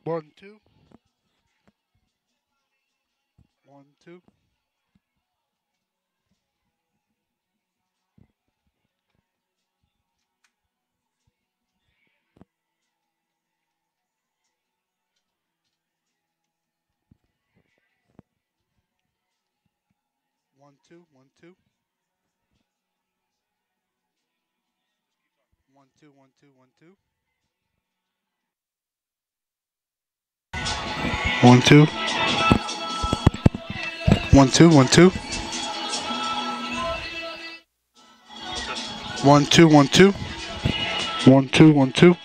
One, two. 1, 2. 1, 2. 1, 2. 1, 2. 1, 2. 1, 2. 1, 2. 1, 2. 1, 2. 1, 2. 1, 2. 1, 2. 1, 2.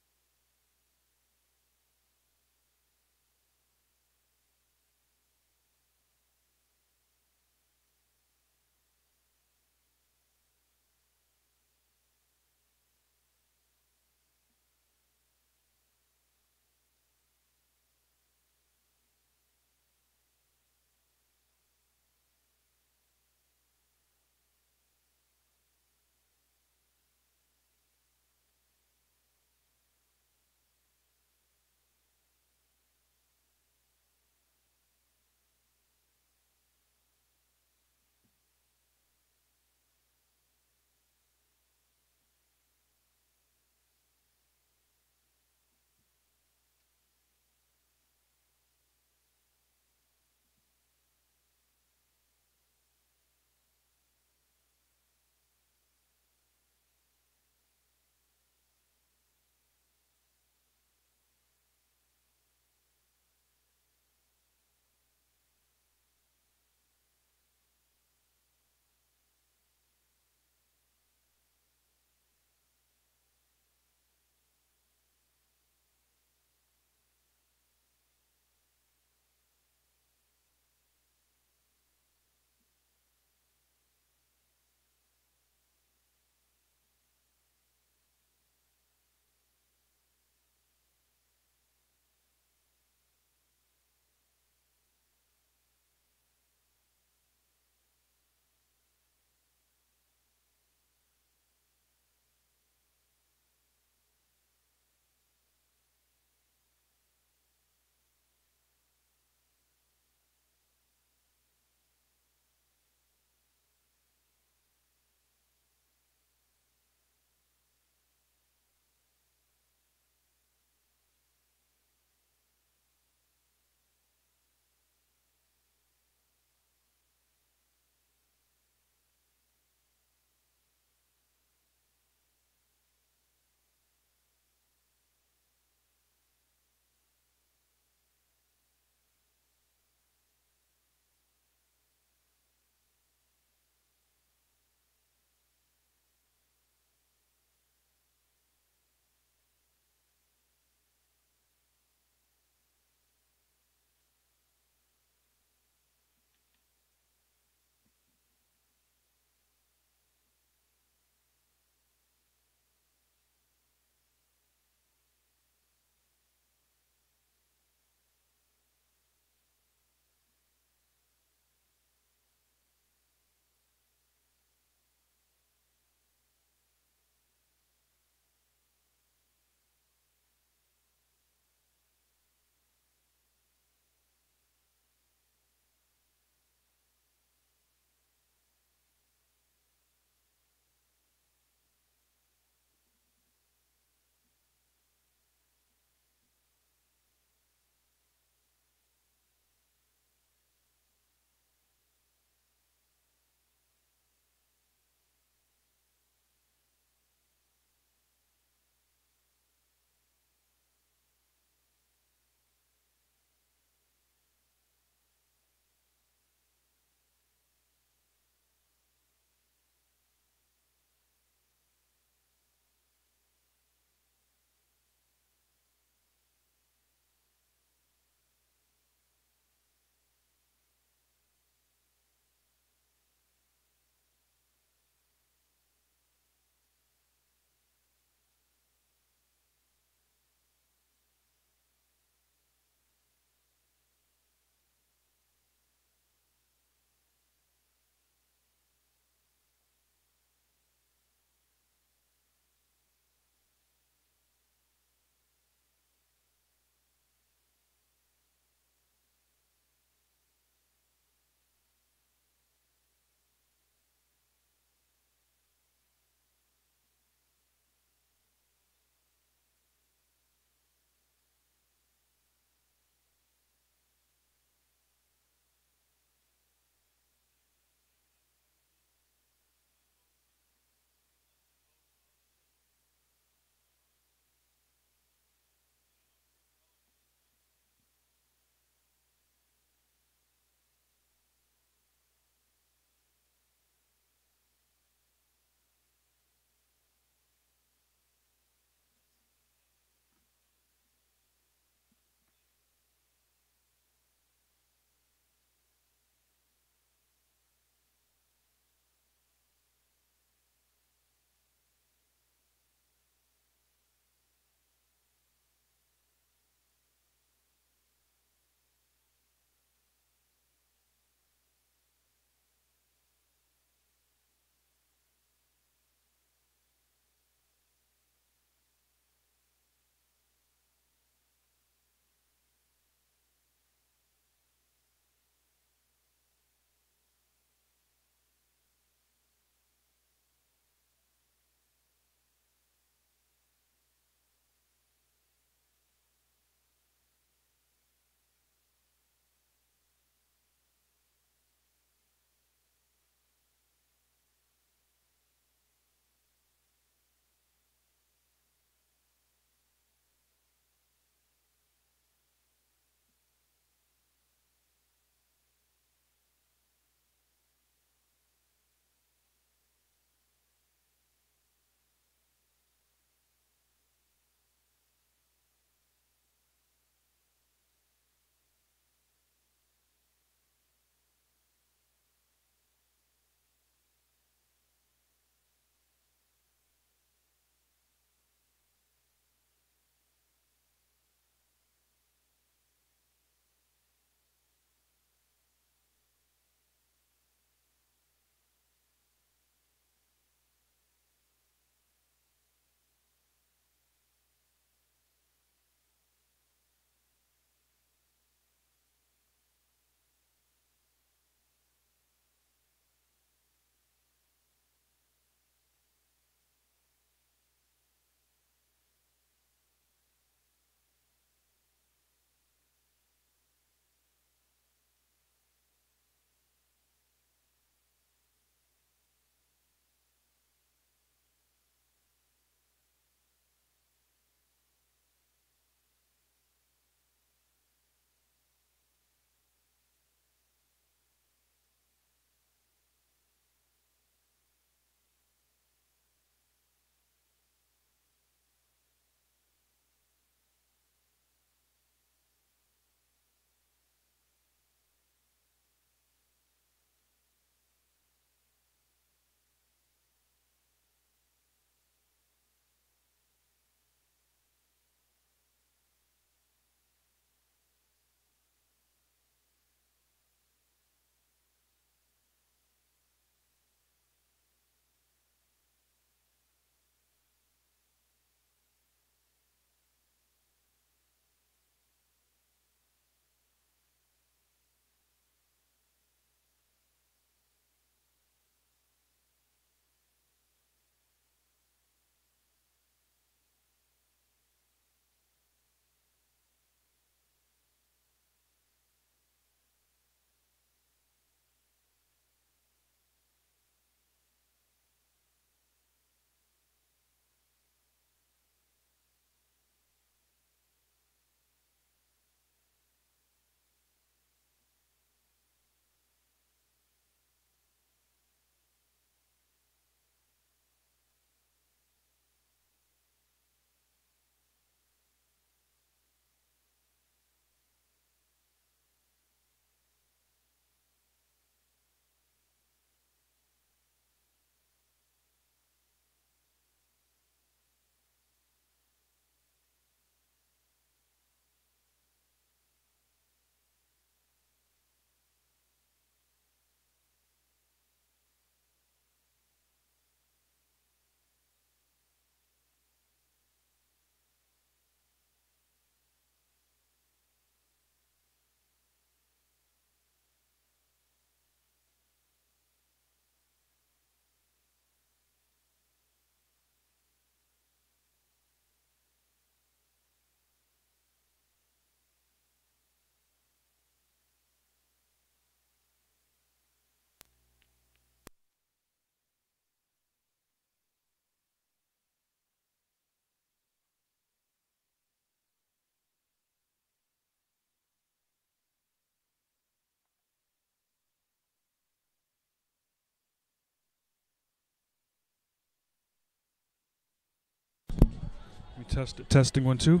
Testing 1 2.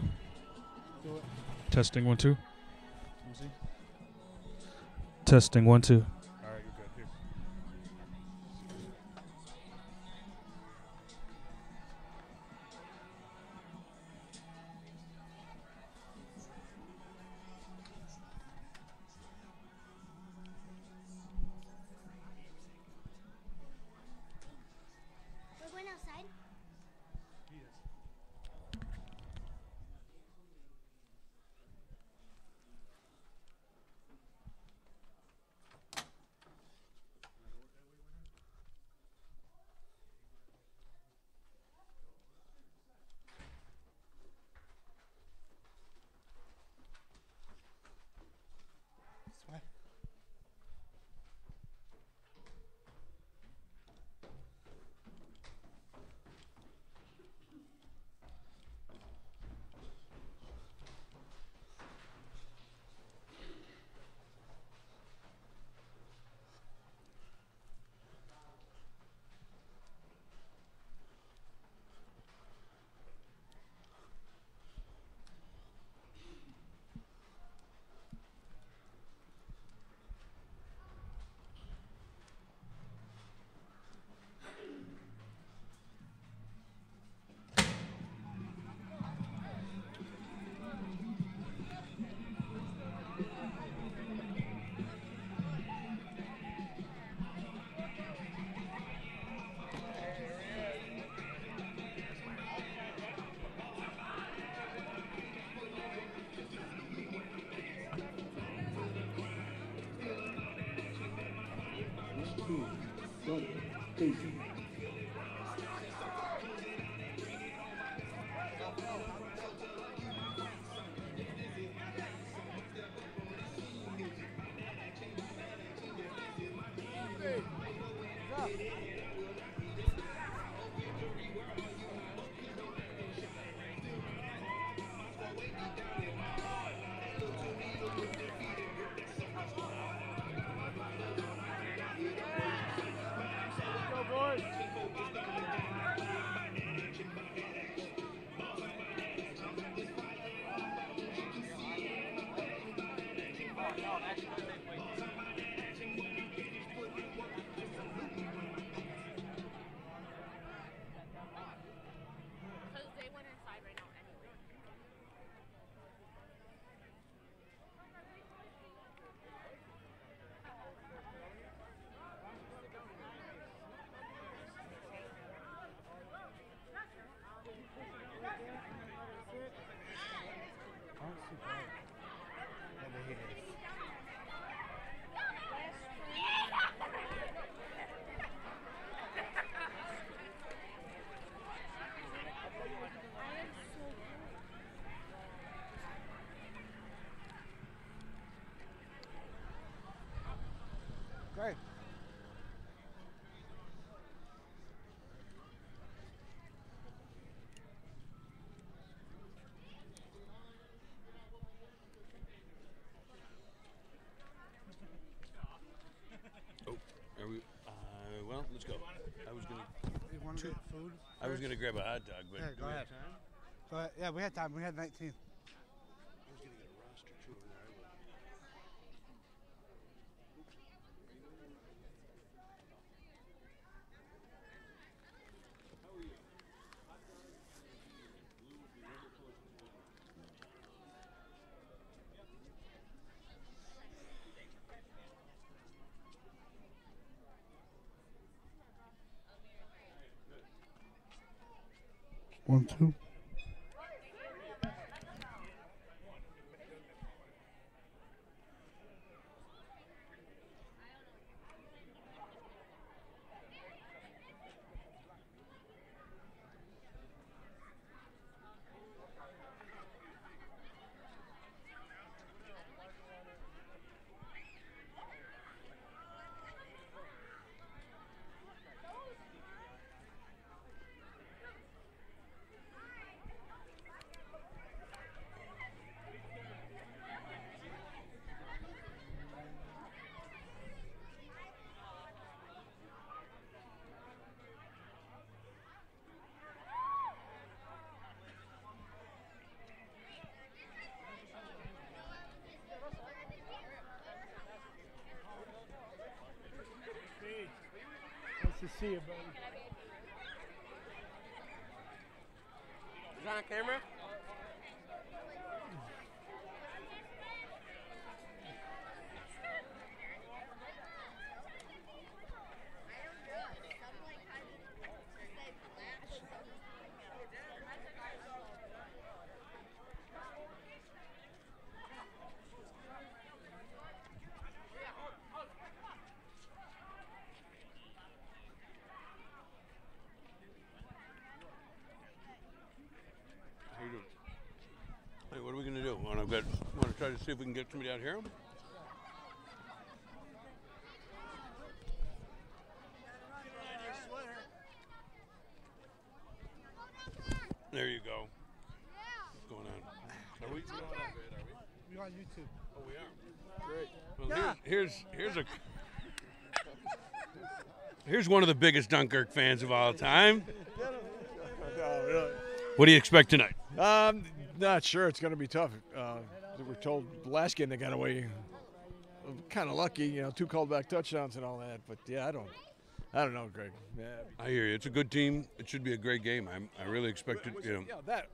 Testing 1 2. Testing 1 2. All right, you're good. Here. We're going outside? Great. Oh, are we? Well, let's go. I was gonna. You want to get food? I was gonna grab a hot dog, but Yeah, do go we ahead. have time? Go ahead. Yeah, we had time. We had 19. I was gonna get a roster too. Over there. One, two. to see you, buddy. Is that on camera? How you doing? Hey, what are we gonna do? Want to try to see if we can get somebody out here? There you go. What's going on? Are we? We're on YouTube. Oh, we are. Great. Well, here's one of the biggest Dunkirk fans of all time. Oh, really? What do you expect tonight? Not sure. It's going to be tough. We're told the last game they got away kind of lucky, 2 called back touchdowns and all that. But yeah, I don't know, Greg. Yeah. I hear you. It's a good team. It should be a great game. I really expected, Yeah, that.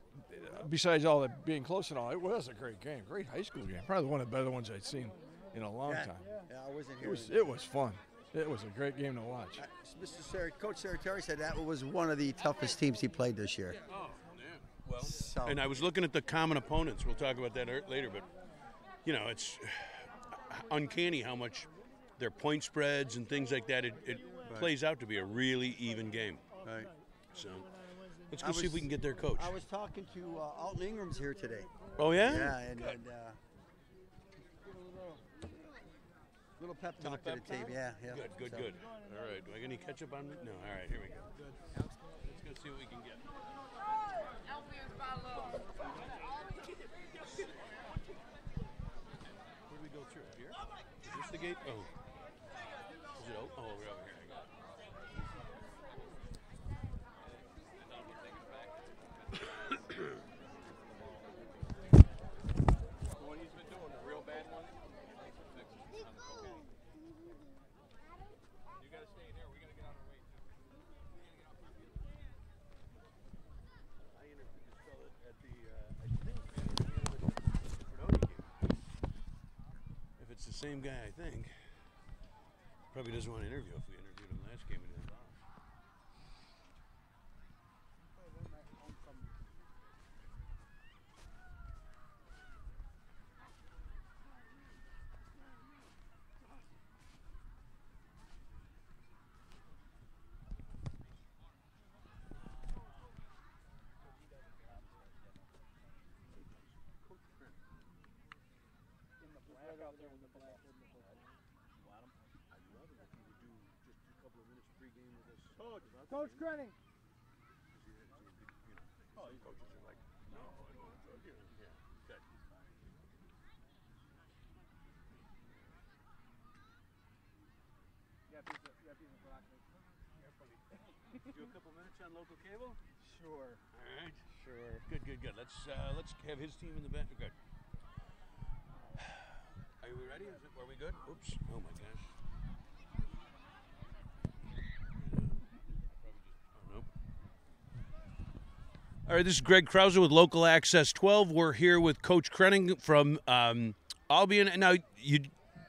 Besides all that being close and all, it was a great game. Great high school game. Probably one of the better ones I'd seen in a long time. Yeah, I wasn't here. It was fun. It was a great game to watch. Coach Serratore said that was one of the toughest teams he played this year. Oh, yeah. Well, and I was looking at the common opponents. We'll talk about that later, but it's uncanny how much their point spreads and things like that. It plays out to be a really even game. Right. So let's go see if we can get their coach. I was talking to Alton Ingram's here today. Oh yeah. Yeah, and little pep talk to the team. Yeah. Good. All right. Do I get any ketchup on me? No. All right. Here we go. Good. Let's go see what we can get. Where do we go through? Here? Is this the gate? Oh. Is it open? Oh, we're over here. What he's been doing, the real bad one? You gotta stay in here. We gotta get out of our way. I interviewed this fella at the, I think, Fredoni game. If it's the same guy, I think. Probably doesn't want to interview if we interviewed him last game and he was off. Coach Grenning. Coaches are like, no, I don't want to talk to you. Yeah, good. Do a couple minutes on local cable? Sure. All right. Sure. Good. Let's have his team in the back. Good. Are we ready? Are we good? Oops. Oh my gosh. All right, this is Greg Krause with Local Access 12. We're here with Coach Krenning from Albion. And now,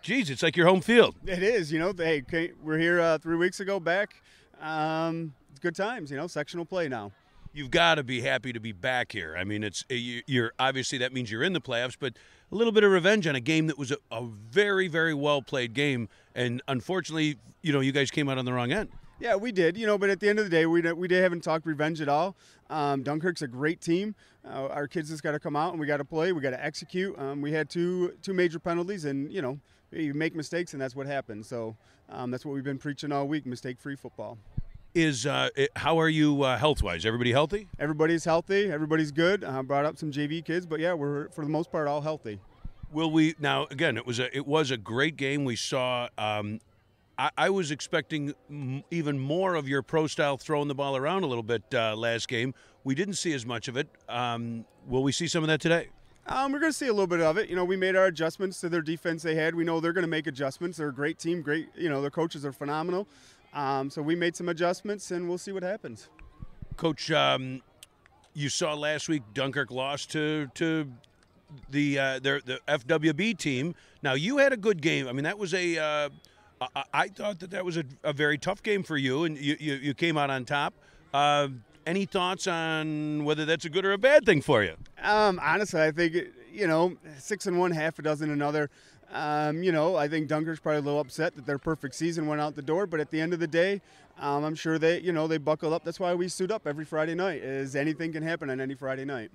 it's like your home field. It is, hey, we're here 3 weeks ago back. It's good times, sectional play now. You've got to be happy to be back here. I mean, you're obviously that means you're in the playoffs, but a little bit of revenge on a game that was a very, very well-played game. And unfortunately, you guys came out on the wrong end. Yeah, we did, but at the end of the day, we haven't talked revenge at all. Dunkirk's a great team. Our kids just got to come out and we got to play. We got to execute. We had two major penalties, and you make mistakes, and that's what happens. So that's what we've been preaching all week: mistake-free football. How are you health-wise? Everybody healthy? Everybody's healthy. Everybody's good. Brought up some JV kids, but yeah, we're for the most part all healthy. Will we now? Again, it was a great game. We saw. I was expecting even more of your pro style throwing the ball around a little bit last game. We didn't see as much of it. Will we see some of that today? We're going to see a little bit of it. We made our adjustments to their defense they had. We know they're going to make adjustments. They're a great team. Great, their coaches are phenomenal. So we made some adjustments, and we'll see what happens. Coach, you saw last week Dunkirk lost to the FWB team. Now you had a good game. I mean, that was I thought that was a very tough game for you, and you came out on top. Any thoughts on whether that's a good or a bad thing for you? Honestly, I think 6-1, half a dozen another. I think Dunkirk's probably a little upset that their perfect season went out the door, but at the end of the day, I'm sure they buckle up. That's why we suit up every Friday night. Is anything can happen on any Friday night.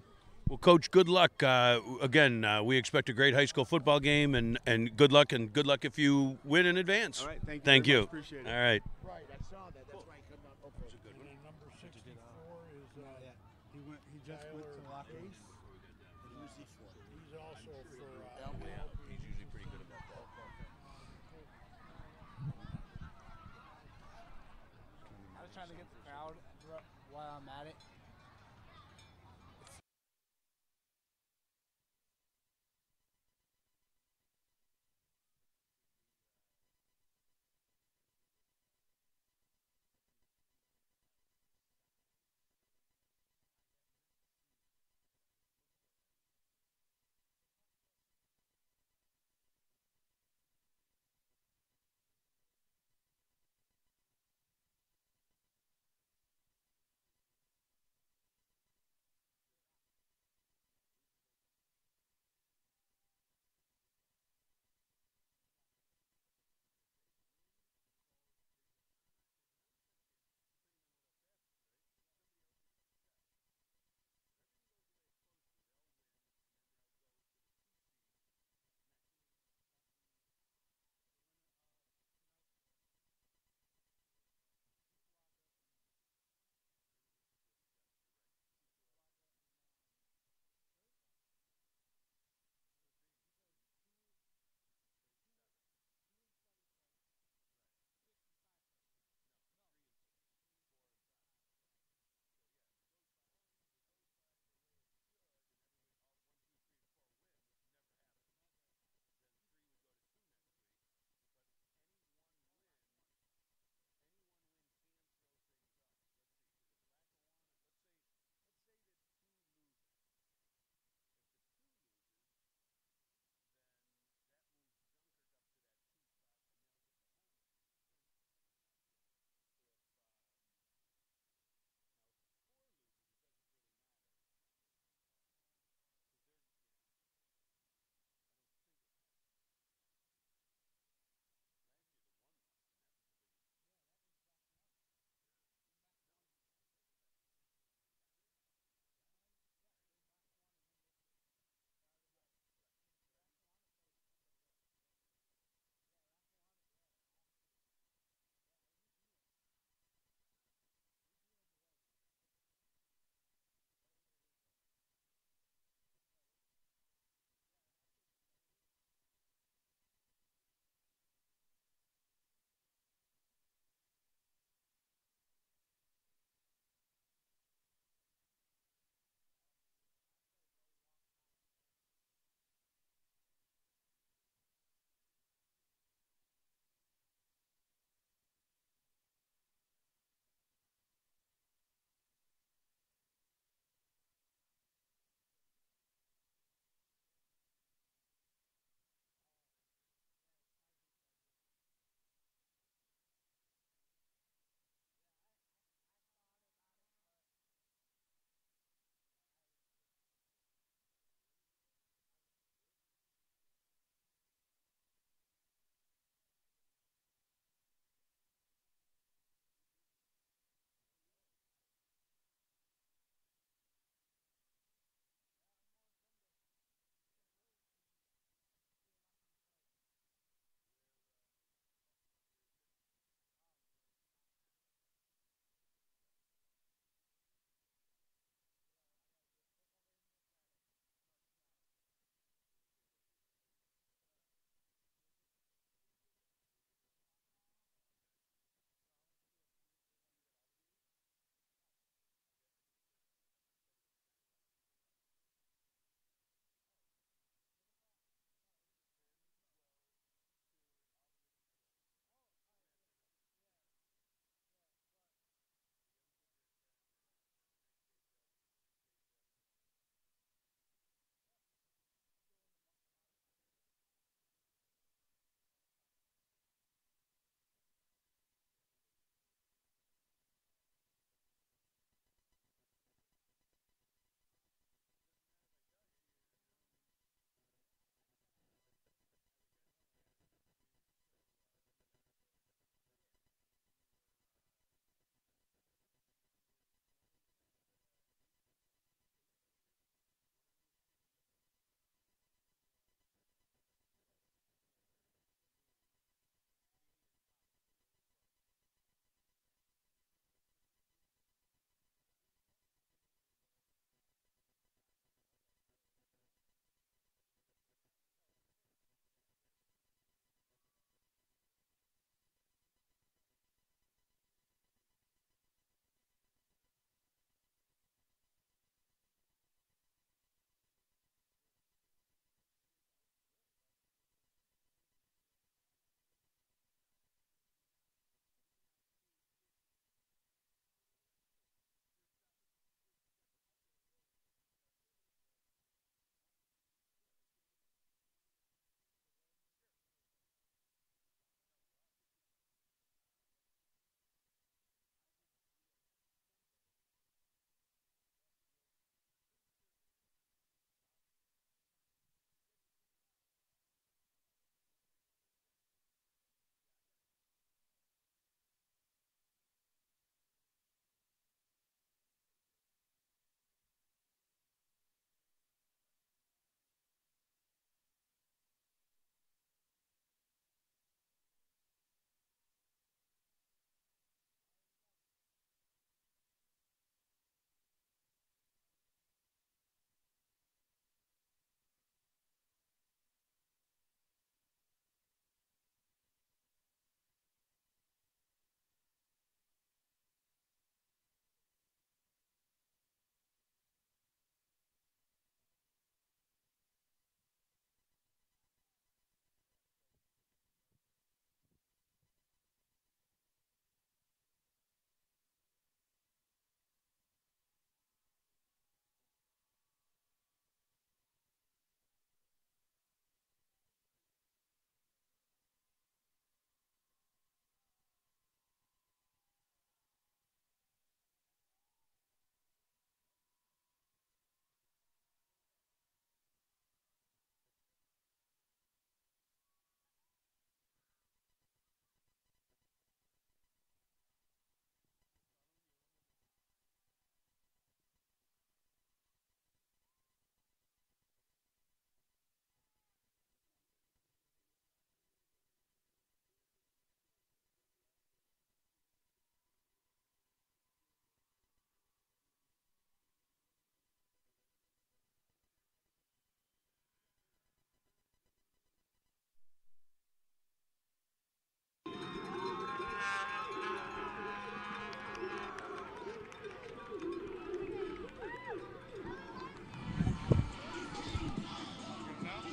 Well, Coach, good luck. Again, we expect a great high school football game, and good luck if you win in advance. All right, thank you. Thank very you. much. Appreciate it. All right. Right, I saw that. That's why he couldn't up. Okay. Number 64 is he just went to locker room. He's also for Albion. He's usually pretty good about that. I was trying to get the crowd while I'm at it.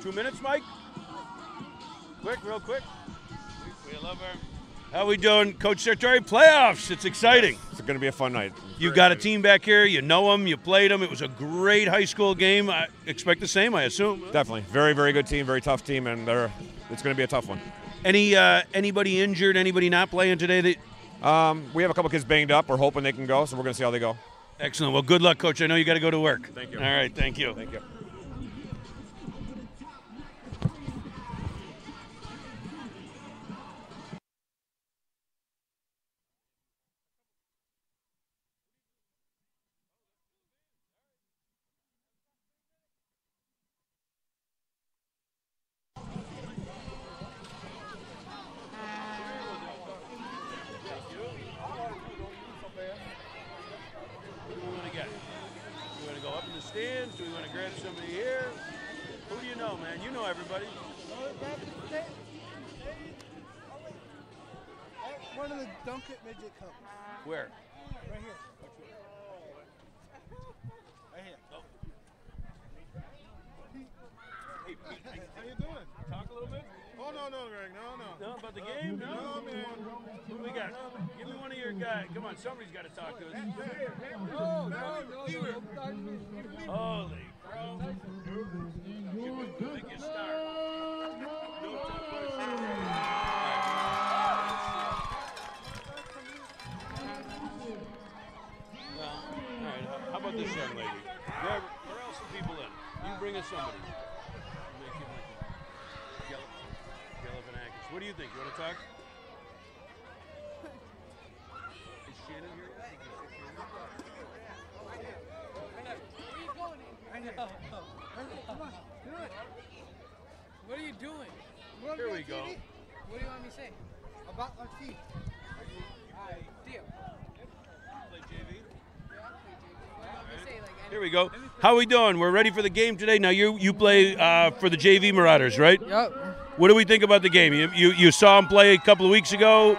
2 minutes, Mike? Quick, real quick. We love our... How we doing, Coach Sartori? Playoffs. It's exciting. It's going to be a fun night. You've got a team back here. You know them. You played them. It was a great high school game. I expect the same, I assume. Definitely. Very, very good team. Very tough team, and it's going to be a tough one. Anybody injured? Anybody not playing today? We have a couple kids banged up. We're hoping they can go, so we're going to see how they go. Excellent. Well, good luck, Coach. I know you got to go to work. Thank you. All right. Thank you. Thank you. Stands? Do we want to grab somebody here? Who do you know, man? You know everybody. One of the Dunkirk midget cups. Where? Right here. Right here. Oh. Hey, Pete, How you doing? talk a little bit? Oh, no, Greg. No. No, about the game? No, man. Who we got? Give me one of your guys. Come on, somebody's got to talk to us. No. Holy crow. Make you start. No tough question. Well, all right. How about this young lady? Where else some people in? You bring us somebody. What do you think? You want to talk? Is Shannon here? What are you doing? Here we go. What do you want me to say? About our team. Deal. Play JV. Like Here we go. How we doing? We're ready for the game today. Now you play for the JV Marauders, right? Yep. What do we think about the game? You saw him play a couple of weeks ago.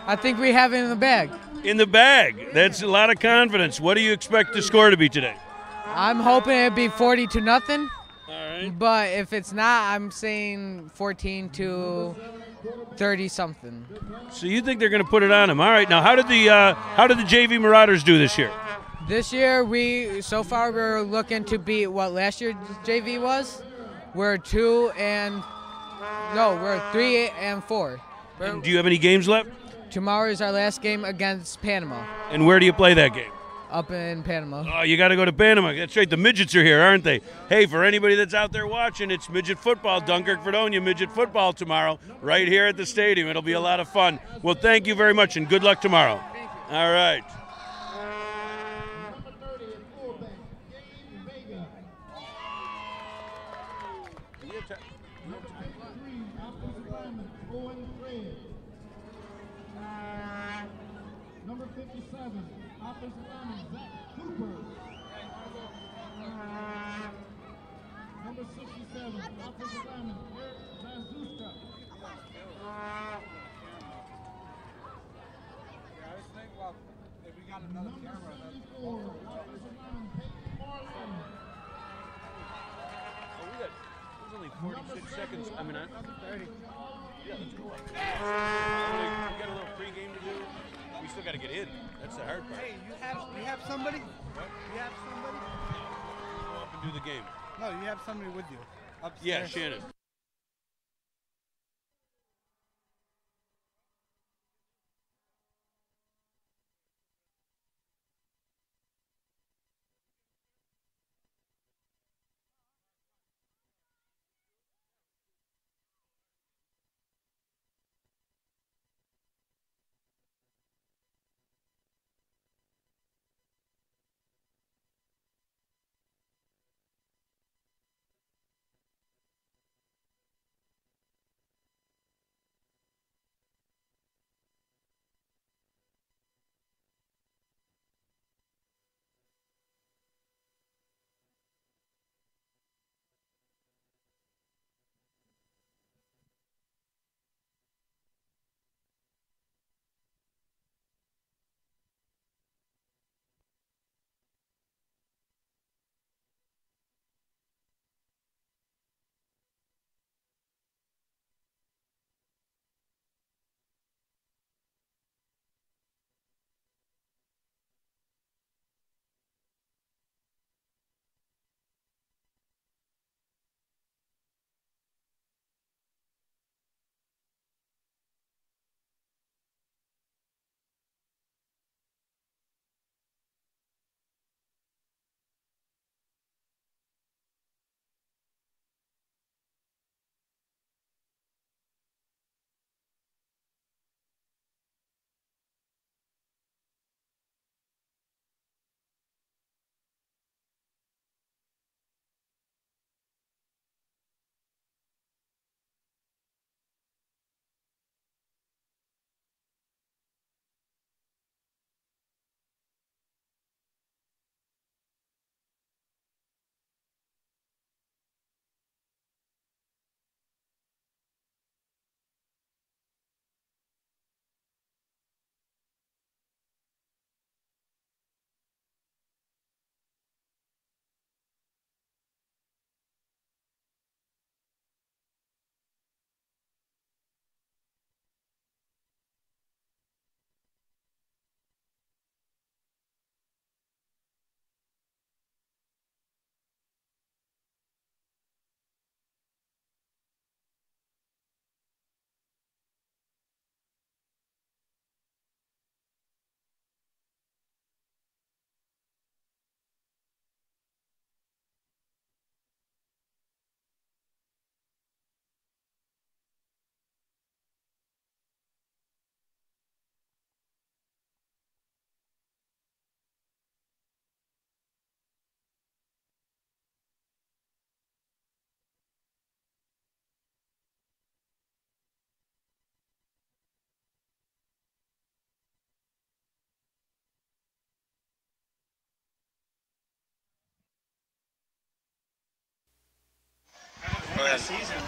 I think we have it in the bag. In the bag. That's a lot of confidence. What do you expect the score to be today? I'm hoping it'd be 40-0. All right. But if it's not, I'm saying 14 to 30 something. So you think they're going to put it on them? All right. Now, how did the JV Marauders do this year? This year, so far we're looking to beat what last year's JV was. We're 3 and 4. And do you have any games left? Tomorrow is our last game against Panama. And where do you play that game? Up in Panama. Oh, you got to go to Panama. That's right. The midgets are here, aren't they? Hey, for anybody that's out there watching, it's midget football, Dunkirk Fredonia midget football tomorrow, right here at the stadium. It'll be a lot of fun. Well, thank you very much, and good luck tomorrow. All right. Number 57, offensive lineman Zach Cooper. Number 67, offensive lineman Eric Lazuska. If we got another camera, offensive lineman Peyton Morgan. There's only 46 seconds. I mean, 30. Yeah, let's go. We got a little pregame to do. We still got to get in. That's the hard part. Hey, you have somebody? What? You have somebody? Go up and do the game. No, you have somebody with you. Upstairs. Yeah, Shannon.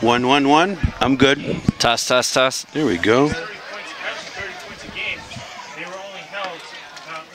1, 1, 1. I'm good. Toss. There we go. 30 points a game. They were only held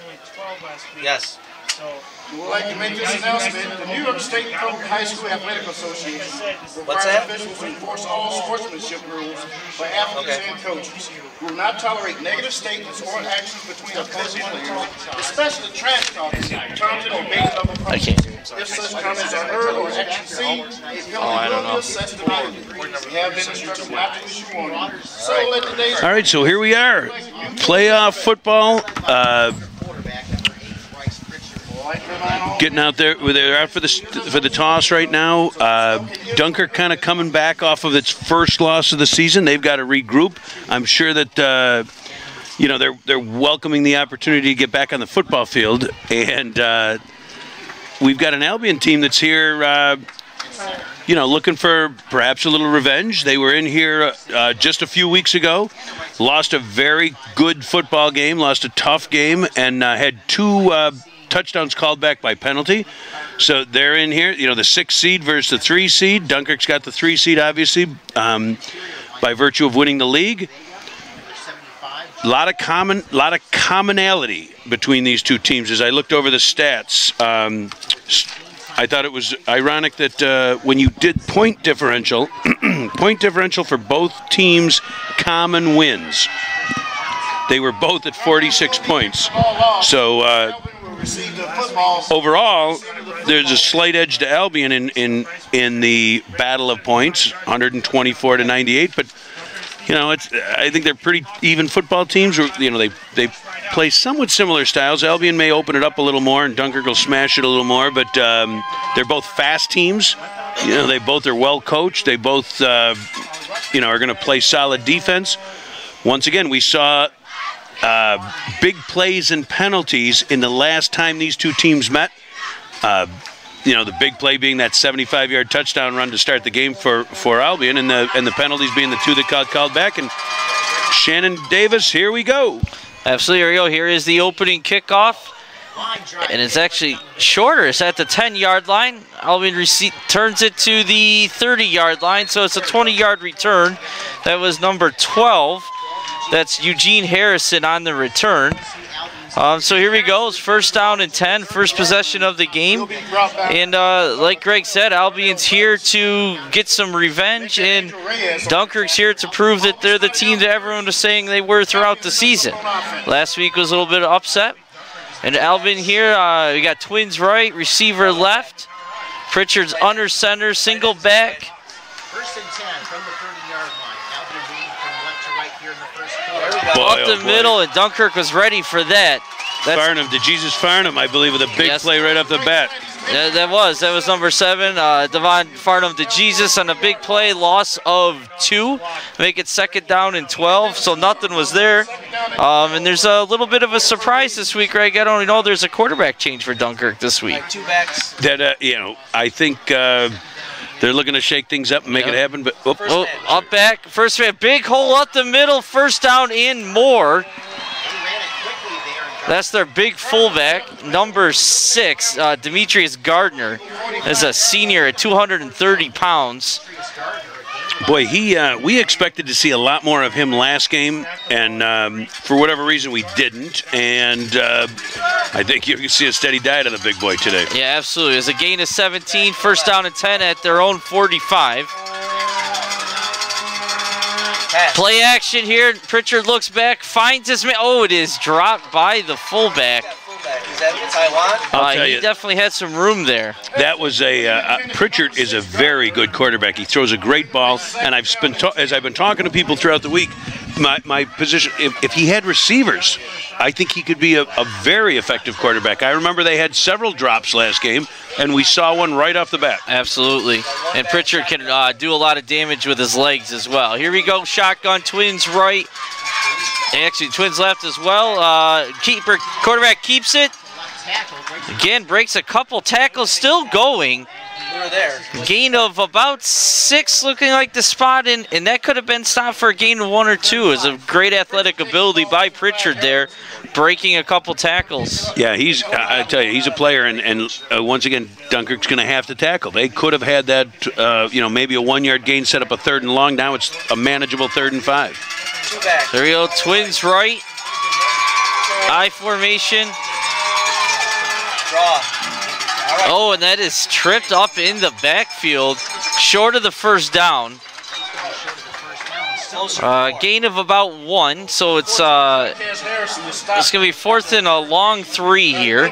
only 12 last week. Yes. So We'd like to make this announcement. The New York State High School Athletic Association What's requires that? officials to enforce all sportsmanship rules for athletes and coaches. We will not tolerate negative statements or actions between opposing players, especially trash talking, commenting or baiting up a person. If such comments are heard or actions seen, a penalty will be assessed immediately. We have been instructed not to issue warning. So let the days. All right, so here we are. Playoff football. Getting out there, they're out for the toss right now. Dunkirk kind of coming back off of its first loss of the season. They've got to regroup. I'm sure that they're welcoming the opportunity to get back on the football field. And we've got an Albion team that's here, looking for perhaps a little revenge. They were in here just a few weeks ago, lost a very good football game, lost a tough game, and had 2 touchdowns called back by penalty. So they're in here, the 6 seed versus the 3 seed. Dunkirk's got the 3 seed, obviously, by virtue of winning the league. A lot of commonality between these two teams. As I looked over the stats, I thought it was ironic that when you did point differential, point differential for both teams' common wins, they were both at 46 points. So overall, there's a slight edge to Albion in the battle of points, 124 to 98. But I think they're pretty even football teams. They play somewhat similar styles. Albion may open it up a little more, and Dunkirk will smash it a little more. But they're both fast teams. They both are well coached. They both are going to play solid defense. Once again, we saw big plays and penalties in the last time these two teams met. The big play being that 75-yard touchdown run to start the game for Albion, and the penalties being the 2 that got called back. And Shannon Davis, here we go. Absolutely, here we go. Here is the opening kickoff, and it's actually shorter. It's at the 10-yard line. Albion turns it to the 30-yard line, so it's a 20-yard return. That was number 12. That's Eugene Harrison on the return. So here we go. It's 1st down and 10, first possession of the game. And like Greg said, Albion's here to get some revenge, and Dunkirk's here to prove that they're the team that everyone was saying they were throughout the season. Last week was a little bit of upset. And Albion here, we got twins right, receiver left. Pritchard's under center, single back. 1st and 10 from the 30-yard line. Albion leading from left to right here in the first quarter. Up the middle, and Dunkirk was ready for that. Farnham, DeJesus Farnham, I believe, with a big play right off the bat. Yeah, that was number 7, Devon Farnham DeJesus on a big play, loss of 2, make it 2nd down and 12, so nothing was there. And there's a little bit of a surprise this week, Greg. I don't know, there's a quarterback change for Dunkirk this week. 2 backs. That, I think they're looking to shake things up and make it happen. But up back, first man, big hole up the middle, 1st down and more. That's their big fullback, number 6, Demetrius Gardner, is a senior at 230 pounds. Boy, we expected to see a lot more of him last game, and for whatever reason we didn't. And I think you can see a steady diet of the big boy today. Yeah, absolutely. It's a gain of 17, 1st down and 10 at their own 45. Play action here. Pritchard looks back, finds his man. Oh, it is dropped by the fullback. Is that Taiwan? He definitely had some room there. That was Pritchard is a very good quarterback. He throws a great ball, and as I've been talking to people throughout the week, my position, if he had receivers, I think he could be a very effective quarterback. I remember they had several drops last game, and we saw one right off the bat. Absolutely. And Pritchard can do a lot of damage with his legs as well. Here we go, shotgun, twins right. Actually, twins left as well. Quarterback keeps it. Again, breaks a couple tackles, still going. Gain of about 6, looking like the spot, and that could have been stopped for a gain of 1 or 2. It's a great athletic ability by Pritchard there, breaking a couple tackles. Yeah, I tell you, he's a player, and once again, Dunkirk's going to have to tackle. They could have had that, maybe a 1-yard gain, set up a 3rd and long. Now it's a manageable 3rd and 5. There we go, twins right. I formation. Draw. Oh, and that is tripped up in the backfield, short of the first down. Gain of about 1, so it's going to be 4th and a long 3 here.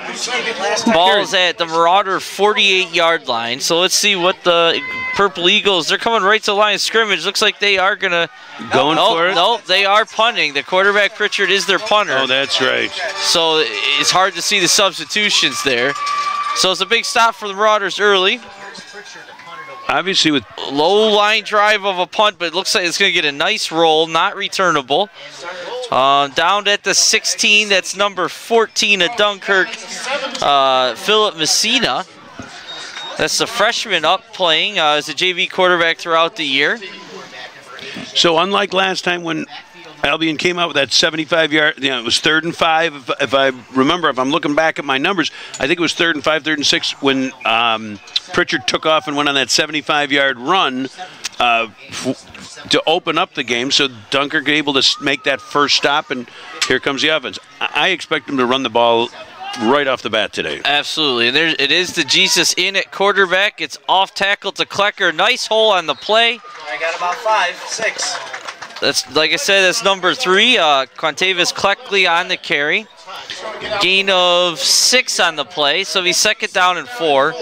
Ball is at the Marauder 48-yard line, so let's see what the Purple Eagles, they're coming right to the line of scrimmage. Looks like they are going to... for it? No, they are punting. The quarterback, Pritchard, is their punter. Oh, that's right. So it's hard to see the substitutions there. So it's a big stop for the Marauders early. Obviously with low line drive of a punt, but it looks like it's going to get a nice roll, not returnable. Down at the 16, that's number 14 at Dunkirk, Philip Messina. That's the freshman up playing as a JV quarterback throughout the year. So unlike last time when Albion came out with that 75-yard, it was 3rd and 5. If I remember, if I'm looking back at my numbers, I think it was 3rd and 5, 3rd and 6 when Pritchard took off and went on that 75-yard run to open up the game. So Dunkirk able to make that first stop, and here comes the offense. I expect them to run the ball right off the bat today. Absolutely. And it is the Jesus in at quarterback. It's off tackle to Klecker. Nice hole on the play. I got about 5, 6. That's, like I said, that's number 3, Quantavis Cleckley on the carry. Gain of 6 on the play, so he's 2nd down and 4.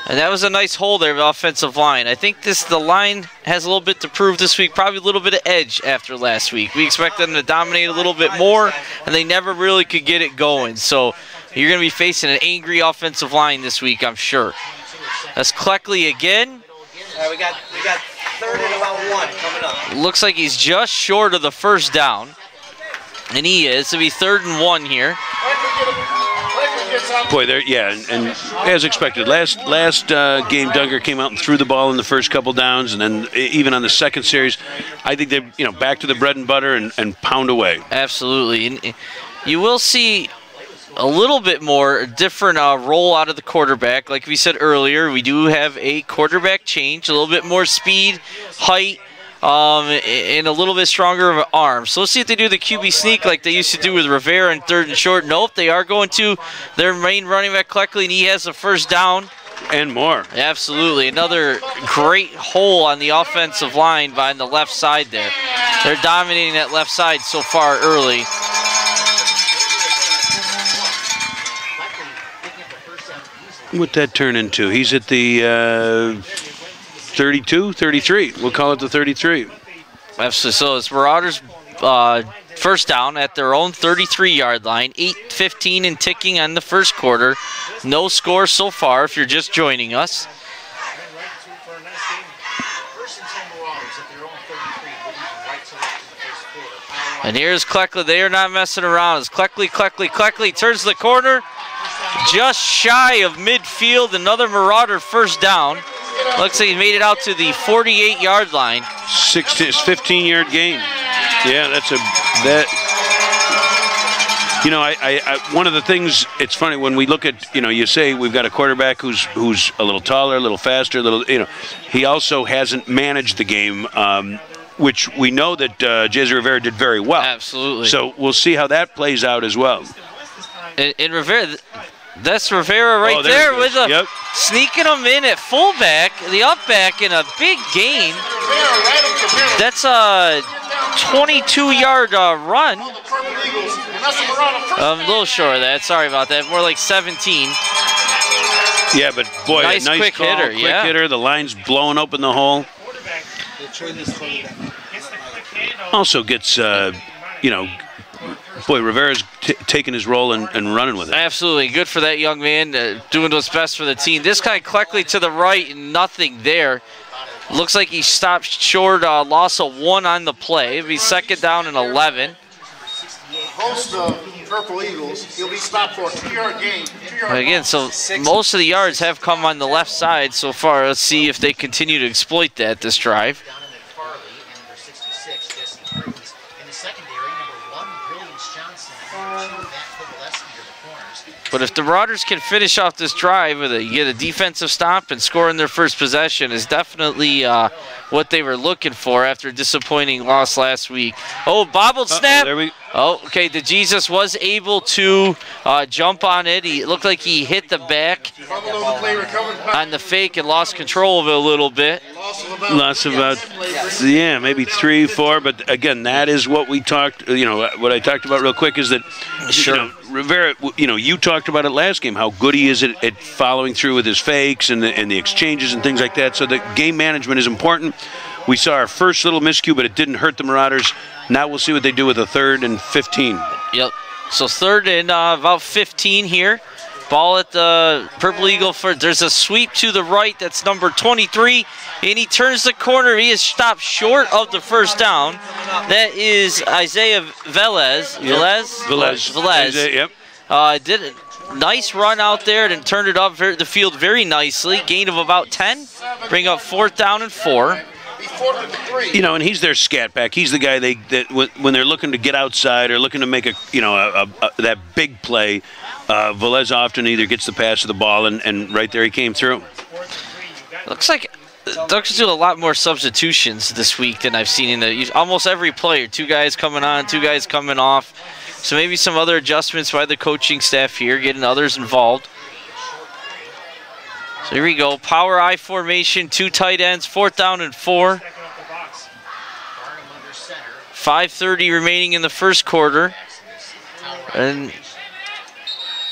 And that was a nice hole there, the offensive line. I think the line has a little bit to prove this week, probably a little bit of edge after last week. We expect them to dominate a little bit more, and they never really could get it going. So you're going to be facing an angry offensive line this week, I'm sure. That's Cleckley again. We got 3rd and about 1 coming up. Looks like he's just short of the first down. And he is. It'll be 3rd and 1 here. Boy, and as expected, last game Dunkirk came out and threw the ball in the first couple downs, and then even on the second series, I think they, back to the bread and butter and pound away. Absolutely. And you will see a little bit more different roll out of the quarterback. Like we said earlier, we do have a quarterback change, a little bit more speed, height, and a little bit stronger of an arm. So let's see if they do the QB sneak like they used to do with Rivera in 3rd and short. Nope, they are going to their main running back, Cleckley, and he has the first down. And more. Absolutely. Another great hole on the offensive line behind the left side there. They're dominating that left side so far early. What'd that turn into? He's at the 32, 33. We'll call it the 33. Absolutely. So it's Marauders first down at their own 33-yard line. 8:15 and ticking on the first quarter. No score so far if you're just joining us. And here's Cleckley. They are not messing around. It's Cleckley turns the corner. Just shy of midfield. Another Marauder first down. Looks like he made it out to the 48-yard line. 15-yard gain. Yeah, one of the things, it's funny when we look at, you say we've got a quarterback who's a little taller, a little faster, he also hasn't managed the game, which we know that Jesse Rivera did very well. Absolutely. So we'll see how that plays out as well. And Rivera, that's Rivera right there with sneaking him in at fullback, the up back in a big gain. That's a 22-yard run. A little short of that. Sorry about that. More like 17. Yeah, but boy, nice quick call, hitter. Quick hitter. The line's blowing open the hole. Also gets, boy, Rivera's taking his role and running with it. Absolutely. Good for that young man, doing what's best for the team. This guy Cleckley to the right, and nothing there. Looks like he stopped short, loss of 1 on the play. It'll be 2nd down and 11. host the Purple Eagles. He'll be stopped for a 2-yard gain. Again, so most of the yards have come on the left side so far. Let's see if they continue to exploit that this drive. But if the Marauders can finish off this drive with get a defensive stop and score in their first possession, is definitely what they were looking for after a disappointing loss last week. Oh, bobbled snap. Oh, okay. DeJesus was able to jump on it. It looked like he hit the back on the fake and lost control of it a little bit. Lost about, maybe 3, 4. But again, that is what we talked. What I talked about real quick is that, Rivera. You talked about it last game, how good he is at following through with his fakes and the exchanges and things like that. So the game management is important. We saw our first little miscue, but it didn't hurt the Marauders. Now we'll see what they do with a 3rd and 15. Yep. So 3rd and about 15 here. Ball at the Purple Eagle. There's a sweep to the right. That's number 23. And he turns the corner. He is stopped short of the first down. That is Isaiah Velez. Velez. Yep. Did a nice run out there and turned it up the field very nicely. Gain of about 10. Bring up 4th down and 4. And he's their scat back. He's the guy that when they're looking to get outside or looking to make that big play, Velez often either gets the pass or the ball, and right there he came through. Looks like Ducks do a lot more substitutions this week than I've seen in almost every player. 2 guys coming on, 2 guys coming off. So maybe some other adjustments by the coaching staff here, getting others involved. So here we go, power I formation, 2 tight ends, 4th down and 4. 5:30 remaining in the first quarter. And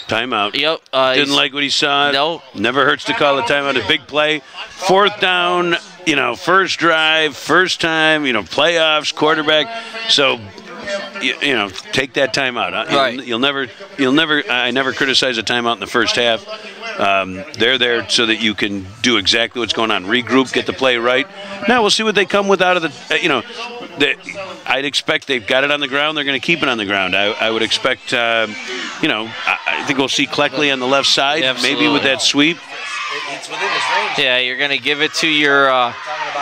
timeout. Yep. Didn't like what he saw. No. Never hurts to call a timeout. A big play. 4th down, first drive, first time, playoffs, quarterback. So, take that timeout. Right. I never criticize a timeout in the first half. They're there so that you can do exactly what's going on. Regroup, get the play right. Now we'll see what they come with out of the, I'd expect they've got it on the ground. They're going to keep it on the ground. I would expect, I think we'll see Cleckley on the left side, maybe with that sweep. It's within his range. Yeah, you're going to give it to your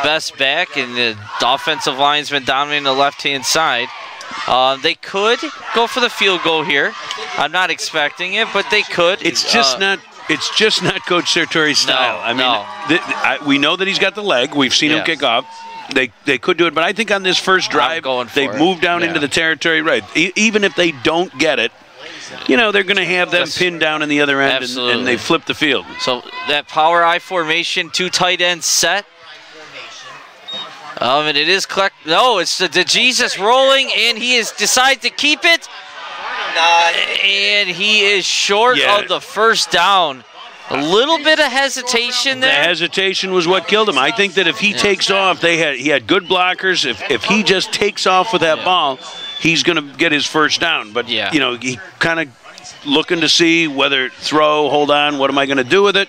best back, and the offensive line's been dominating the left-hand side. They could go for the field goal here. I'm not expecting it, but they could. It's just not Coach Sertori's style. No. We know that he's got the leg. We've seen him kick off. They could do it, but I think on this first drive, they've moved down into the territory right. Even if they don't get it, they're going to have them pinned down in the other end, and they flip the field. So that power I formation, 2 tight ends set. And it is it's the DeJesus rolling, and he has decided to keep it. And he is short of the first down. A little bit of hesitation there. The hesitation was what killed him. I think that if he takes off, he had good blockers. If he just takes off with that ball, he's going to get his first down. But, he kind of looking to see whether throw, hold on, what am I going to do with it?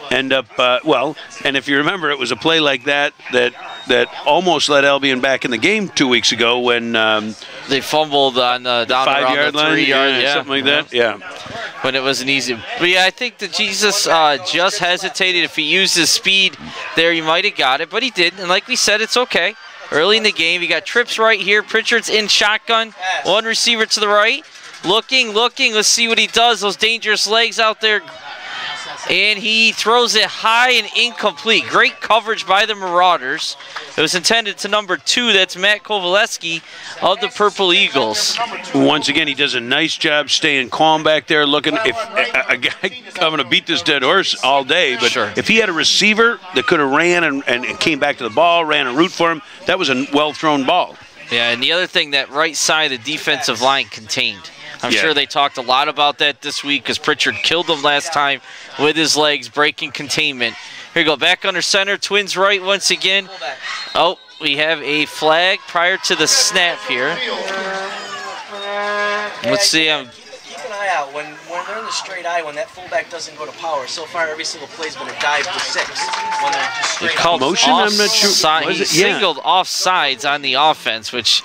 End up, and if you remember, it was a play like that almost led Albion back in the game 2 weeks ago when they fumbled on down 5-yard line, 3 yard, something like that. Yeah. When it wasn't easy. But yeah, I think that Jesus just hesitated. If he used his speed there, he might have got it, but he didn't. And like we said, it's okay. Early in the game, he got trips right here. Pritchard's in shotgun. 1 receiver to the right. Looking. Let's see what he does. Those dangerous legs out there. And he throws it high and incomplete. Great coverage by the Marauders. It was intended to number 2. That's Matt Kovaleski of the Purple Eagles. Once again, he does a nice job staying calm back there, looking. If a guy, I'm going to beat this dead horse all day, but if he had a receiver that could have ran and came back to the ball, ran a route for him, that was a well-thrown ball. Yeah, and the other thing, that right side of the defensive line contained. I'm sure they talked a lot about that this week because Pritchard killed him last time with his legs, breaking containment. Here we go, back under center, Twins right once again. Oh, we have a flag prior to the snap here. Let's see. Keep an eye out when they're in the straight eye, when that fullback doesn't go to power. So far, every single play's been a dive to 6. When they're just straight called motion, I'm not sure. He singled offsides on the offense, which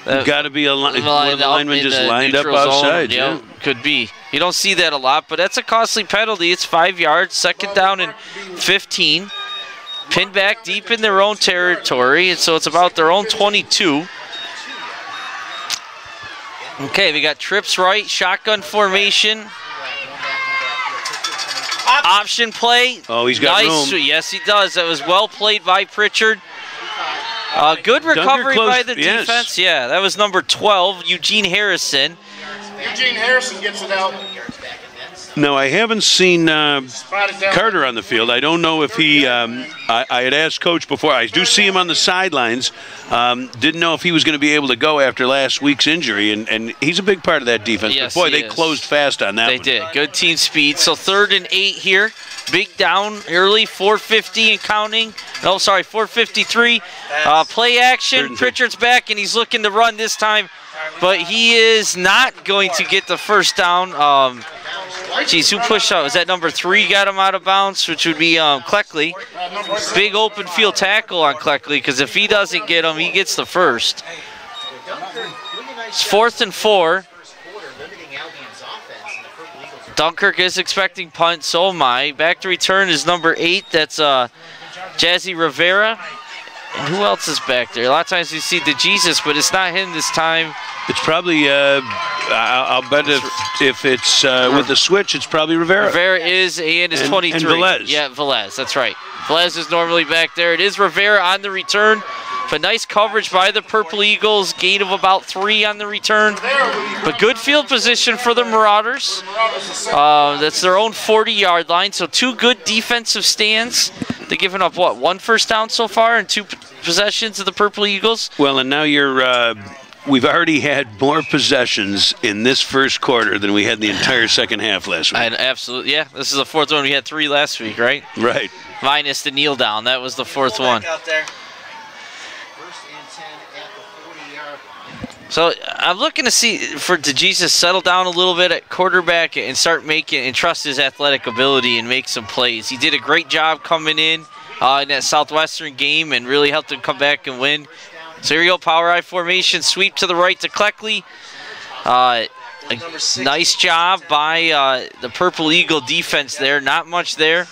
Got to be one of the linemen just lined up outside. Yeah, could be. You don't see that a lot, but that's a costly penalty. It's 5 yards, 2nd down and 15. Pinned back deep in their own territory, and so it's about their own 22. Okay, we got trips right, shotgun formation. Option play. Oh, he's got nice room. Yes, he does. That was well played by Pritchard. Good recovery by the defense. Yeah, that was number 12, Eugene Harrison. Eugene Harrison gets it out. No, I haven't seen Carter on the field. I don't know if he I had asked Coach before. I do see him on the sidelines. Didn't know if he was going to be able to go after last week's injury, and he's a big part of that defense. Yes, but boy, they closed fast on that one. They did. Good team speed. So 3rd and 8 here. Big down early, 4:50 and counting. No, sorry, 4:53. Play action. Pritchard's back, and he's looking to run this time, but he is not going to get the first down. Geez, who pushed out? Was that number 3 got him out of bounds, which would be Cleckley. Big open field tackle on Cleckley, because if he doesn't get him, he gets the first. It's 4th and 4. Dunkirk is expecting punt, so am I. Back to return is number 8. That's Jazzy Rivera. And who else is back there? A lot of times we see DeJesus, but it's not him this time. It's probably, I'll bet if it's with the switch, it's probably Rivera. Rivera is, and is 23. And Velez. Yeah, Velez, that's right. Velez is normally back there. It is Rivera on the return. But nice coverage by the Purple Eagles. Gain of about 3 on the return. But good field position for the Marauders. That's their own 40-yard line. So 2 good defensive stands. They've given up, what, 1 first down so far and 2 possessions of the Purple Eagles? Well, and now you're we've already had more possessions in this first quarter than we had the entire second half last week. Absolutely, yeah. This is the 4th one. We had 3 last week, right? Right. Minus the kneel down. That was the 4th one. So I'm looking to see for DeJesus settle down a little bit at quarterback and start making and trust his athletic ability and make some plays. He did a great job coming in that Southwestern game and really helped him come back and win. So here you go, power I formation, sweep to the right to Cleckley. Nice job by the Purple Eagle defense there. Not much there.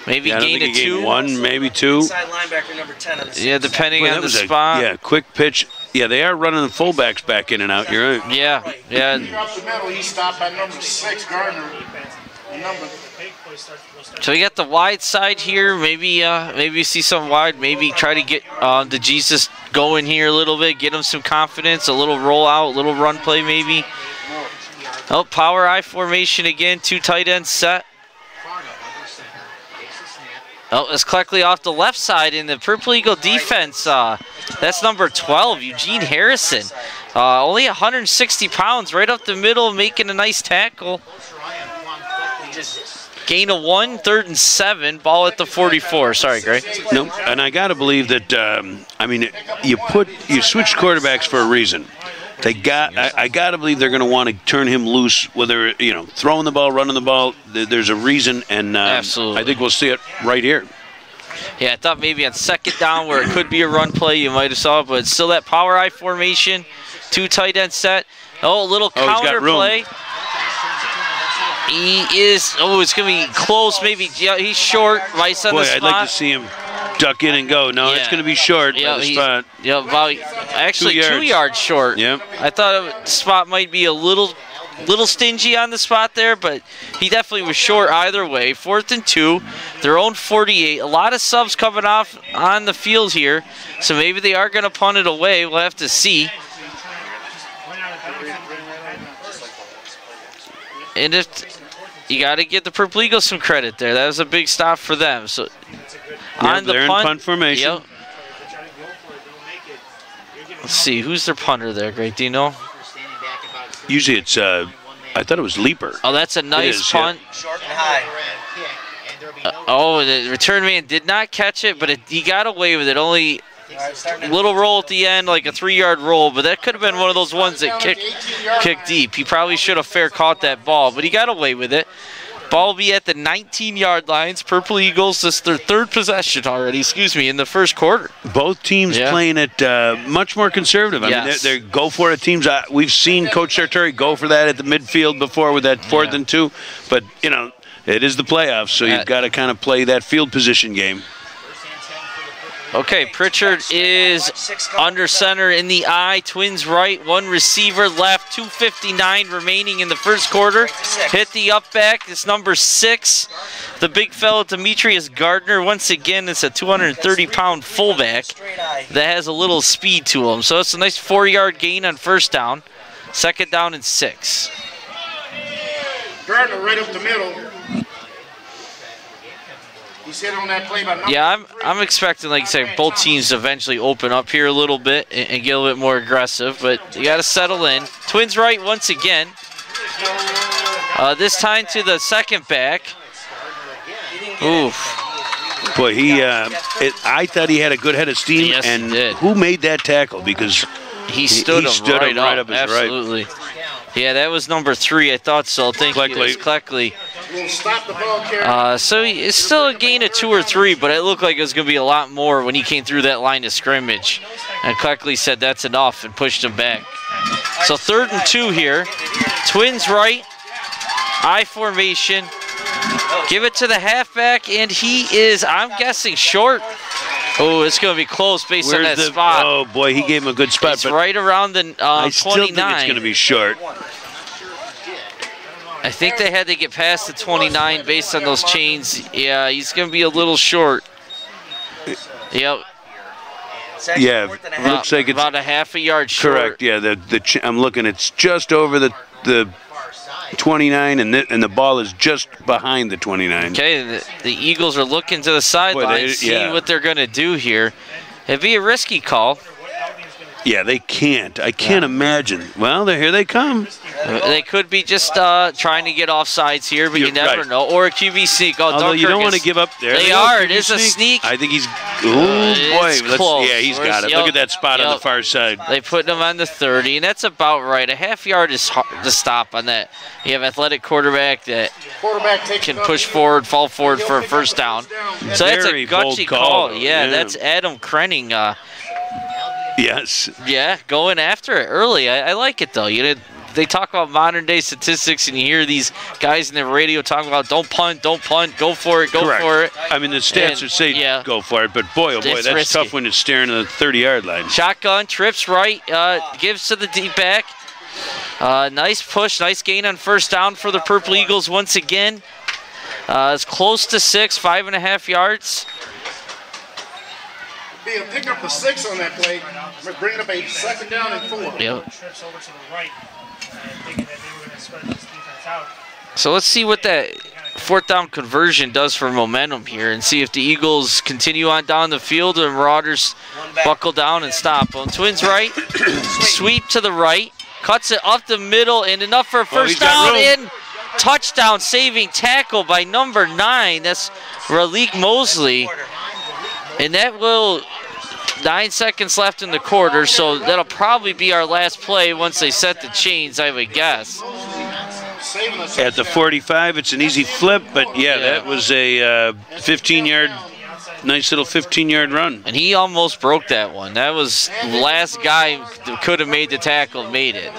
Maybe gain a 2. 1, maybe 2. Inside linebacker number 10 on the yeah, depending on the spot. Yeah, quick pitch. Yeah, they are running the fullbacks back in and out. You're right. Yeah, yeah. He dropped the middle. He stopped by number 6, Gardner. So we got the wide side here. Maybe maybe see some wide. Maybe try to get DeJesus going here a little bit. Get him some confidence. A little rollout, a little run play maybe. Oh, power I formation again. 2 tight ends set. Oh, it's Cleckley off the left side in the Purple Eagle defense. That's number 12, Eugene Harrison. Only 160 pounds, right up the middle, making a nice tackle. Gain of 1, 3rd and 7, ball at the 44. Sorry, Greg. No, and I got to believe that, I mean, you switched quarterbacks for a reason. I got to believe they're going to want to turn him loose, whether, throwing the ball, running the ball. There's a reason, and absolutely. I think we'll see it right here. Yeah, I thought maybe on 2nd down where it could be a run play, you might have saw it, but it's still that power I formation, 2 tight end set. Oh, a little counter play. He is, it's going to be close maybe. Yeah, he's short, right on the spot. I'd like to see him duck in and go. No, it's going to be short by the spot. Yeah, about actually 2 yards short. Yep. I thought the spot might be a little stingy on the spot there, but he definitely was short either way. 4th and 2, their own 48. A lot of subs coming off on the field here, so maybe they are going to punt it away. We'll have to see. And if you got to give the Purple Eagles some credit there. That was a big stop for them. So on the they're punt, in punt formation. Yep. Let's see, who's their punter there, Greg? Do you know? Usually it's, I thought it was Leaper. Oh, that's a nice punt. Yeah. Short and high. The return man did not catch it, but he got away with it. Only a little roll at the end, like a 3-yard roll, but that could have been one of those ones that kicked deep. He probably should have fair caught that ball, but he got away with it. Ball will be at the 19-yard lines. Purple Eagles, this is their third possession already, in the first quarter. Both teams playing it much more conservative. I mean, they're go-for-it teams. We've seen Coach Sartori go for that at the midfield before with that 4th and 2. But, you know, it is the playoffs, so you've got to kind of play that field position game. Okay, Pritchard is under center in the I. Twins right, 1 receiver left, 2:59 remaining in the first quarter. Hit the up back, it's number 6. The big fellow, Demetrius Gardner. Once again, it's a 230-pound fullback that has a little speed to him. So it's a nice 4-yard gain on first down. 2nd down and 6. Gardner right up the middle. He's hit on that play by number I'm expecting, like you say, both teams to eventually open up here a little bit and get a little bit more aggressive, but you got to settle in. Twins right once again. This time to the second back. Oof. Boy, I thought he had a good head of steam. Yes, and he did. Who made that tackle? Because he stood him right up his absolutely. Right. Yeah, that was number 3. I thought so. Thank you, Cleckley. So it's still a gain of 2 or 3, but it looked like it was going to be a lot more when he came through that line of scrimmage. And Cleckley said that's enough and pushed him back. So 3rd and 2 here. Twins right. I formation. Give it to the halfback, and he is, I'm guessing, short. Oh, it's going to be close based on that spot. Oh, boy, he gave him a good spot. It's right around the 29. I still think it's going to be short. I think they had to get past the 29 based on those chains. Yeah, he's going to be a little short. Yep. Yeah, looks like it's about a half a yard short. Correct. Yeah, I'm looking. It's just over the 29, and the ball is just behind the 29. Okay, the Eagles are looking to the sideline, seeing what they're going to do here. It'd be a risky call. Yeah, they can't. I can't imagine. Well, here they come. They could be just trying to get offsides here, but you never know. Or a QB sneak. Although you don't want to give up there. They are. It is a sneak. I think he's. Oh boy! Close. Yeah, he's got it. Look at that spot on the far side. They put him on the 30, and that's about right. A half yard is hard to stop on that. You have athletic quarterback that can push forward, fall forward for a first down. So that's a gutsy call. Yeah, that's Adam Krenning. Yes. Yeah, going after it early. I like it, though. They talk about modern-day statistics, and you hear these guys in the radio talking about don't punt, go for it, go for it. I mean, the stats say go for it, but boy, oh boy, that's risky. Tough when it's staring at the 30-yard line. Shotgun, trips right, gives to the deep back. Nice push, nice gain on first down for the Purple Eagles once again. It's close to 6, 5.5 yards. Be a pick up a 6 on that play. Bring up a 2nd down and 4. Yep. So let's see what that 4th down conversion does for momentum here, and see if the Eagles continue on down the field and Marauders buckle down and stop them. Twins right, sweep to the right, cuts it up the middle, and enough for a first down and touchdown saving tackle by number 9. That's Raleek Mosley. And that will, 9 seconds left in the quarter, so that'll probably be our last play once they set the chains, I would guess. At the 45, it's an easy flip, but yeah. That was a 15-yard, nice little 15-yard run. And he almost broke that one. That was the last guy that could have made the tackle, made it.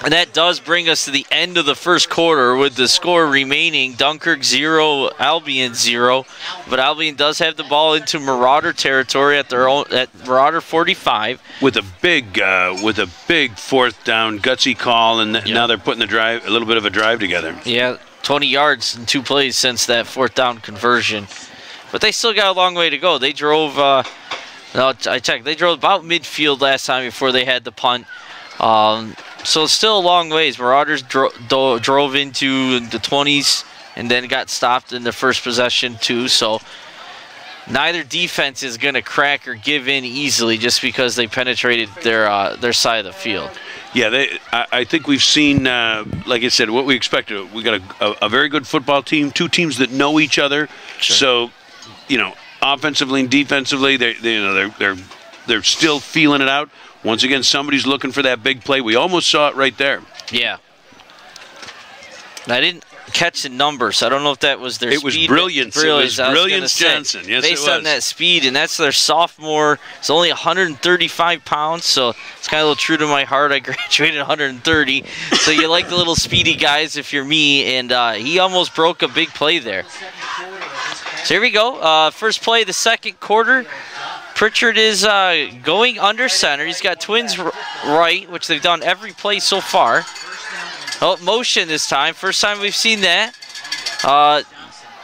And that does bring us to the end of the first quarter with the score remaining. Dunkirk 0, Albion 0. But Albion does have the ball into Marauder territory at their own Marauder 45. With a big 4th down gutsy call, and now they're putting a little bit of a drive together. Yeah, 20 yards in 2 plays since that 4th down conversion. But they still got a long way to go. They drove no, I checked. They drove about midfield last time before they had the punt. So it's still a long ways. Marauders drove into the 20s and then got stopped in the first possession too. So neither defense is going to crack or give in easily just because they penetrated their side of the field. Yeah, I think we've seen, like I said, what we expected. We got a very good football team, 2 teams that know each other. Sure. So, offensively and defensively, they're still feeling it out. Once again, somebody's looking for that big play. We almost saw it right there. Yeah. I didn't catch the number, so I don't know if that was their speed. It was Brilliance. It was Brilliance Johnson. Yes, based on that speed, and that's their sophomore. It's only 135 pounds, so it's kind of a little true to my heart. I graduated 130, so you like the little speedy guys if you're me, and he almost broke a big play there. So here we go. First play of the second quarter. Pritchard is going under center. He's got twins right, which they've done every play so far. Oh, motion this time. First time we've seen that.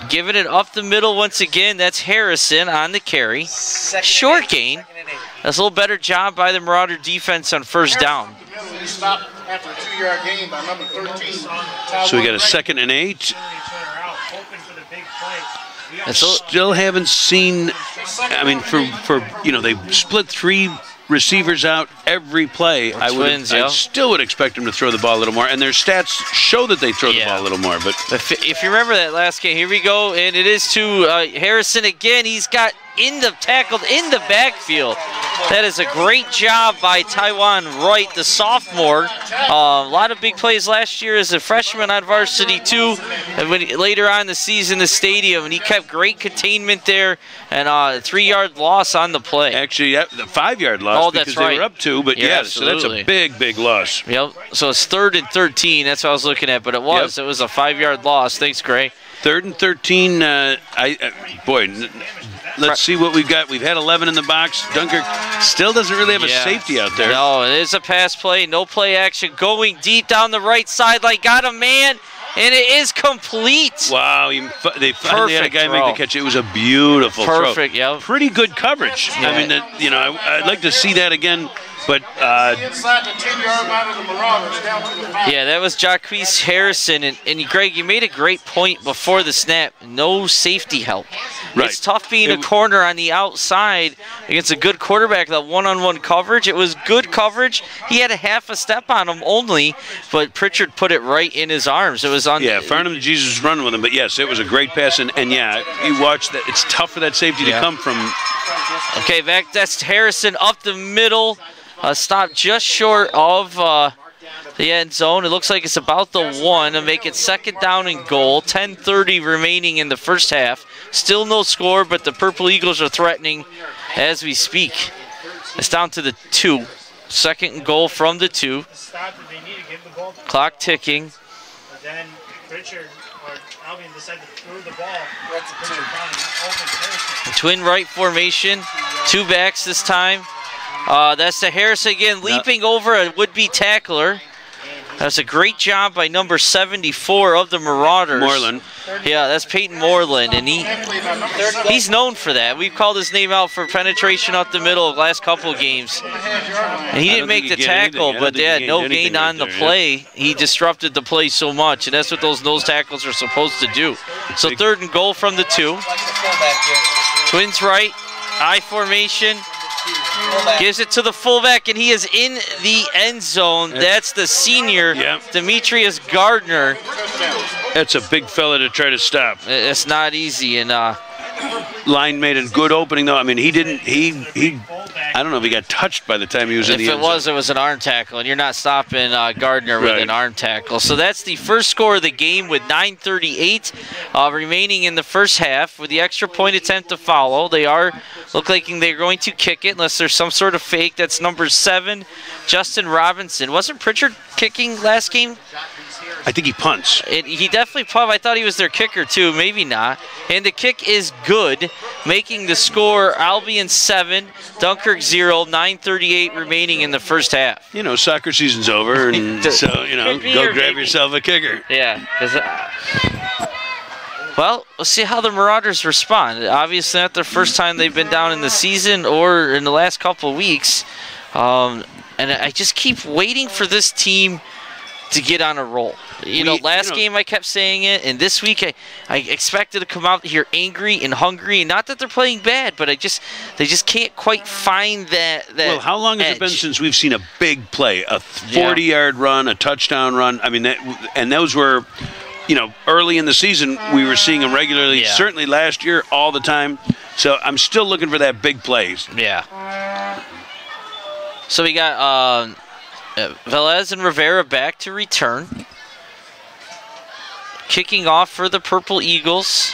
Giving it up the middle once again. That's Harrison on the carry. Short gain. That's a little better job by the Marauder defense on first down. Stopped after a 2-yard gain by number 13. So we got a 2nd and 8. And so, still haven't seen, I mean, for you know, they split 3 receivers out every play. I still would expect them to throw the ball a little more, and their stats show that they throw the ball a little more. But if you remember that last game, here we go, and it is to Harrison again. He's got tackled in the backfield. That is a great job by Taiwan Wright, the sophomore. A lot of big plays last year as a freshman on varsity too, and later on in the season, the stadium, and he kept great containment there, and a 3-yard loss on the play. Actually, the 5-yard loss because they were up 2, but so that's a big loss. Yep. So it's 3rd and 13. That's what I was looking at, but it was a 5-yard loss. Thanks, Gray. 3rd and 13. Let's see what we've got. We've had 11 in the box. Dunkirk still doesn't really have a safety out there. No, it is a pass play. No play action. Going deep down the right sideline. Got a man, and it is complete. Wow. They finally had a guy make the catch. It was a beautiful throw. Perfect, yeah. Pretty good coverage. Yeah. I mean, I'd like to see that again. But inside the 10-yard line of the Marauders, down to the 5. Yeah, that was Jacquees Harrison, and Greg, you made a great point before the snap. No safety help. Right. It's tough being a corner on the outside against a good quarterback. That one-on-one coverage, it was good coverage. He had a half a step on him only, but Pritchard put it right in his arms. It was on. Yeah, Farnham and Jesus was running with him, but yes, it was a great pass, and you watch that. It's tough for that safety to come from. Okay, that's Harrison up the middle. Stop just short of the end zone. It looks like it's about the 1 to make it 2nd down and goal. 10:30 remaining in the first half. Still no score, but the Purple Eagles are threatening as we speak. It's down to the 2. 2nd and goal from the 2. Clock ticking. Then Pritchard or Albion decided to throw the ball. Twin right formation. 2 backs this time. That's the Harrison again, leaping over a would-be tackler. That's a great job by number 74 of the Marauders. Moreland. Yeah, that's Peyton Moreland, and he's known for that. We've called his name out for penetration up the middle the last couple of games. And he didn't make the tackle, but no gain on the play. He disrupted the play so much, and that's what those nose tackles are supposed to do. So 3rd and goal from the 2. Twins right, I formation. Gives it to the fullback, and he is in the end zone. That's the senior, Demetrius Gardner. That's a big fella to try to stop. It's not easy, and line made a good opening though. I mean, he didn't. I don't know if he got touched by the time he was in the end zone. If it was an arm tackle, and you're not stopping Gardner with an arm tackle. So that's the first score of the game with 9:38 remaining in the first half, with the extra point attempt to follow. They look like they're going to kick it unless there's some sort of fake. That's number 7, Justin Robinson. Wasn't Pritchard kicking last game? I think he punts. He definitely punted. I thought he was their kicker too. Maybe not. And the kick is good, making the score Albion 7, Dunkirk 0, 9:38 remaining in the first half. You know, soccer season's over, and so, go grab yourself a kicker. Yeah. Well, we'll see how the Marauders respond. Obviously not their first time they've been down in the season or in the last couple of weeks. And I just keep waiting for this team to get on a roll. Last game I kept saying it, and this week I expected to come out here angry and hungry, and not that they're playing bad, but they just can't quite find that Well, how long has it been since we've seen a big play, a 40-yard run, a touchdown run? I mean, and those were, early in the season we were seeing them regularly. Yeah. Certainly last year, all the time. So I'm still looking for that big plays. Yeah. So we got Velez and Rivera back to return. kicking off for the Purple Eagles.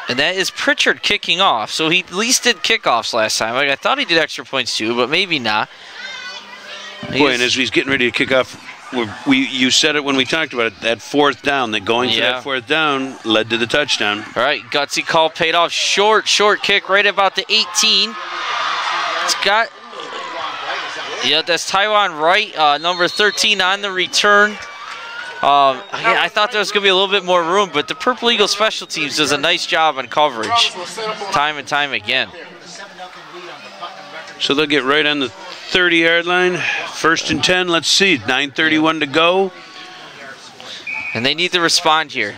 And that is Pritchard kicking off. So he at least did kickoffs last time. Like, I thought he did extra points too, but maybe not. Boy, and as he's getting ready to kick off, you said it when we talked about it, that 4th down, that going to that 4th down led to the touchdown. All right, gutsy call paid off. Short kick right about the 18. It's got, that's Taiwan Wright, number 13 on the return. I thought there was going to be a little bit more room, but the Purple Eagle special teams does a nice job on coverage time and time again. So they'll get right on the 30-yard line. 1st and 10, let's see, 9:31 to go. And they need to respond here.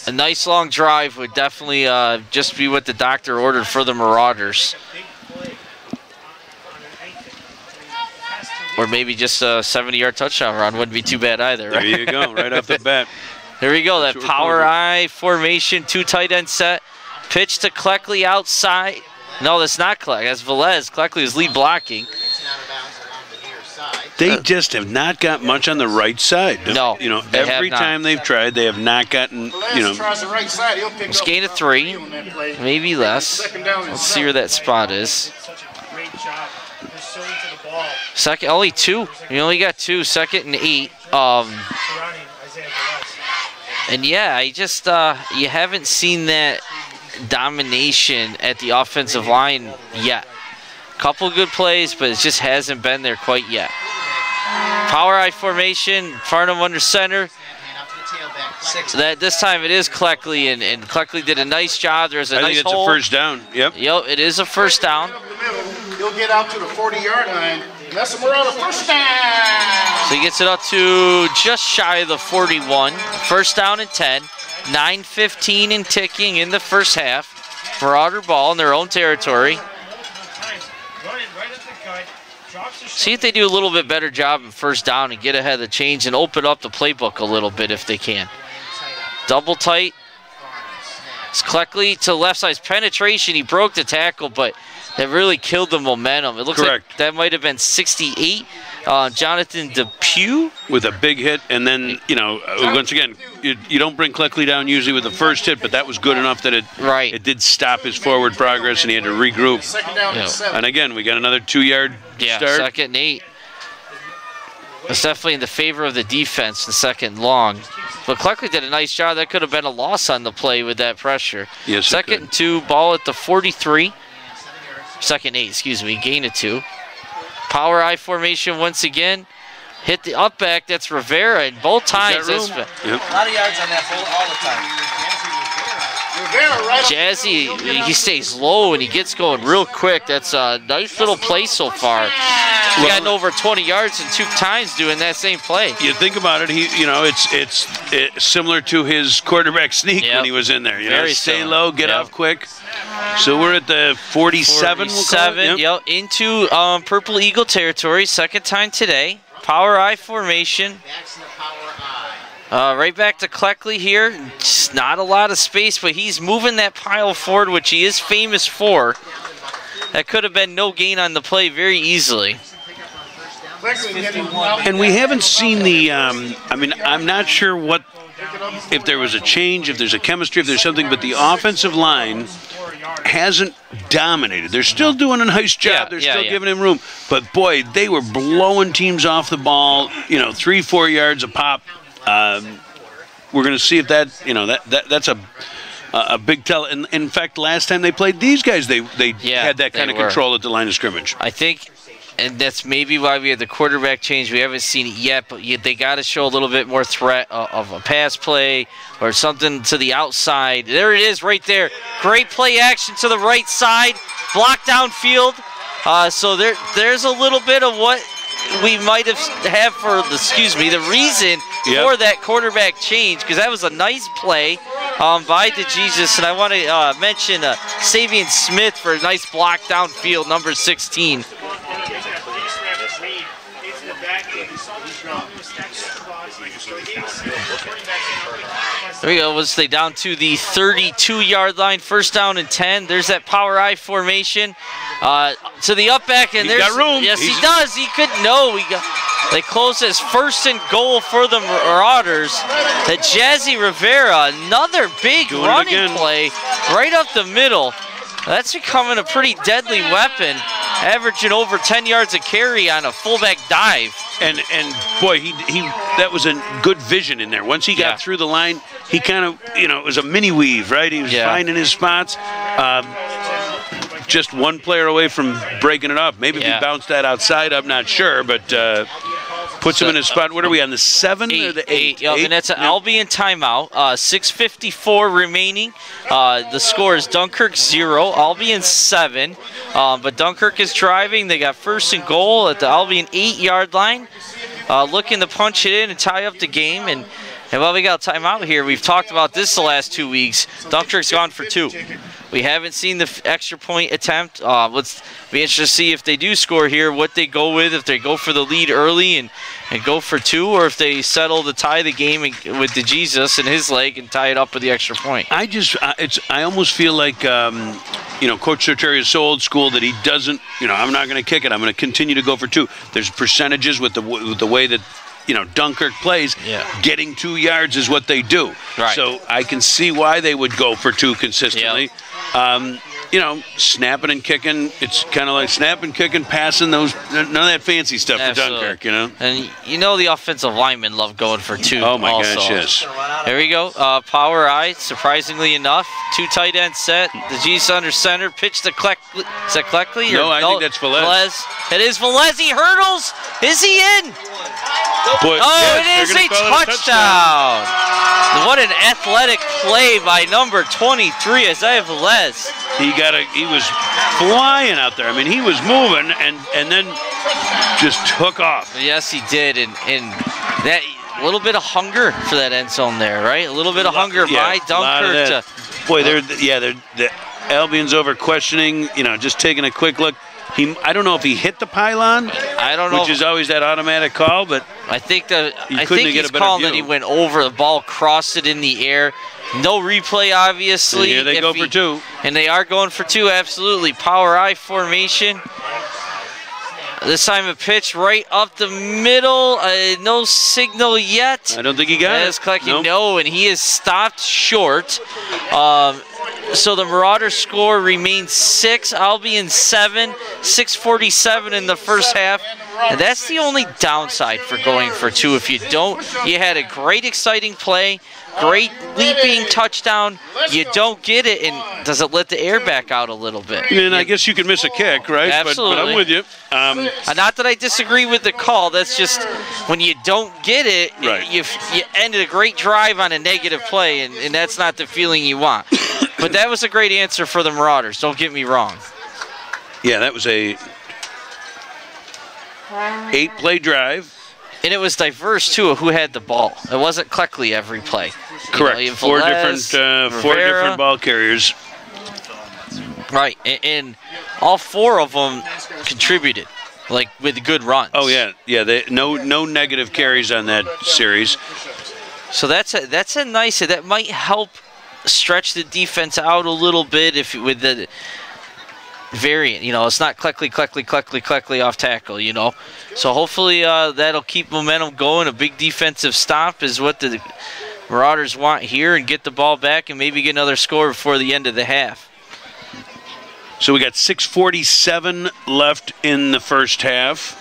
A nice long drive would definitely just be what the doctor ordered for the Marauders. Or maybe just a 70-yard touchdown run wouldn't be too bad either. Right? There you go, right off the bat. There we go, that power I formation, 2 tight end set. Pitch to Cleckley outside. No, that's not Cleckley, that's Velez. Cleckley is lead blocking. They just have not got much on the right side. No, you know, every time they've tried, they have not gotten, you know. Let's gain a 3, maybe less. Let's see where that spot is. Second, only 2. You only got 2, 2nd and 8. And yeah, I just, you haven't seen that domination at the offensive line yet. Couple good plays, but it just hasn't been there quite yet. Power I formation, Farnham under center. So that this time it is Cleckley, and Cleckley did a nice job. There's a nice hole. I think it's a 1st down. Yep. Yep, it is a 1st down. He'll get out to the 40-yard line. That's a Marauder 1st down. So he gets it up to just shy of the 41. 1st down and 10. 9:15 and ticking in the 1st half. Marauder ball in their own territory. See if they do a little bit better job in 1st down and get ahead of the chains and open up the playbook a little bit if they can. Double tight. It's Cleckley to left side penetration. He broke the tackle, but that really killed the momentum. It looks like that might have been 68. Jonathan Depew. With a big hit, and then, you know, once again, you don't bring Cleckley down usually with the 1st hit, but that was good enough that it did stop his forward progress, and he had to regroup. And again, we got another 2-yard start. 2nd and 8. It's definitely in the favor of the defense, the 2nd and long. But Cleckley did a nice job. That could have been a loss on the play with that pressure. Yes, 2nd and 2, ball at the 43. 2nd and 8, excuse me, gain of 2. Power I formation once again. Hit the up back, that's Rivera, and both times. A lot of yards on that all the time. Jazzy, he stays low and he gets going real quick. That's a nice little play so far. He's gotten over 20 yards and 2 times doing that same play. You think about it, it's similar to his quarterback sneak when he was in there. You know, stay low, get off quick. So we're at the 47. 47, yep, into Purple Eagle territory. 2nd time today. Power I formation. Right back to Cleckley here. Just not a lot of space, but he's moving that pile forward, which he is famous for. That could have been no gain on the play very easily. And we haven't seen the, I mean, I'm not sure if there was a change, if there's a chemistry, if there's something, but the offensive line hasn't dominated. They're still doing a nice job. They're still giving him room. But, boy, they were blowing teams off the ball, 3-4 yards a pop. We're going to see if that, that's a big tell. And in fact, last time they played these guys, they had that kind of control at the line of scrimmage. I think, and that's maybe why we had the quarterback change. We haven't seen it yet, but they got to show a little bit more threat of a pass play or something to the outside. There it is right there. Great play action to the right side. Block downfield. So there's a little bit of what we might have for the reason for that quarterback change, because that was a nice play by DeJesus, and I want to mention Savion Smith for a nice block downfield, number 16. There we go. We'll stay down to the 32-yard line. 1st down and 10. There's that power I formation. To the up back, and there's got room. Yes, he does. He couldn't. No, They close as 1st and goal for the Marauders. The Jazzy Rivera, another big running play right up the middle. That's becoming a pretty deadly weapon, averaging over 10 yards a carry on a fullback dive. And boy, he that was a good vision in there. Once he got through the line, he kind of, it was a mini weave, right? He was finding his spots. Just one player away from breaking it up. Maybe if he bounced that outside, I'm not sure, but puts him in his spot. What are we on, the 7 or the 8? Yep, and that's an Albion timeout. 6:54 remaining. The score is Dunkirk 0, Albion 7. But Dunkirk is driving. They got 1st and goal at the Albion 8-yard line. Looking to punch it in and tie up the game. And while we got a timeout here, we've talked about this the last 2 weeks. Dunkirk's gone for 2. We haven't seen the extra point attempt. Let's be interested to see if they do score here, what they go with, if they go for the lead early and go for 2, or if they settle to tie the game with DeJesus and his leg and tie it up with the extra point. I almost feel like, Coach Serteri is so old school that he doesn't, I'm not going to kick it. I'm going to continue to go for 2. There's percentages with the way that, Dunkirk plays. Getting 2 yards is what they do. Right. So I can see why they would go for 2 consistently. Snapping and kicking, it's kind of like snapping, kicking, passing, none of that fancy stuff for Dunkirk, And the offensive linemen love going for 2 Oh, my also. gosh, yes. There we go. Power eye, surprisingly enough. 2 tight end set. The G's under center. Pitch to Cleckley. Is that Cleckley? No, I think that's Velez. It is Velez. He hurdles. Is he in? Boy, it is a touchdown. What an athletic play by number 23, Isaiah Velez. He was flying out there. I mean, he was moving and then just took off. Yes, he did. And that a little bit of hunger for that end zone there, right? A little bit of hunger by Dunkirk. Boy, the Albion's over questioning, just taking a quick look. I don't know if he hit the pylon. I don't know. Which is always that automatic call, but I think he's calling that he went over the ball, crossed it in the air. No replay, obviously. And here they go for 2. And they are going for 2, absolutely. Power eye formation. This time a pitch right up the middle. No signal yet. I don't think he got it. Nope. No, and he is stopped short. So the Marauders score remains 6, Albion 7, 6:47 in the first half. And that's the only downside for going for 2. If you don't, you had a great exciting play, great leaping touchdown. You don't get it, and does it let the air back out a little bit? And I guess you can miss a kick, right? Absolutely. But I'm with you. Not that I disagree with the call. That's just when you don't get it, right. you ended a great drive on a negative play, and that's not the feeling you want. But that was a great answer for the Marauders. Don't get me wrong. Yeah, that was a 8-play drive. And it was diverse, too, of who had the ball. It wasn't Cleckley every play. Correct. Four different ball carriers. Right. And all 4 of them contributed, with good runs. Oh, yeah. Yeah, no negative carries on that series. So that's a nice, that might help stretch the defense out a little bit with the variant. It's not Cleckley off tackle, So hopefully that'll keep momentum going. A big defensive stop is what the Marauders want here, and get the ball back and maybe get another score before the end of the half. So we got 6:47 left in the first half.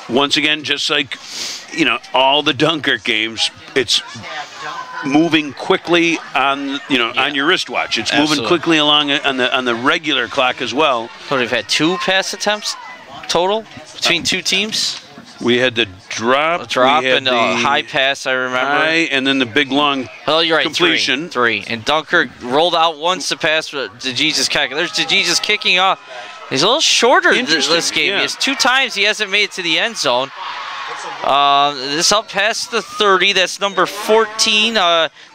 Once again, just like, all the Dunkirk games, it's moving quickly on your wristwatch. It's moving quickly along on the regular clock as well. So we've had 2 pass attempts total between 2 teams. We had the drop and the high pass, I remember. High, and then the big long you're right, completion. 3. And Dunkirk rolled out once to pass DeJesus kicking. There's DeJesus kicking off. He's a little shorter this game. Yeah. 2 times he hasn't made it to the end zone. This up past the 30. That's number 14.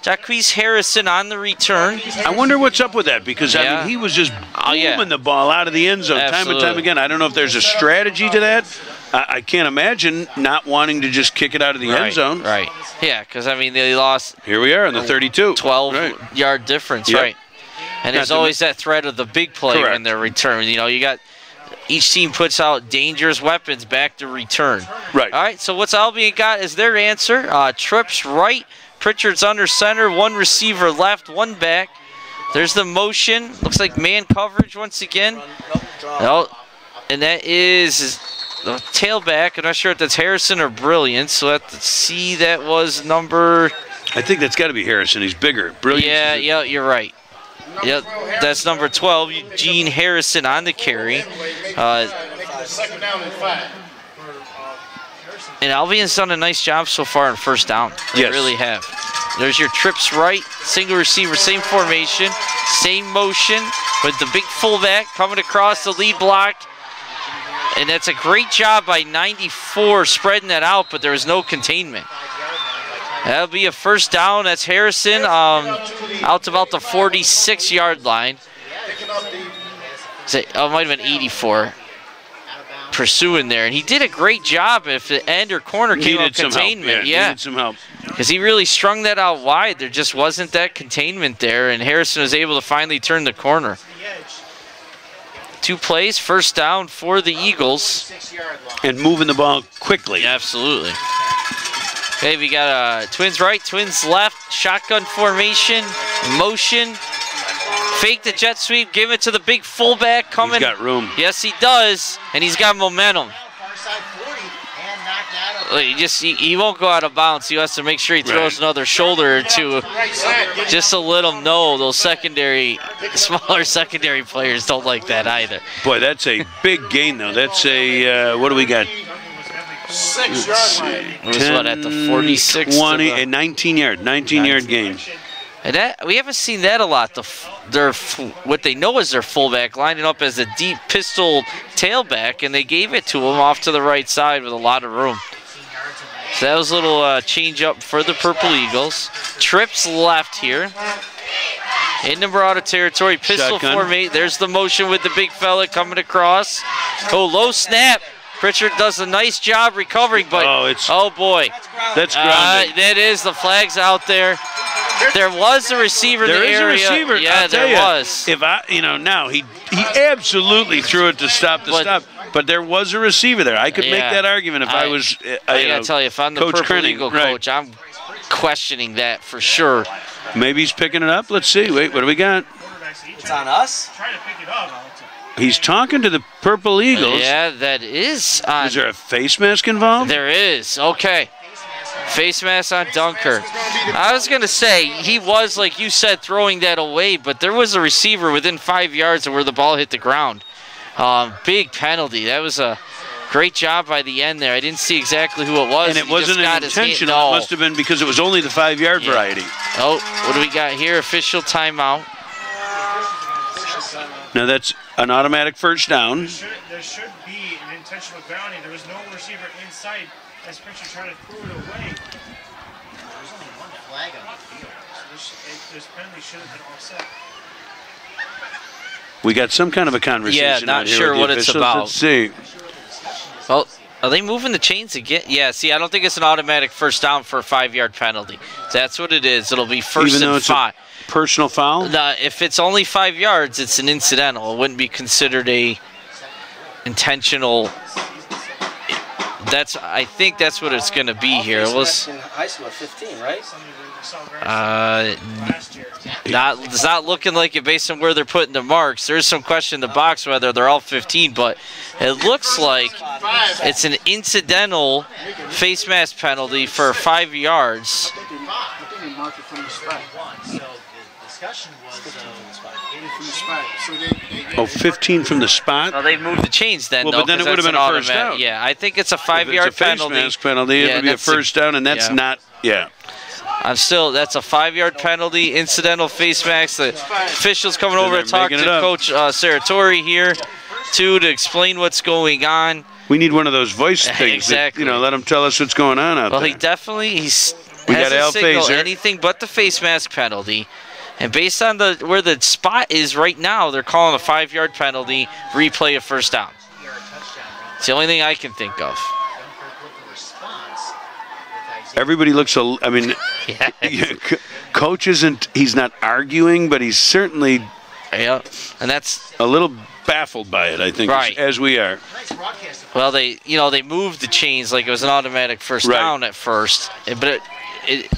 Jacquez Harrison on the return. I wonder what's up with that, because I mean, he was just booming the ball out of the end zone time and time again. I don't know if there's a strategy to that. I can't imagine not wanting to just kick it out of the end zone. Right. Yeah, because, I mean, they lost. Here we are in the 32. 12-yard difference, right. And there's always that threat of the big play when they're returned. You got Each team puts out dangerous weapons back to return. Right. All right, so what's Albion got is their answer. Trips right, Pritchard's under center, one receiver left, one back. There's the motion. Looks like man coverage once again. And that is the tailback. I'm not sure if that's Harrison or Brilliant, so let's see. That was number... I think that's got to be Harrison. He's bigger. Brilliant. Yeah, you're right. Yep, that's number 12, Eugene Harrison on the carry. Second down and 5. And Albion's done a nice job so far in first down. They really have. There's your trips right, single receiver, same formation, same motion, with the big fullback coming across the lead block. And that's a great job by 94 spreading that out, but there was no containment. That'll be a first down. That's Harrison out to about the 46-yard line. It might have been 84. Pursuing there, and he did a great job. If the end or corner came up containment, needed some help. Because he really strung that out wide. There just wasn't that containment there, and Harrison was able to finally turn the corner. 2 plays, first down for the Eagles. And moving the ball quickly. Yeah, absolutely. Okay, we got twins right, twins left, shotgun formation, motion. Fake the jet sweep, give it to the big fullback coming. He's got room. Yes, he does, and he's got momentum. He won't go out of bounds. He has to make sure he throws another shoulder or two, just to let him know those smaller secondary players don't like that either. Boy, that's a big gain, though. That's a, what do we got? 6 yard line. What, at the 46? 20, a 19-yard gain. And that, we haven't seen that a lot. What they know is their fullback lining up as a deep pistol tailback, and they gave it to him off to the right side with a lot of room. So that was a little change up for the Purple Eagles. Trips left here. In the Marauder territory, pistol formation. There's the motion with the big fella coming across. Oh, low snap. Pritchard does a nice job recovering, but oh boy. That's grounded. That is, the flag's out there. There was a receiver in the area. There is a receiver. Yeah, there was. If now he absolutely threw it to stop the stop, but there was a receiver there. I could make that argument if I was. I gotta tell you, if I'm the Purple Eagle coach, I'm questioning that for sure. Maybe he's picking it up. Let's see. Wait, what do we got? It's on us. Trying to pick it up. He's talking to the Purple Eagles. Yeah, that is on. Is there a face mask involved? There is. Okay. Face mask on Dunkirk. I was going to say, he was, like you said, throwing that away, but there was a receiver within 5 yards of where the ball hit the ground. Big penalty. That was a great job by the end there. I didn't see exactly who it was. And it wasn't intentional. It must have been because it was only the 5-yard variety. Oh, what do we got here? Official timeout. Now that's an automatic first down. There should be an intentional grounding. There was no receiver inside as Pritchard tried to throw it away. There's only one flag on the field. So this penalty should have been offset. We got some kind of a conversation. Yeah, not sure what it's about. Let's see. Well, are they moving the chains again? Yeah, see, I don't think it's an automatic first down for a 5-yard penalty. That's what it is. It'll be first and 5. Personal foul? If it's only 5 yards, it's an incidental. It wouldn't be considered a intentional. I think that's what it's going to be here. High school at 15, right? It's not looking like it based on where they're putting the marks. There's some question in the box whether they're all 15, but it looks like it's an incidental face mask penalty for 5 yards. Oh, 15 from the spot? Well, they moved the chains then, well, though, but then it would have been a first down. Yeah, I think it's a 5-yard penalty. Face mask penalty, it would be a first down, and that's not, that's a 5-yard penalty, incidental face mask. The officials coming over to talk to Coach Saratori here, to explain what's going on. We need one of those voice things. Exactly. That, let him tell us what's going on out there. Well, he definitely we got Al Phaser. Anything but the face mask penalty. And based on where the spot is right now, they're calling a 5-yard penalty, replay a first down. It's the only thing I can think of. Everybody looks, Coach he's not arguing, but he's certainly Yeah, and that's a little baffled by it, I think, right. as we are. Well, they moved the chains like it was an automatic first down at first, but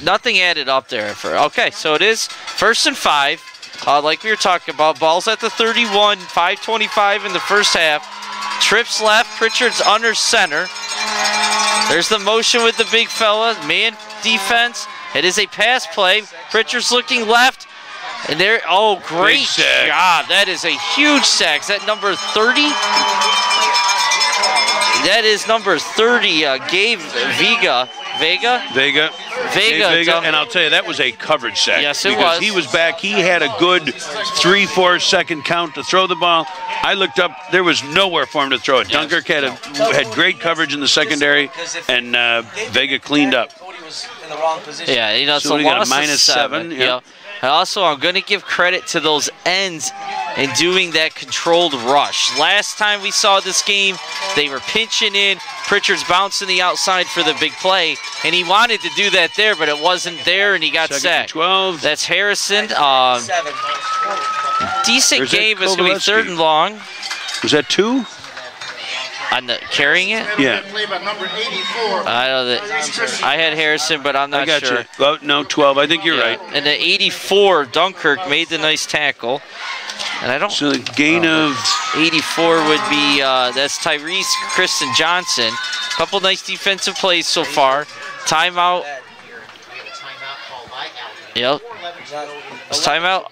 nothing added up there. Okay, so it is 1st and 5. Like we were talking about, ball's at the 31, 5:25 in the first half. Trips left, Pritchard's under center. There's the motion with the big fella, man defense. It is a pass play. Pritchard's looking left. And there, oh, great job. That is a huge sack. Is that number 30? That is number 30, Gabe Vega. And I'll tell you, that was a coverage sack. Yes, it because was. He was back. He had a good 3-4 second count to throw the ball. I looked up. There was nowhere for him to throw it. Yes. Dunkirk had great coverage in the secondary, and Vega cleaned up. Yeah, it's so a loss got a -7. Yeah. Also, I'm going to give credit to those ends in doing that controlled rush. Last time we saw this game, they were pinching in. Pritchard's bouncing the outside for the big play, and he wanted to do that there, but it wasn't there, and he got sacked. 12. That's Harrison. Decent game. It's going to be 3rd and long. Was that 2? On the carrying it? Yeah. I know that. I had Harrison, but I'm not sure. You. Oh, no, 12. I think you're right. And the 84, Dunkirk made the nice tackle. And I don't. So the gain of 84 would be that's Tyrese Kristen Johnson. A couple nice defensive plays so far. Timeout. Yep. It's timeout.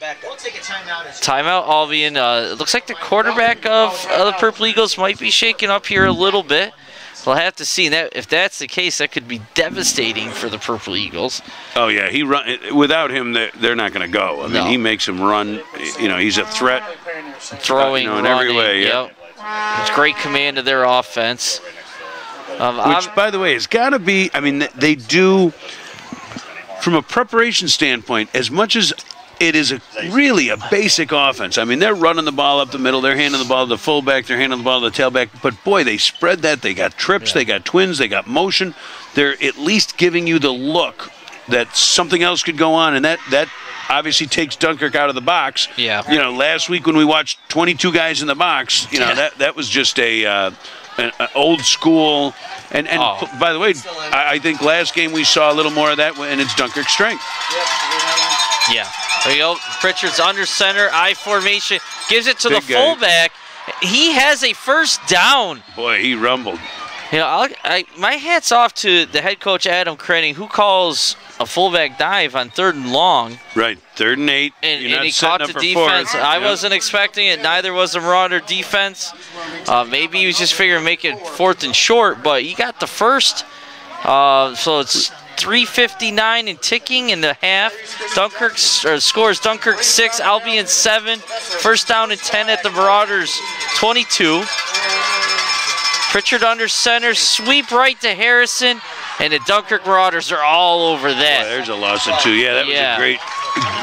Timeout, Albion. It looks like the quarterback of the Purple Eagles might be shaking up here a little bit. We'll have to see. That if that's the case, that could be devastating for the Purple Eagles. Oh yeah, he run. Without him, they're not going to go. I mean, he makes them run. He's a threat. Throwing, in every way. Yeah. Yep. It's great command of their offense. Which, by the way, has got to be. I mean, they do. From a preparation standpoint, as much as it is really a basic offense. I mean, they're running the ball up the middle. They're handing the ball to the fullback. They're handing the ball to the tailback. But, boy, they spread that. They got trips. They got twins. They got motion. They're at least giving you the look that something else could go on, and that obviously takes Dunkirk out of the box. Yeah. Last week when we watched 22 guys in the box, that was just an old school. And by the way, I think last game we saw a little more of that, and it's Dunkirk's strength. Yeah. There you go. Pritchard's under center, I formation, gives it to the fullback. He has a first down. Boy, he rumbled. My hat's off to the head coach, Adam Krenning, who calls a fullback dive on 3rd and long. Right, 3rd and 8. And he caught the defense. I wasn't expecting it. Neither was the Marauder defense. Maybe he was just figuring make it 4th and short, but he got the first. So it's 3:59 and ticking in the half. Dunkirk scores Dunkirk 6, Albion 7. First down and 10 at the Marauders 22. Pritchard under center, sweep right to Harrison, and the Dunkirk Marauders are all over that. Boy, there's a loss of 2. Yeah, that was a great.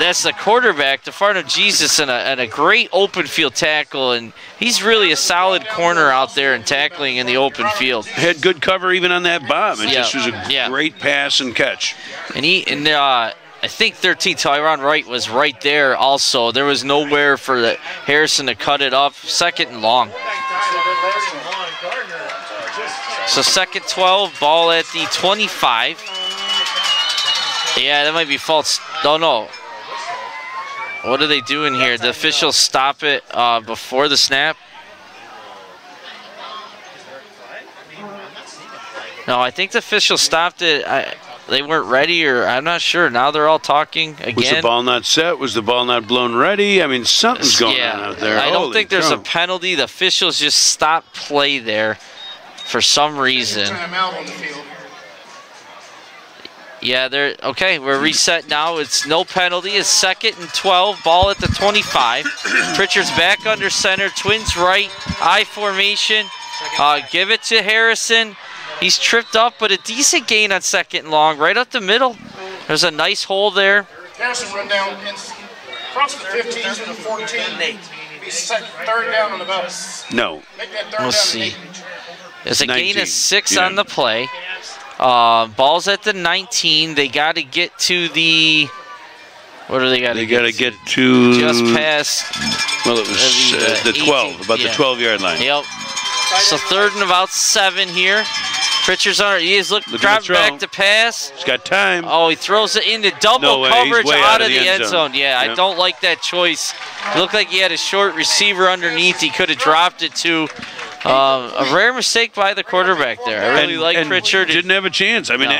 That's the quarterback, DeFarno Jesus, and a great open field tackle, and he's really a solid corner out there and tackling in the open field. Had good cover even on that bomb. It just was a great pass and catch. And I think 13, Tyron Wright was right there also. There was nowhere for Harrison to cut it off. 2nd and long. So 2nd 12, ball at the 25. Yeah, that might be false. No. What are they doing here? The officials stop it before the snap. No, I think the officials stopped it. They weren't ready, or I'm not sure. Now they're all talking again. Was the ball not set? Was the ball not blown ready? I mean, something's going on out there. I don't think there's a penalty. The officials just stopped play there for some reason. Yeah, okay, we're reset now. It's no penalty. It's 2nd and 12, ball at the 25. Pritchard's back under center, twins right, I formation. Give it to Harrison. He's tripped up, but a decent gain on 2nd and long, right up the middle. There's a nice hole there. Harrison run down across the 15 to the 14. Be 3rd down on about. No. Let's see. There's a 19. Gain of 6 on the play. Ball's at the 19. They got to get to the. What do they got to get? They got to get to. Just past Well, it was the 12, about the 12-yard line. Yep. So 3rd and about 7 here. Pritchard's on it. He is dropping back to pass. He's got time. Oh, he throws it into double coverage out of the end zone. Yeah, I don't like that choice. It looked like he had a short receiver underneath. He could have dropped it to a rare mistake by the quarterback there. I really like Pritchard. Didn't have a chance. I mean,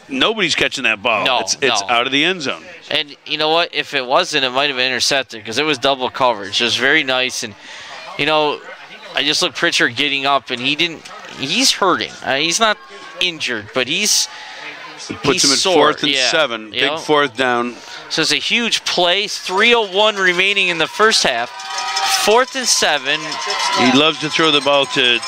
nobody's catching that ball. No, it's out of the end zone. And you know what? If it wasn't, it might have been intercepted because it was double coverage. It was very nice. And, you know, I just looked Pritchard getting up, and he's hurting. He's not injured, but he's puts him at sore. 4th and 7. Big 4th down. So it's a huge play. 3:01 remaining in the first half. 4th and 7. He loves to throw the ball to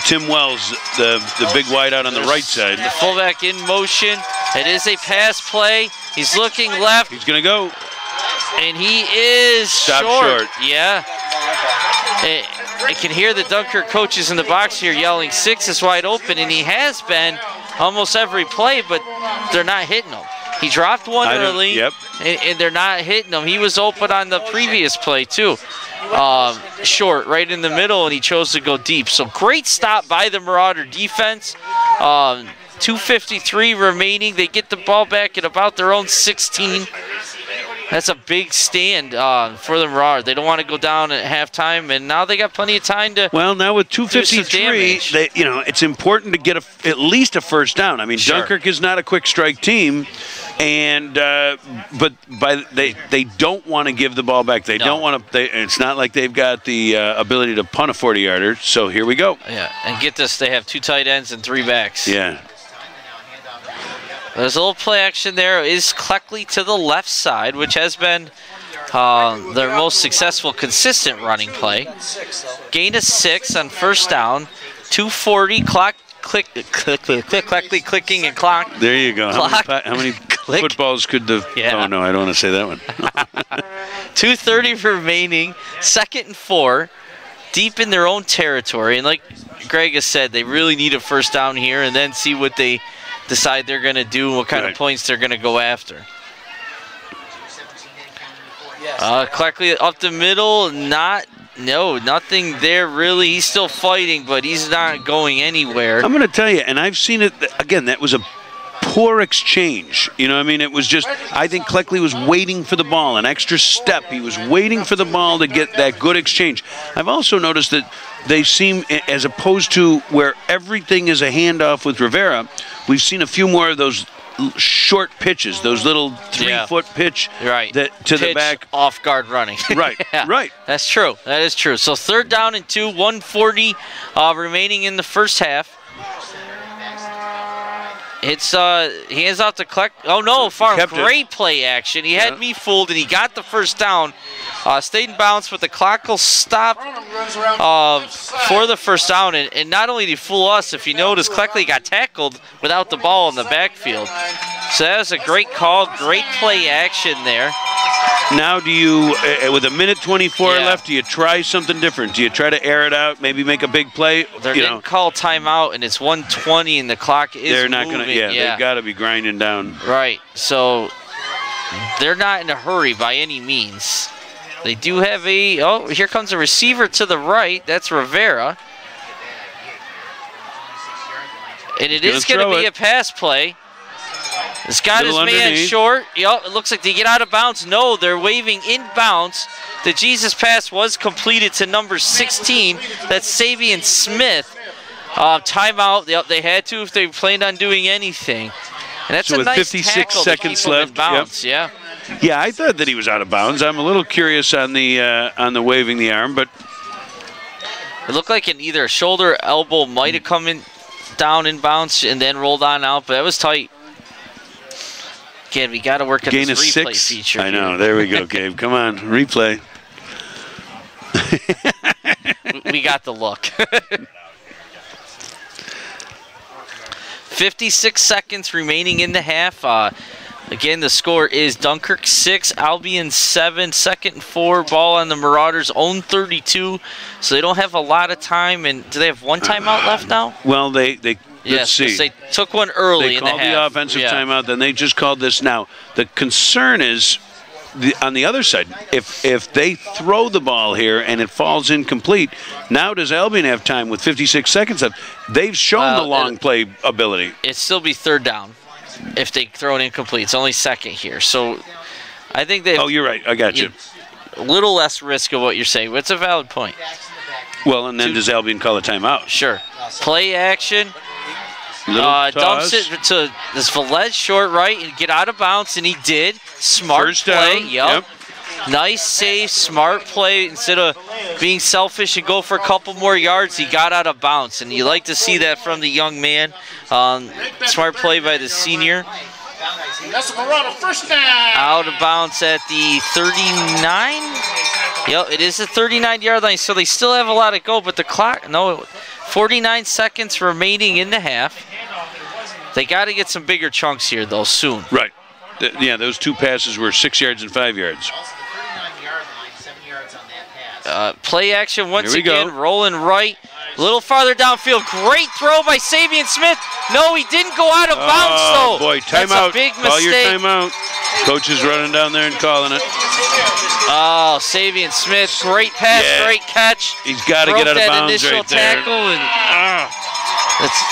Tim Wells, the big wide out on the right side. The fullback in motion. It is a pass play. He's looking left. He's going to go. And he is short. Yeah. I can hear the Dunkirk coaches in the box here yelling 6 is wide open, and he has been almost every play, but they're not hitting him. He dropped one early, and they're not hitting him. He was open on the previous play, too. Short, right in the middle, and he chose to go deep. So great stop by the Marauder defense. 2:53 remaining. They get the ball back at about their own 16. That's a big stand for the Marauder. They don't want to go down at halftime, and now they got plenty of time to. Well, now with 2:53, it's important to get at least a first down. I mean, Dunkirk is not a quick strike team, and but they don't want to give the ball back. They don't want to. It's not like they've got the ability to punt a 40-yarder. So here we go. Yeah, and get this: they have 2 tight ends and 3 backs. Yeah. There's a little play action there. Is Cleckley to the left side, which has been their most successful, consistent running play. Gain of 6 on first down. 2:40 clock. Cleckley clicking and clock. There you go. How many footballs could the? Yeah. Oh no, I don't want to say that one. 2:30 remaining. 2nd and 4. Deep in their own territory, and like Greg has said, they really need a first down here, and then see what they decide they're going to do and what kind of points they're going to go after. Cleckley up the middle, nothing there really. He's still fighting, but he's not going anywhere. I'm going to tell you, and I've seen it, again, that was a poor exchange. You know what I mean? It was just, I think Cleckley was waiting for the ball, an extra step. He was waiting for the ball to get that good exchange. I've also noticed that they seem, as opposed to where everything is a handoff with Rivera, we've seen a few more of those short pitches, those little 3-foot pitch to the back. Off guard running. Right, right. That's true. That is true. So 3rd down and 2, 1:40 remaining in the first half. It's hands out to Cleck. Oh no, Farm, great play action. He had me fooled, and he got the first down. Stayed in bounds, but the clock will stop for the first down. And not only did he fool us, if you notice, Cleckley got tackled without the ball in the backfield. So that was a great call, great play action there. Now do you, with 1:24 left, do you try something different? Do you try to air it out, maybe make a big play? They're going to call timeout, and it's 1:20, and the clock is They're not moving. going to, they've got to be grinding down. Right, so they're not in a hurry by any means. They do have here comes a receiver to the right. That's Rivera. And it is going to be a pass play. He's got his man short. Yep, it looks like they get out of bounds. No, they're waving inbounds. The Jesus pass was completed to number 16. That's Savion Smith. Timeout. Yep, they had to if they planned on doing anything. And that's so a nice 56 tackle seconds to keep left. In bounds. Yep. Yeah, I thought that he was out of bounds. I'm a little curious on the waving the arm, but it looked like either a shoulder or elbow might have come in down in bounds and then rolled on out, but that was tight. Again, we got to work on this replay feature. I know. There we go, Gabe. Come on, replay. We got the look. 56 seconds remaining in the half. Again, the score is Dunkirk 6, Albion 7, 2nd and 4. Ball on the Marauders' own 32. So they don't have a lot of time. And do they have one timeout left now? Well, let's see. They took one early in the half. They called the offensive timeout, then they just called this now. The concern is on the other side, if they throw the ball here and it falls incomplete, now does Albion have time with 56 seconds left? They've shown the long play ability. It'd still be third down if they throw it incomplete. It's only second here. So I think they. Oh, you're right. I got you. A little less risk of what you're saying, but it's a valid point. Well, and then does Albion call a timeout? Sure. Play action. Dumps it to this Velez short right and get out of bounds, and he did. Smart First play. down. Yep. Nice save, smart play. Instead of being selfish and go for a couple more yards, he got out of bounds, and you like to see that from the young man. Smart play by the senior. That's a Marauder first down. Out of bounds at the 39. Yep, it is the 39-yard line, so they still have a lot to go, but the clock, 49 seconds remaining in the half. They got to get some bigger chunks here, though, soon. Right. Yeah, those two passes were 6 yards and 5 yards. Play action once again, rolling right. A little farther downfield. Great throw by Savion Smith. No, he didn't go out of bounds, though. Oh, boy, timeout. That's a big mistake. Call your timeout. Coach is running down there and calling it. Oh, Savion Smith, great pass, great catch. He's got to get out of bounds right there. Tackle and,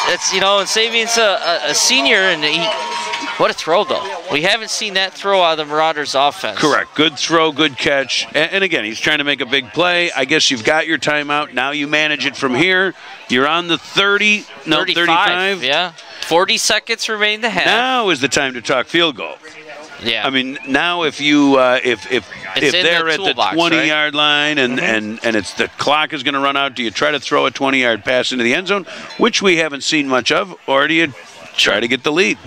that's and Savion's a senior, and what a throw, though. We haven't seen that throw out of the Marauders offense. Correct. Good throw, good catch. And again, he's trying to make a big play. I guess you've got your timeout. Now you manage it from here. You're on the 35. Yeah. 40 seconds remain in the half. Now is the time to talk field goal. Yeah. I mean, now if you if they're at the 20-yard line and it's the clock is going to run out, do you try to throw a 20-yard pass into the end zone, which we haven't seen much of, or do you try to get the lead?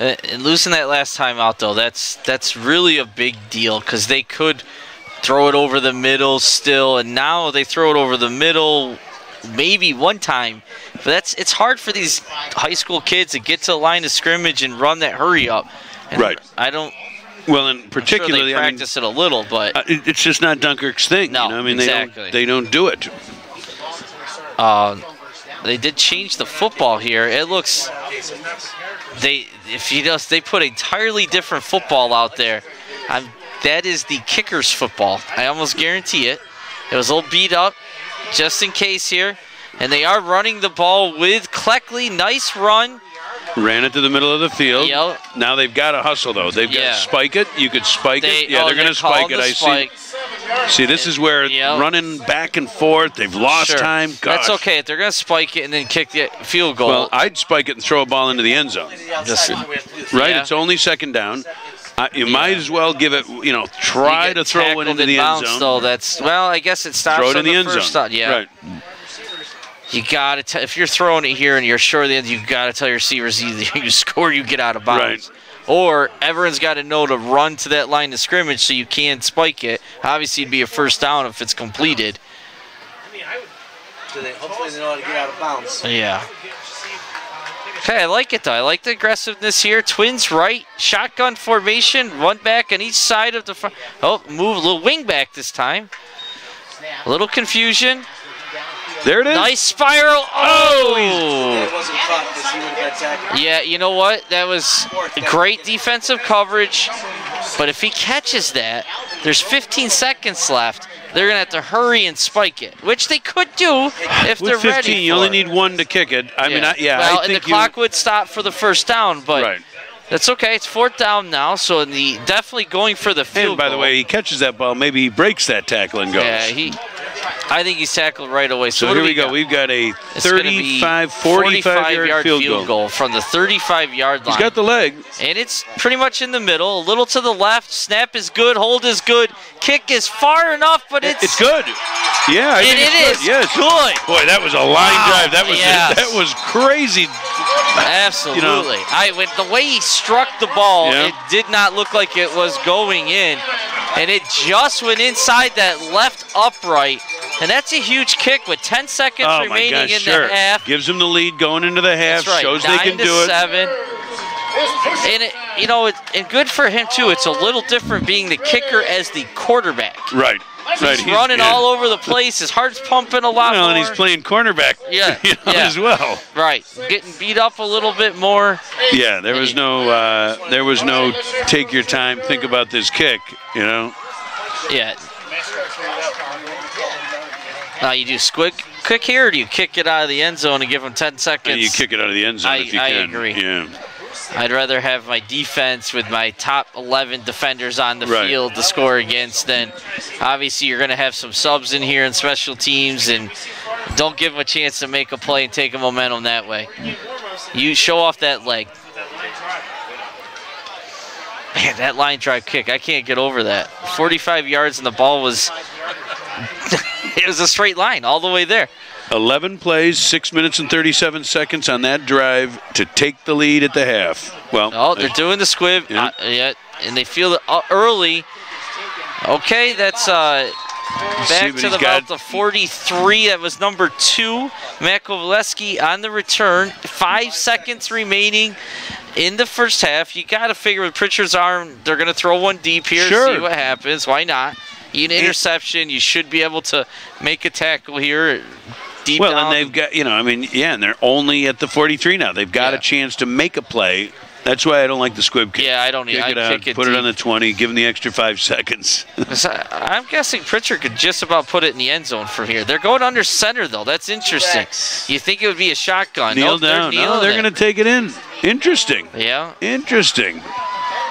And losing that last time out, though, that's really a big deal because they could throw it over the middle still, and now they throw it over the middle maybe one time. But it's hard for these high school kids to get to the line of scrimmage and run that hurry up. And right. I don't. Well, and particularly, I'm sure they practice it a little, but it's just not Dunkirk's thing. No, you know? I mean, exactly. they don't do it. They did change the football here. It looks they put entirely different football out there. That is the kicker's football. I almost guarantee it. It was a little beat up, just in case here, and they are running the ball with Cleckley. Nice run. Ran it to the middle of the field. Yep. Now they've got to hustle, though. They've got to spike it. You could spike it. Yeah, they're going to spike it. I see. See, this is where running back and forth, they've lost time. Gosh. That's okay. If they're going to spike it and then kick the field goal. Well, I'd spike it and throw a ball into the end zone. Right? It's only second down. You might as well give it, try to throw it into the end zone. So I guess it stops throw it in the end zone. Yeah. Right. You got to if you're throwing it here and you're sure that you got to tell your receivers either you score or you get out of bounds. Right. Or everyone's got to know to run to that line of scrimmage so you can spike it. Obviously, it'd be a first down if it's completed. Hopefully they know how to get out of bounds. Yeah. Okay, I like it, though. I like the aggressiveness here. Twins right, shotgun formation, one back on each side of the front. Oh, move a little wing back this time. A little confusion. There it is. Nice spiral. Oh! Yeah, you know what? That was great defensive coverage. But if he catches that, there's 15 seconds left. They're going to have to hurry and spike it, which they could do if they're ready. With 15, you only need one to kick it. I mean, Well, and the clock would stop for the first down, but that's okay. It's fourth down now, so definitely going for the field goal. And by the way, he catches that ball. Maybe he breaks that tackle and goes. Yeah, I think he's tackled right away. So here we go. We've got a 45-yard field goal from the 35-yard line. He's got the leg. And it's pretty much in the middle, a little to the left. Snap is good. Hold is good. Kick is far enough, but it's good. Yeah, I think it's good. Yes. Good. Boy, that was a line drive. That was crazy. Absolutely. When the way he struck the ball, it did not look like it was going in. And it just went inside that left upright. And that's a huge kick with 10 seconds remaining in the half. Gives them the lead going into the half. That's right. Shows they can do it. 9-7. And and good for him too. It's a little different being the kicker as the quarterback. Right. He's running all over the place. His heart's pumping a lot more. And he's playing cornerback as well. Right. Getting beat up a little bit more. Yeah, there was no take your time, think about this kick, you know. Yeah. You do quick here, or do you kick it out of the end zone and give him 10 seconds? You kick it out of the end zone if you can. I agree. Yeah. I'd rather have my defense with my top 11 defenders on the field to score against than obviously you're going to have some subs in here and special teams, and don't give them a chance to make a play and take a momentum that way. You show off that leg. Man, that line drive kick, I can't get over that. 45 yards and the ball was it was a straight line all the way there. 11 plays, 6 minutes and 37 seconds on that drive to take the lead at the half. Well, they're doing the squib, and they feel it early. Okay, that's back to about the 43. That was number 2, Matt Kovaleski on the return. 5 seconds remaining in the first half. You got to figure with Pritchard's arm, they're going to throw one deep here, see what happens. Why not? An interception, you should be able to make a tackle here. Well, and they've got, and they're only at the 43 now. They've got a chance to make a play. That's why I don't like the squib kick. Yeah, I don't either. Kick it out, put it on the 20, give them the extra 5 seconds. I'm guessing Pritchard could just about put it in the end zone from here. They're going under center, though. That's interesting. You think it would be a shotgun. Kneel down. No, they're going to take it in. Interesting. Yeah. Interesting.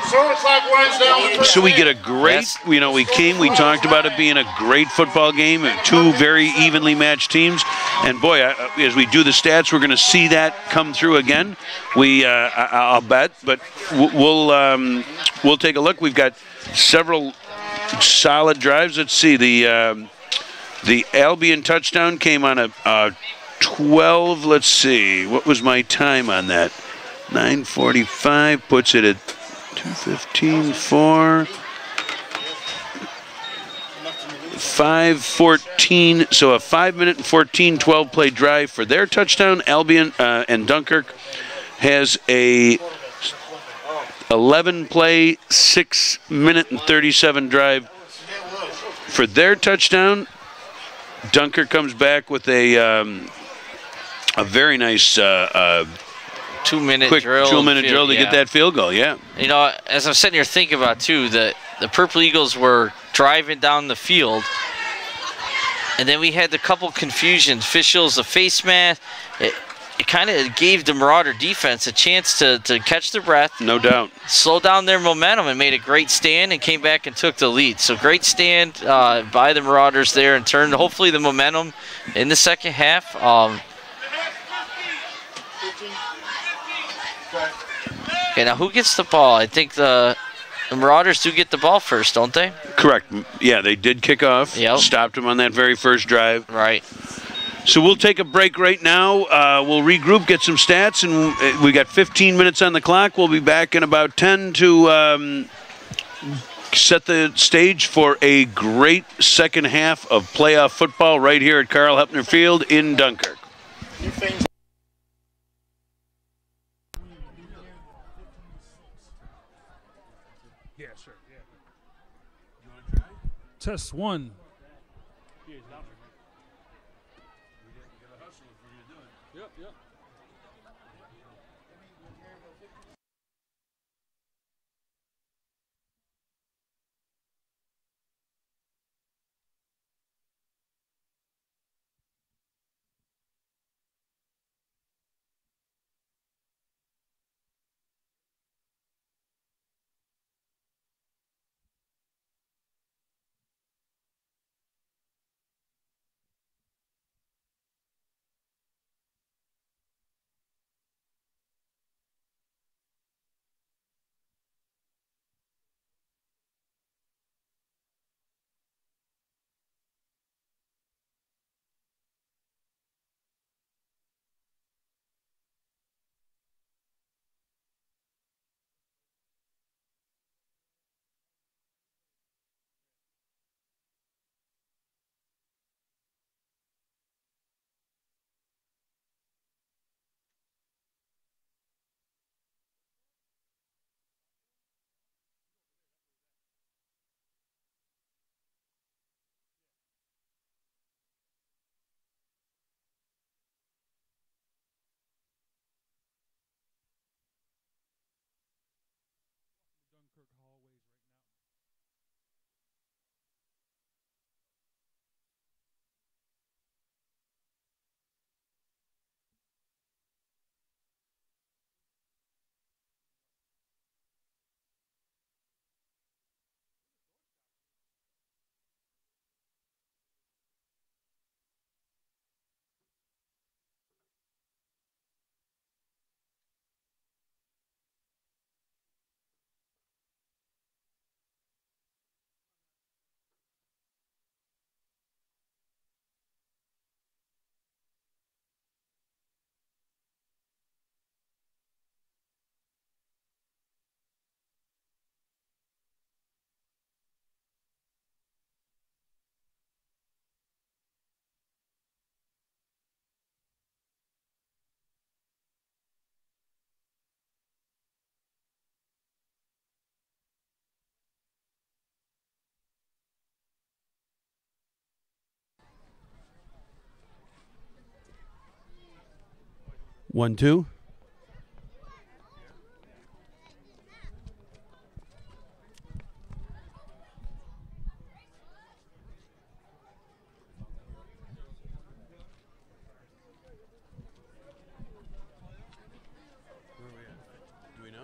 So the clock runs down. So we get a great, we talked about it being a great football game, 2 very evenly matched teams. And boy, as we do the stats, we're going to see that come through again. I'll bet, but we'll take a look. We've got several solid drives. Let's see, the Albion touchdown came on a 12. Let's see, what was my time on that? 9:45 puts it at 2:15, 4, 5:14. So a 5-minute and 12 play drive for their touchdown. Albion and Dunkirk has a 11 play, 6-minute and 37 drive for their touchdown. Dunkirk comes back with a very nice 2-minute quick drill. 2-minute drill to get that field goal, yeah. As I'm sitting here thinking about, too, the Purple Eagles were driving down the field, and then we had a couple confusions. Officials, the face mask, it kind of gave the Marauder defense a chance to catch their breath. No doubt. Slow down their momentum and made a great stand and came back and took the lead. So great stand by the Marauders there and turned, hopefully, the momentum in the second half. Okay, now who gets the ball? I think the Marauders do get the ball first, don't they? Correct. Yeah, they did kick off. Yep. Stopped them on that very first drive. Right. So we'll take a break right now. We'll regroup, get some stats, and we got 15 minutes on the clock. We'll be back in about 10 to set the stage for a great second half of playoff football right here at Carl Hepner Field in Dunkirk. Test 1. Yep. 1-2. Do we know?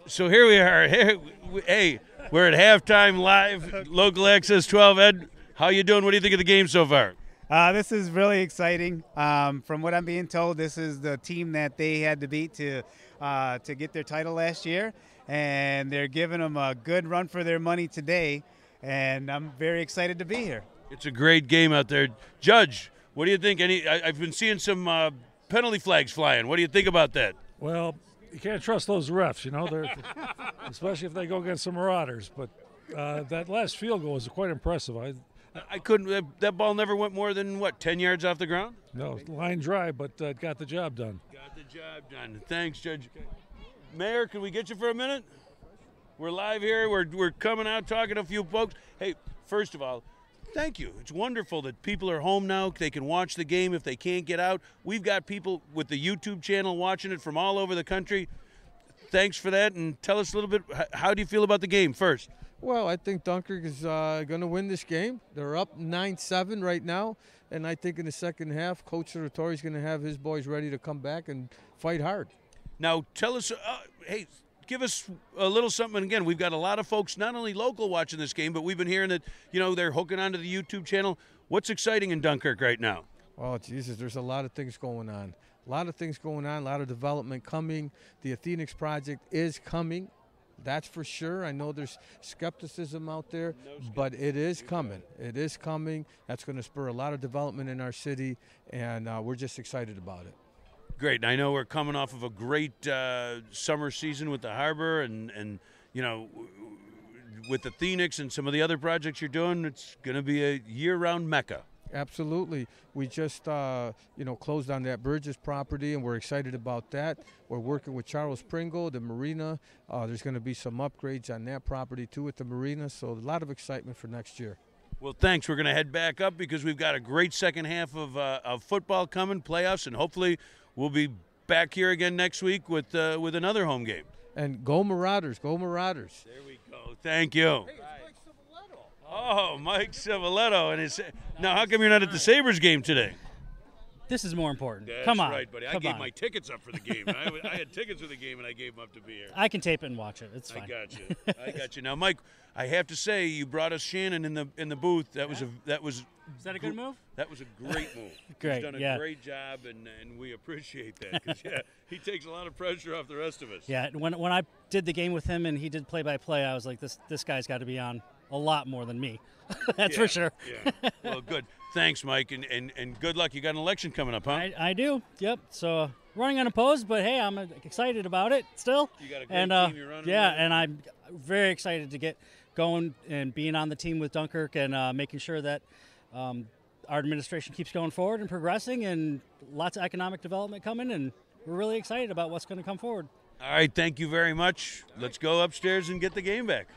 So here we are. Hey, we're at halftime live, local access 12. Ed, how you doing? What do you think of the game so far? This is really exciting. From what I'm being told, this is the team that they had to beat to get their title last year, and they're giving them a good run for their money today, and I'm very excited to be here. It's a great game out there. Judge, what do you think? I've been seeing some penalty flags flying. What do you think about that? Well, you can't trust those refs, they're especially if they go against some Marauders. But that last field goal was quite impressive. I couldn't. That ball never went more than 10 yards off the ground. No, line drive, but got the job done. Got the job done. Thanks, Judge. Mayor, can we get you for a minute? We're live here. We're coming out talking to a few folks. Hey, first of all, thank you. It's wonderful that people are home now. They can watch the game if they can't get out. We've got people with the YouTube channel watching it from all over the country. Thanks for that, and tell us a little bit, how do you feel about the game first? Well, I think Dunkirk is going to win this game. They're up 9-7 right now, and I think in the second half, Coach Sartori is going to have his boys ready to come back and fight hard. Now, tell us, hey, give us a little something. And again, we've got a lot of folks, not only local, watching this game, but we've been hearing that, they're hooking onto the YouTube channel. What's exciting in Dunkirk right now? Oh, Jesus, there's a lot of things going on. A lot of things going on, a lot of development coming. The Athenix project is coming. That's for sure. I know there's skepticism out there, but it is coming. It is coming. That's going to spur a lot of development in our city, and we're just excited about it. Great. And I know we're coming off of a great summer season with the Harbor and with the Phoenix and some of the other projects you're doing. It's going to be a year-round mecca. Absolutely. We just, closed on that Burgess property, and we're excited about that. We're working with Charles Pringle, the marina. There's going to be some upgrades on that property, too, at the marina. So a lot of excitement for next year. Well, thanks. We're going to head back up because we've got a great second half of football coming, playoffs, and hopefully we'll be back here again next week with another home game. And go Marauders, go Marauders. There we go. Thank you. Oh, Mike Civiletto. Now, how come you're not at the Sabres game today? This is more important. That's Come on. right, buddy. I gave my tickets up for the game. I had tickets for the game, and I gave them up to be here. I can tape it and watch it. It's fine. I got you. Now, Mike, I have to say, you brought us Shannon in the booth. Is that a good move? That was a great move. Great. He's done a great job, and we appreciate that because he takes a lot of pressure off the rest of us. Yeah. When I did the game with him and he did play-by-play, I was like, this guy's got to be on a lot more than me. That's for sure. Yeah. Well, good. Thanks, Mike, and good luck. You got an election coming up, huh? I do. Yep. So running unopposed, but hey, I'm excited about it still. You got a great team you're running. Yeah, and I'm very excited to get going and being on the team with Dunkirk and making sure that our administration keeps going forward and progressing, and lots of economic development coming, and we're really excited about what's going to come forward. All right. Thank you very much. Let's go upstairs and get the game back.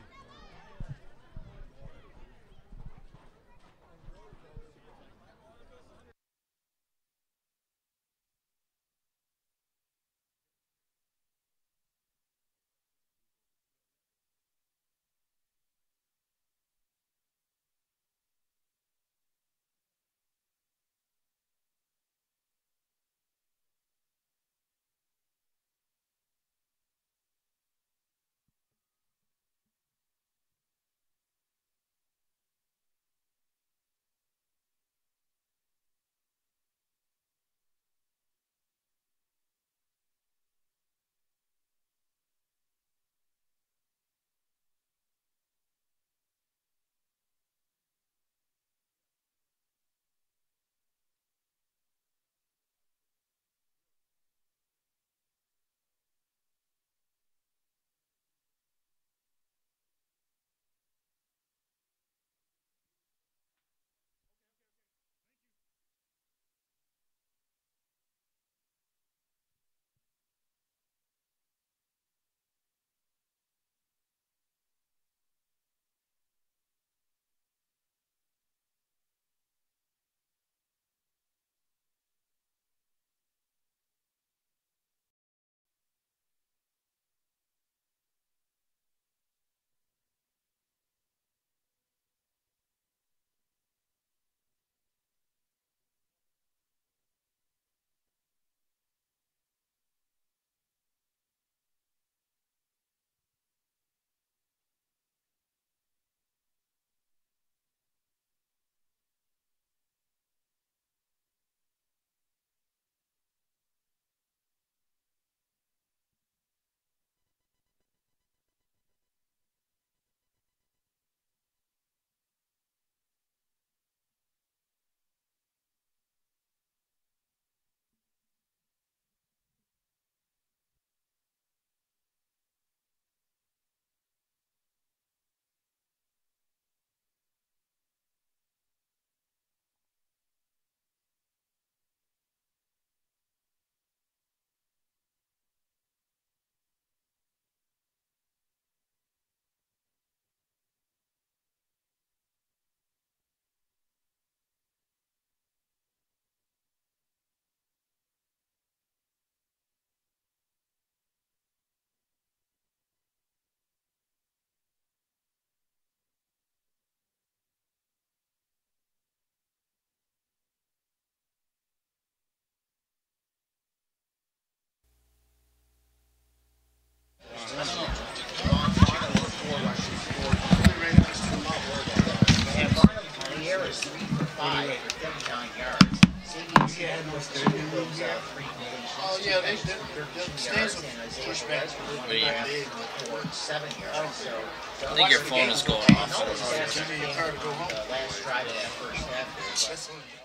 Stands will push back. What do you have? I think your phone is going off. Last drive of that first half.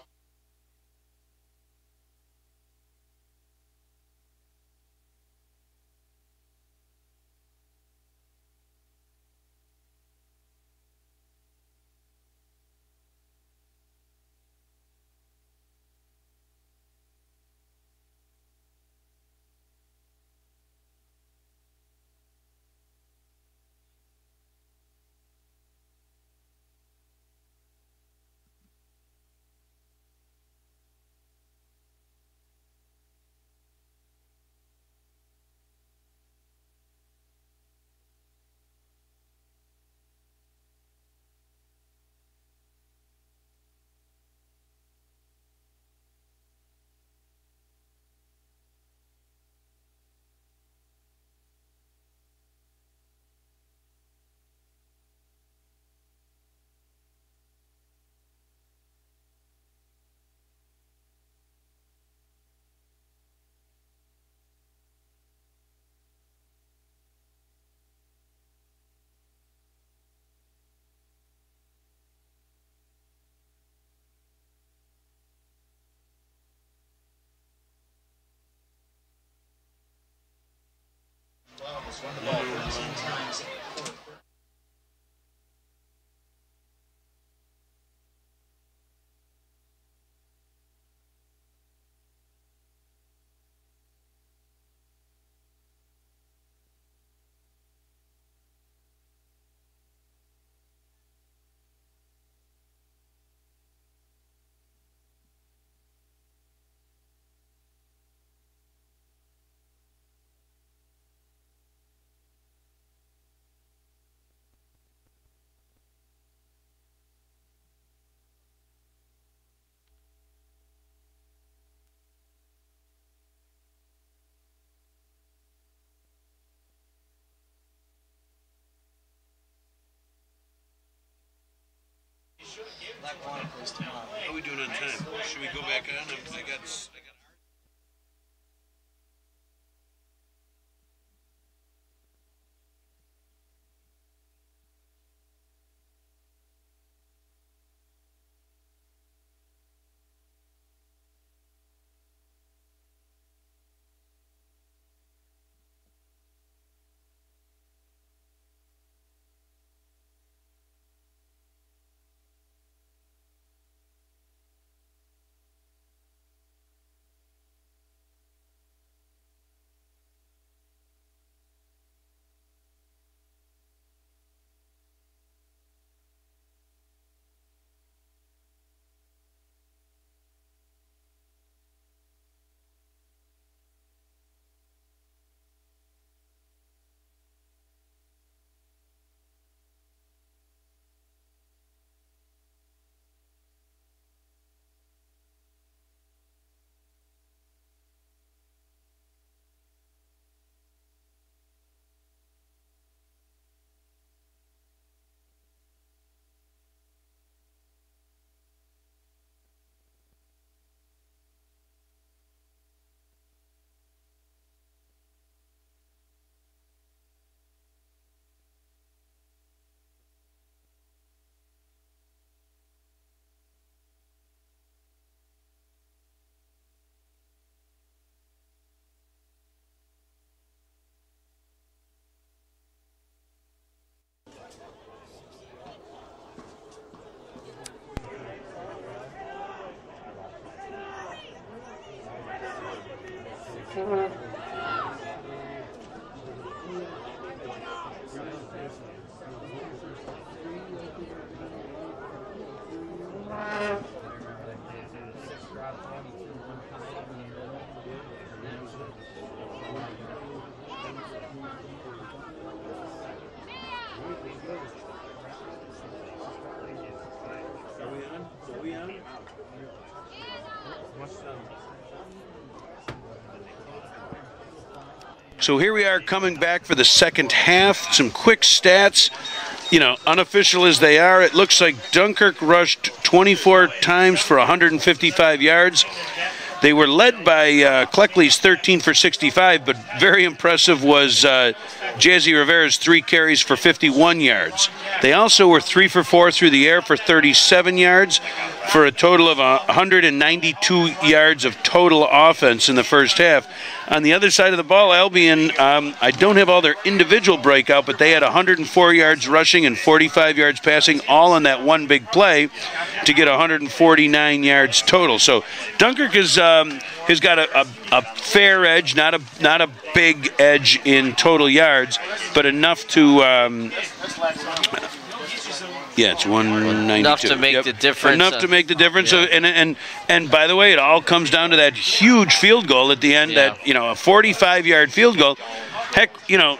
How are we doing on time? Should we go back on? I got So here we are coming back for the second half. Some quick stats. You know, unofficial as they are, it looks like Dunkirk rushed 24 times for 155 yards. They were led by Cleckley's 13 for 65, but very impressive was Jazzy Rivera's 3 carries for 51 yards. They also were 3 for 4 through the air for 37 yards, for a total of 192 yards of total offense in the first half. On the other side of the ball, Albion, I don't have all their individual breakout, but they had 104 yards rushing and 45 yards passing, all on that one big play to get 149 yards total. So Dunkirk has got a fair edge, not a big edge in total yards, but enough to yeah, it's 192. Enough to make the difference. Enough to make the difference. Yeah. So, and by the way, it all comes down to that huge field goal at the end. Yeah. That, you know, a 45-yard field goal. Heck, you know,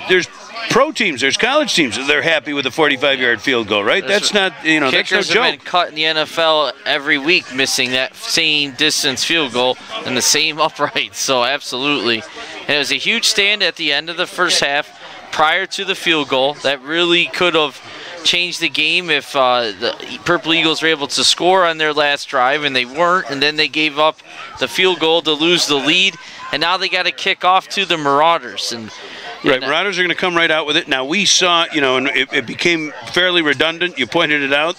there's pro teams, there's college teams, they're happy with a 45-yard field goal, right? That's not, you know, that's no joke. Kickers have been cut in the NFL every week, missing that same distance field goal and the same upright. So absolutely, and it was a huge stand at the end of the first half, prior to the field goal. That really could have changed the game if the Purple Eagles were able to score on their last drive, and they weren't, and then they gave up the field goal to lose the lead, and now they got to kick off to the Marauders. And right, Marauders are going to come right out with it. Now, we saw, you know, and it became fairly redundant. You pointed it out.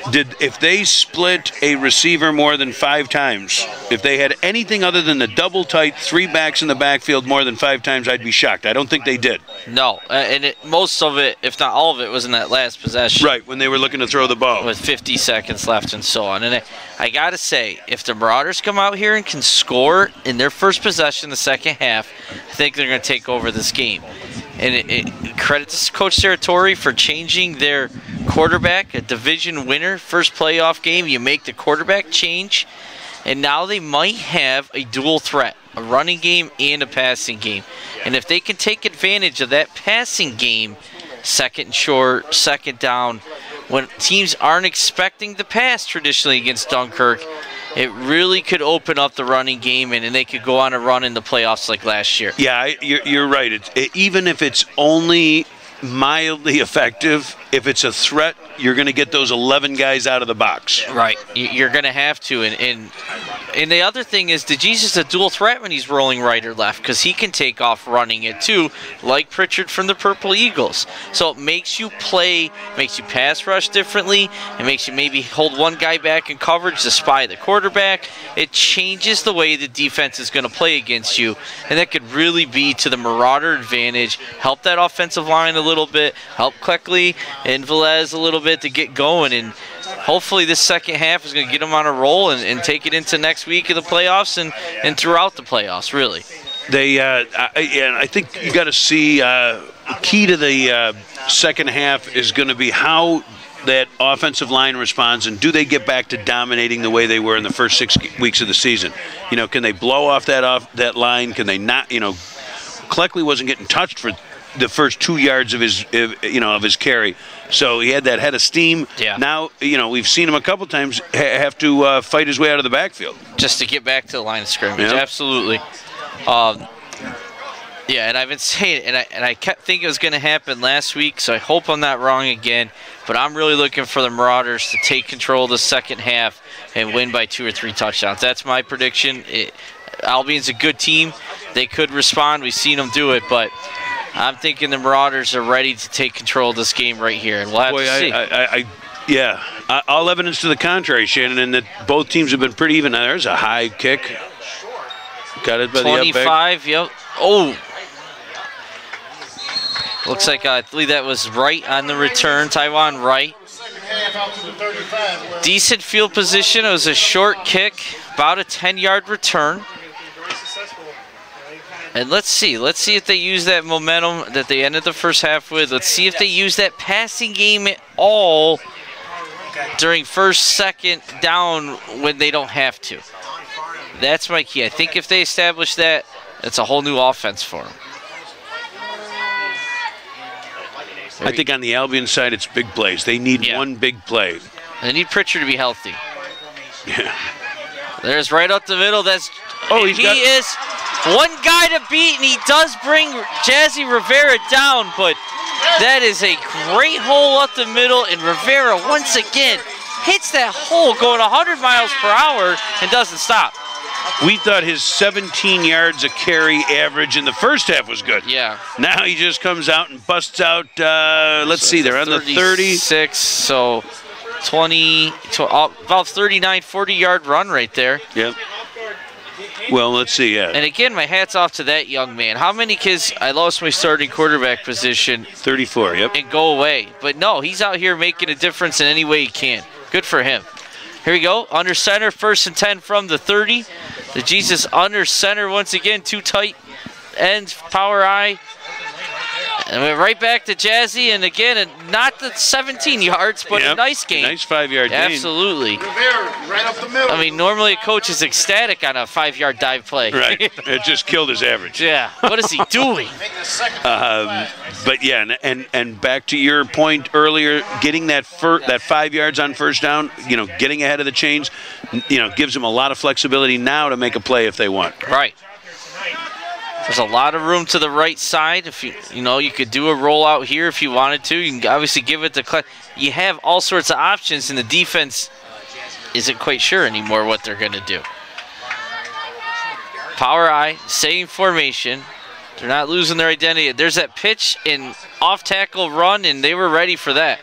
If they split a receiver more than 5 times, if they had anything other than the double tight 3 backs in the backfield more than 5 times, I'd be shocked. I don't think they did. No, and most of it, if not all of it, was in that last possession. Right, when they were looking to throw the ball. With 50 seconds left and so on. And I got to say, if the Marauders come out here and can score in their first possession the second half, I think they're going to take over this game. And credit to Coach Serratori for changing their quarterback, a division winner, first playoff game. You make the quarterback change, and now they might have a dual threat, a running game and a passing game. And if they can take advantage of that passing game, second and short, second down, when teams aren't expecting the pass traditionally against Dunkirk, it really could open up the running game, and they could go on a run in the playoffs like last year. Yeah, you're right. Even if it's only mildly effective, if it's a threat, you're going to get those 11 guys out of the box. Right. You're going to have to. And the other thing is, DeJesus is a dual threat when he's rolling right or left, because he can take off running it too, like Pritchard from the Purple Eagles. So it makes you pass rush differently. It makes you maybe hold one guy back in coverage to spy the quarterback. It changes the way the defense is going to play against you, and that could really be to the Marauder advantage, help that offensive line a little bit, help Cleckley and Velez a little bit to get going, and hopefully this second half is going to get them on a roll and take it into next week of the playoffs and throughout the playoffs, really. I think you got to see key to the second half is going to be how that offensive line responds, and do they get back to dominating the way they were in the first 6 weeks of the season? You know, can they blow off that line? Can they not? You know, Cleckley wasn't getting touched for the first 2 yards of his carry. So he had that head of steam. Yeah. Now, you know, we've seen him a couple times have to fight his way out of the backfield. Just to get back to the line of scrimmage. Yeah. Absolutely. Yeah, and I've been saying it, and I kept thinking it was going to happen last week, so I hope I'm not wrong again. But I'm really looking for the Marauders to take control of the second half and win by 2 or 3 touchdowns. That's my prediction. Albion's a good team. They could respond. We've seen them do it, but I'm thinking the Marauders are ready to take control of this game right here, and we'll have to see. Yeah, all evidence to the contrary, Shannon, and that both teams have been pretty even. Now, there's a high kick. Got it by 25, the yep. Oh. Looks like I believe that was Wright on the return, Taiwan Wright. Decent field position. It was a short kick, about a 10-yard return. And let's see if they use that momentum that they ended the first half with. Let's see if they use that passing game at all during first, second down when they don't have to. That's my key. I think if they establish that, it's a whole new offense for them. I think on the Albion side, it's big plays. They need one big play. They need Pritchard to be healthy. Yeah. There's right up the middle. That's he is one guy to beat, and he does bring Jazzy Rivera down, but that is a great hole up the middle, and Rivera once again hits that hole going 100 miles per hour and doesn't stop. We thought his 17 yards a carry average in the first half was good. Yeah. Now he just comes out and busts out, let's see, they're on the 30. 36, so 20, about 39, 40-yard run right there. Yep. Well, let's see, yeah. And again, my hat's off to that young man. How many kids, I lost my starting quarterback position. 34, yep. And go away. But no, he's out here making a difference in any way he can. Good for him. Here we go, under center, 1st and 10 from the 30. The Jesus under center once again, too tight ends, power eye. And we're right back to Jazzy, and again, not the 17 yards, but a nice gain. Nice 5-yard gain. Absolutely. Right up the middle. I mean, normally a coach is ecstatic on a 5-yard dive play. Right. It just killed his average. Yeah. What is he doing? But yeah, and back to your point earlier, getting that 5 yards on first down, getting ahead of the chains, gives them a lot of flexibility now to make a play if they want. Right. There's a lot of room to the right side. If you could do a rollout here if you wanted to. You can obviously give it to you have all sorts of options, and the defense isn't quite sure anymore what they're going to do. Power eye, same formation. They're not losing their identity. There's that pitch and off-tackle run, and they were ready for that.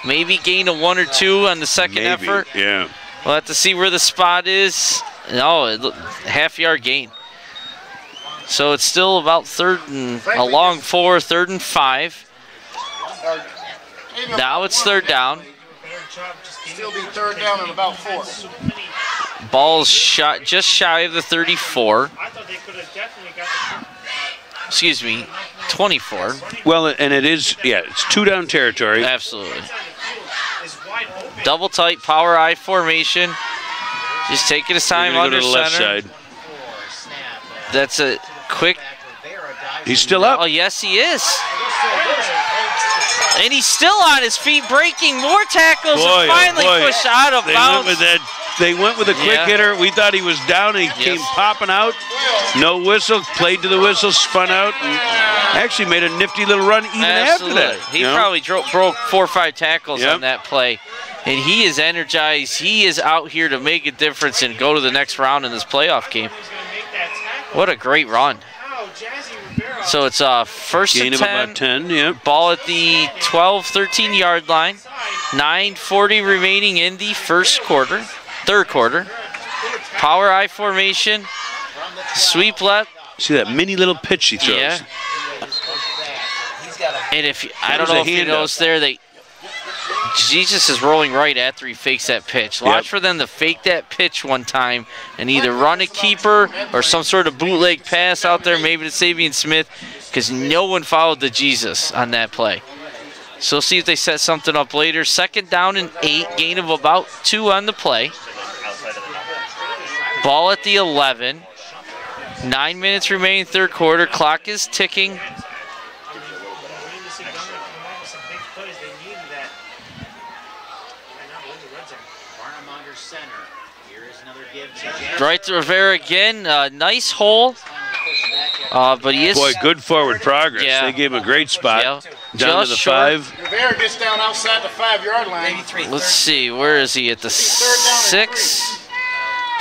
Maybe gain a 1 or 2 on the second effort. Yeah. We'll have to see where the spot is. No, half-yard gain. So it's still about a long 4, 3rd and 5. Now it's 3rd down. Still be 3rd down and about 4. Ball's shot just shy of the 34. Excuse me, 24. Well, and it is, it's 2-down territory. Absolutely. Double tight power eye formation. Just taking his time under go to the left side. That's a quick. He's still up. Oh, yes, he is. And he's still on his feet, breaking more tackles and finally pushed out of bounds. They went with a quick hitter. We thought he was down, and he came popping out. No whistle, played to the whistle, spun out, and actually made a nifty little run even after that. He probably broke 4 or 5 tackles on that play. And he is energized. He is out here to make a difference and go to the next round in this playoff game. What a great run. So it's 1st and 10. Gain of about 10, yep. Ball at the 12, 13-yard line. 9:40 remaining in the third quarter. Power eye formation. Sweep left. See that mini little pitch he throws. Yeah. And I don't know if you noticed there, Jesus is rolling right after he fakes that pitch. Watch for them to fake that pitch one time and either run a keeper or some sort of bootleg pass out there, maybe to Savion Smith, because no one followed the Jesus on that play. So we'll see if they set something up later. 2nd down and 8, gain of about 2 on the play. Ball at the 11. 9 minutes remaining, 3rd quarter. Clock is ticking. Right to Rivera again. Nice hole. But he is. Boy, good forward progress. Yeah. They gave him a great spot. Down to the short. 5. Rivera gets down outside the 5-yard line. Let's see. Where is he? At the 6.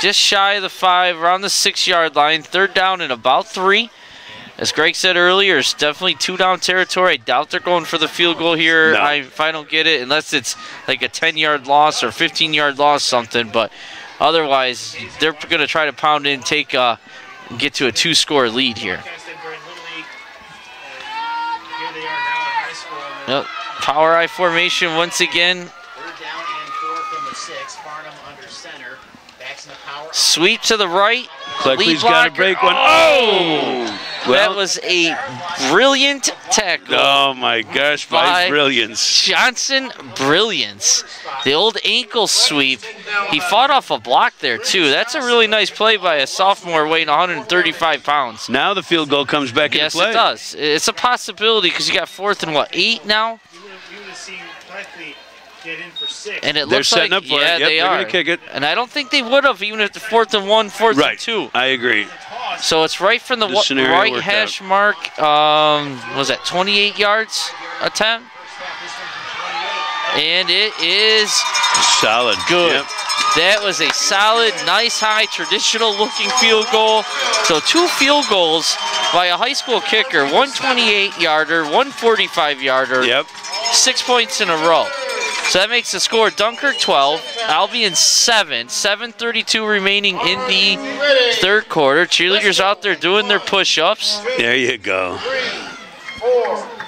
Just shy of the 5, around the 6-yard line. 3rd down and about 3. As Greg said earlier, it's definitely 2-down territory. I doubt they're going for the field goal here if I don't get it, unless it's like a 10-yard loss or 15-yard loss something. But otherwise, they're going to try to pound in, get to a 2-score lead here. Yep. Power eye formation once again. Sweep to the right. Cleckley's got to break one. Oh! That was a brilliant tackle. Oh, my gosh, by Brilliance. Johnson Brilliance. The old ankle sweep. He fought off a block there, too. That's a really nice play by a sophomore weighing 135 pounds. Now the field goal comes back into play. Yes, it does. It's a possibility because you got 4th and, 8 now? And it They're looks setting like, up for it. Yep, they they're are. going to kick it. And I don't think they would have, even if the 4th and 1, 4th and 2. I agree. So it's right from the right hash mark. Was that 28 yards attempt? And it is solid. Good. Yep. That was a solid, nice, high, traditional-looking field goal. So 2 field goals by a high school kicker, 128-yarder, 145-yarder. Yep. 6 points in a row. So that makes the score Dunkirk 12, Albion 7, 7:32 remaining in the third quarter. Cheerleaders out there doing their push-ups. There you go.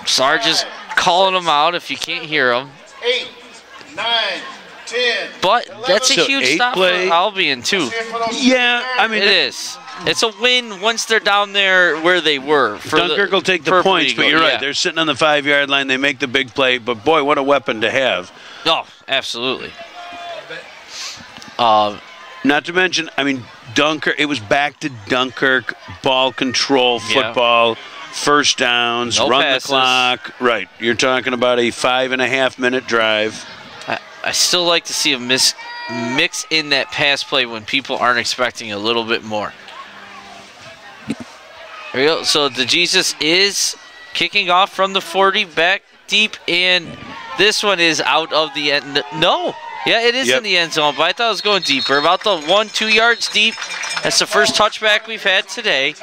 Sarge is calling them out if you can't hear them. 8, 9, 10. But that's a So huge 8 stop play. for Albion, too. Yeah, I mean. It is. It's a win once they're down there where they were. Dunkirk will take the Purple points, but Eagle, you're right. yeah. They're sitting on the 5-yard line. They make the big play, but boy, what a weapon to have. Oh, absolutely. Not to mention, I mean, Dunkirk, it was back to Dunkirk, ball control, football, first downs, No run passes. the clock. Right. You're talking about a 5.5-minute drive. I still like to see a mix in that pass play when people aren't expecting a little bit more. There we go. So the Jesus is kicking off from the 40, back deep, and this one is out of the end. No. Yeah, it is in the end zone, but I thought it was going deeper. About the 1-2 yards deep. That's the first touchback we've had today.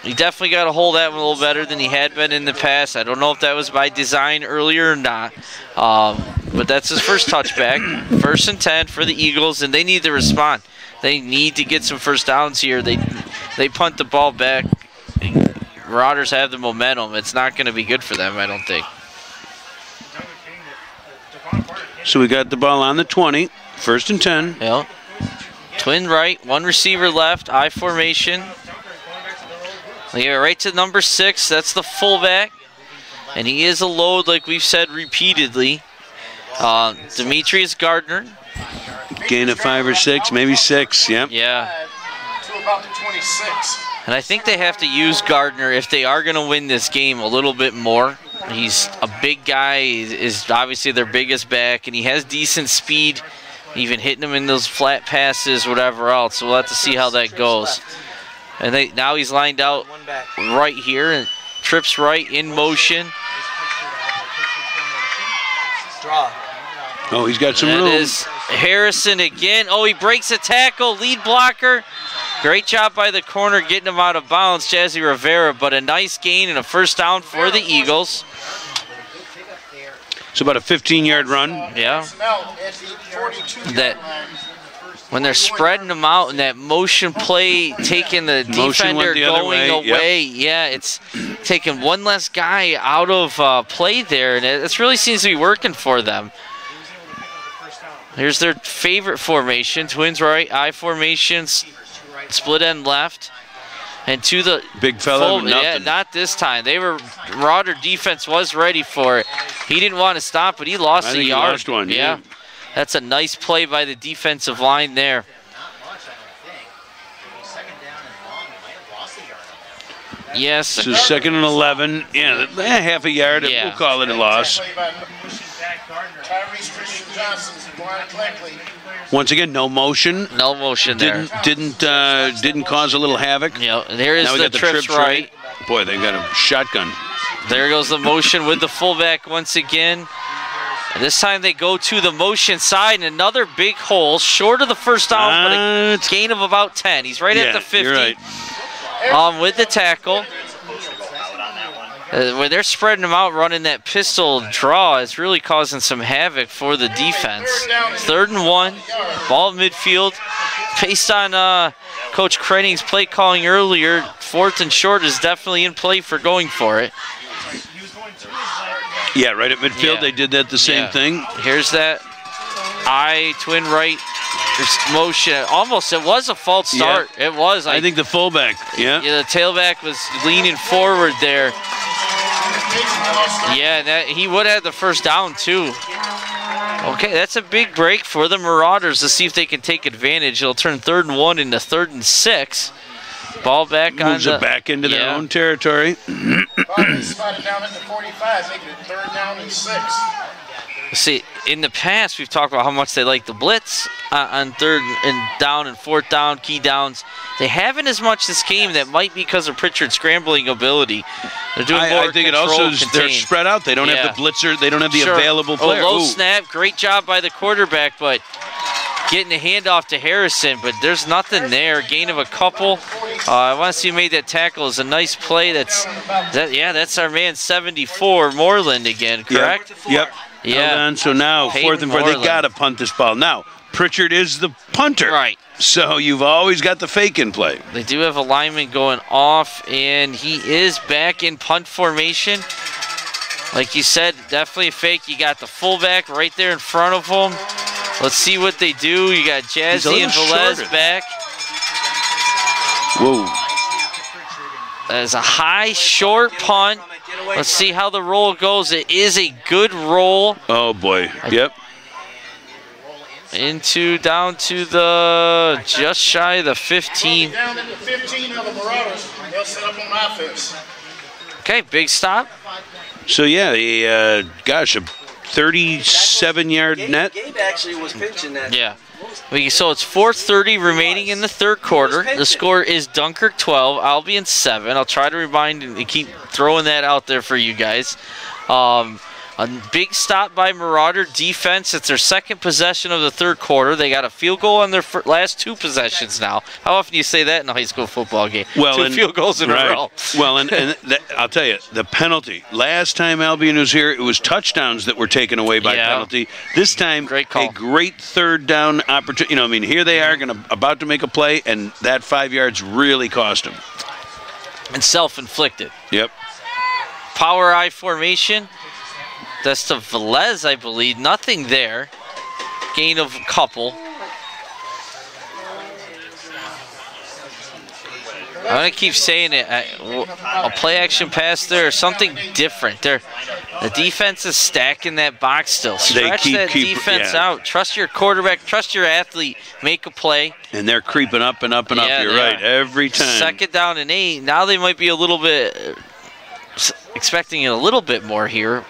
He definitely got a hold of that one a little better than he had been in the past. I don't know if that was by design earlier or not. But that's his first touchback. 1st and 10 for the Eagles, and they need to respond. They need to get some first downs here. They punt the ball back. Marauders have the momentum. It's not going to be good for them, I don't think. So we got the ball on the 20, 1st and 10. Yeah. Twin right, 1 receiver left, I formation. They get right to number 6. That's the fullback. And he is a load, like we've said repeatedly. Demetrius Gardner. Gain of 5 or 6, maybe 6, yep. Yeah. To about the 26. And I think they have to use Gardner if they are going to win this game a little bit more. He's a big guy. He is obviously their biggest back, and he has decent speed, even hitting them in those flat passes, whatever else. So we'll have to see how that goes. And now he's lined out right here and trips right in motion. Draw. Oh, he's got some That room. is Harrison again. Oh, he breaks a tackle, lead blocker. Great job by the corner getting him out of bounds, Jazzy Rivera, but a nice gain and a first down for the Eagles. It's about a 15-yard run. Yeah. That when they're spreading them out and that motion play, taking the Motion defender went the other going way, yep. away, yeah, it's taking one less guy out of play there, and it really seems to be working for them. Here's their favorite formation, twins right, I formations, split end left. And to the big fella, yeah, not this time. Marauder defense was ready for it. He didn't want to stop, but he lost a yard. He lost one, yeah. That's a nice play by the defensive line there. Yes. So 2nd and 11. Yeah, half a yard. Yeah. We'll call it a loss. Once again, no motion. No motion there. Didn't cause a little havoc. Yeah, and here is now we the got the trips right. Boy, they got a shotgun. There goes the motion with the fullback once again. And this time they go to the motion side, and another big hole, short of the first down, but a gain of about 10. He's right at the 50. You're right. With the tackle. When they're spreading them out, running that pistol draw, it's really causing some havoc for the defense. 3rd and 1, ball at midfield. Based on Coach Krenning's play calling earlier, 4th and short is definitely in play for going for it. Yeah, right at midfield, Yeah. they did that the same thing. Here's that twin right motion. Almost, it was a false start. Yeah. It was. I think the fullback, yeah. The tailback was leaning forward there. Yeah, he would have the first down too. Okay, that's a big break for the Marauders to see if they can take advantage. It'll turn 3rd and 1 into 3rd and 6. Ball back on Moves it back into their own territory. Spotted down at the 45, making it 3rd down and 6. See, in the past, we've talked about how much they like the blitz on third and down and fourth down, key downs. They haven't as much this game. That might be because of Pritchard's scrambling ability. They're doing more I think it also is they're spread out. They don't have the blitzer. They don't have the available player. Low snap. Great job by the quarterback, but getting the handoff to Harrison, but there's nothing there. Gain of a couple. I want to see who made that tackle. It's a nice play. That's our man 74, Moreland again, correct? Yep. Yeah. Hold on. So now, Peyton 4th and 4, they got to punt this ball. Now, Pritchard is the punter. Right. So you've always got the fake in play. They do have a lineman going off, and he is back in punt formation. Like you said, definitely a fake. You got the fullback right there in front of him. Let's see what they do. You got Jazzy and Velez back. Whoa. There's a high, short punt. Let's see how the roll goes. It is a good roll. Oh, boy. Yep. Down to the just shy of the 15. Down at the 15 of the Marauders. They'll set up on offense. Okay, big stop. So, yeah, gosh, a 37-yard net. Gabe actually was pinching that. Yeah. So it's 4:30 remaining in the third quarter. The score is Dunkirk 12, Albion 7. I'll try to remind and keep throwing that out there for you guys. A big stop by Marauder defense. It's their second possession of the third quarter. They got a field goal on their last 2 possessions now. How often do you say that in a high school football game? Well, 2 field goals in a row. Well, and I'll tell you, the penalty. Last time Albion was here, it was touchdowns that were taken away by penalty. This time, a great third down opportunity. You know, I mean, here they are about to make a play, and that 5 yards really cost them. And self-inflicted. Yep. Power I formation. That's to Velez, I believe. Nothing there. Gain of a couple. I'm going to keep saying it. A play-action pass there or something different. The defense is stacking that box still. Stretch that defense out. Trust your quarterback. Trust your athlete. Make a play. And they're creeping up and up and up. You're right. Every time. 2nd down and 8. Now they might be a little bit expecting it a little bit more here.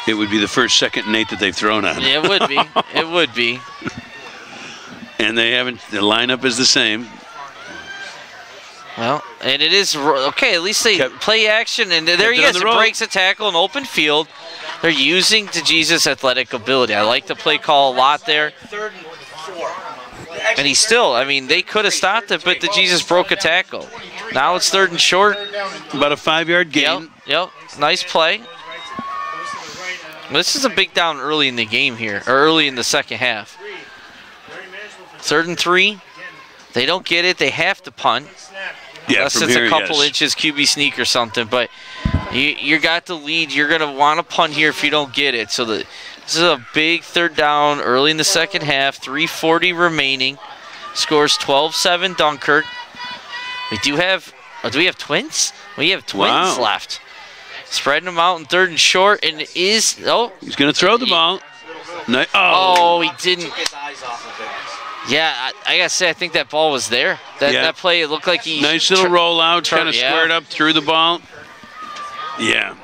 It would be the first 2nd and 8 that they've thrown on. Yeah, it would be. It would be. And they haven't. The lineup is the same. Well, and it is okay. At least they play action, and there he is. It breaks a tackle in open field. They're using DeJesus' athletic ability. I like the play call a lot there. 3rd and 4. And he still. I mean, they could have stopped it, but DeJesus broke a tackle. Now it's 3rd and short. About a 5-yard gain. Yep. Nice play. This is a big down early in the game here, or early in the second half. 3rd and 3. They don't get it. They have to punt. Yeah, unless it's a couple inches, QB sneak or something. But you got the lead. You're going to want to punt here if you don't get it. So this is a big 3rd down early in the second half. 3:40 remaining. Scores 12-7 Dunkirk. We do have do we have twins? We have twins left. Spreading them out in 3rd and short, and it is he's going to throw the ball. No, oh, he didn't. Yeah, I gotta say, I think that ball was there. That play, it looked like he. Nice little rollout, kind of squared up, threw the ball. Yeah.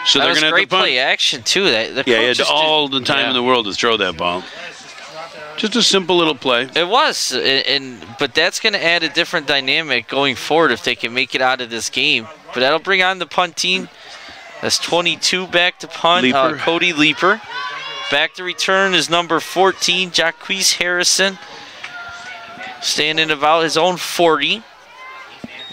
So they're going to have great play action too. He had all the time in the world to throw that ball. Just a simple little play. It was, but that's going to add a different dynamic going forward if they can make it out of this game. But that'll bring on the punt team. That's 22 back to punt. Cody Leeper. Back to return is number 14, Jacquez Harrison. Standing about his own 40.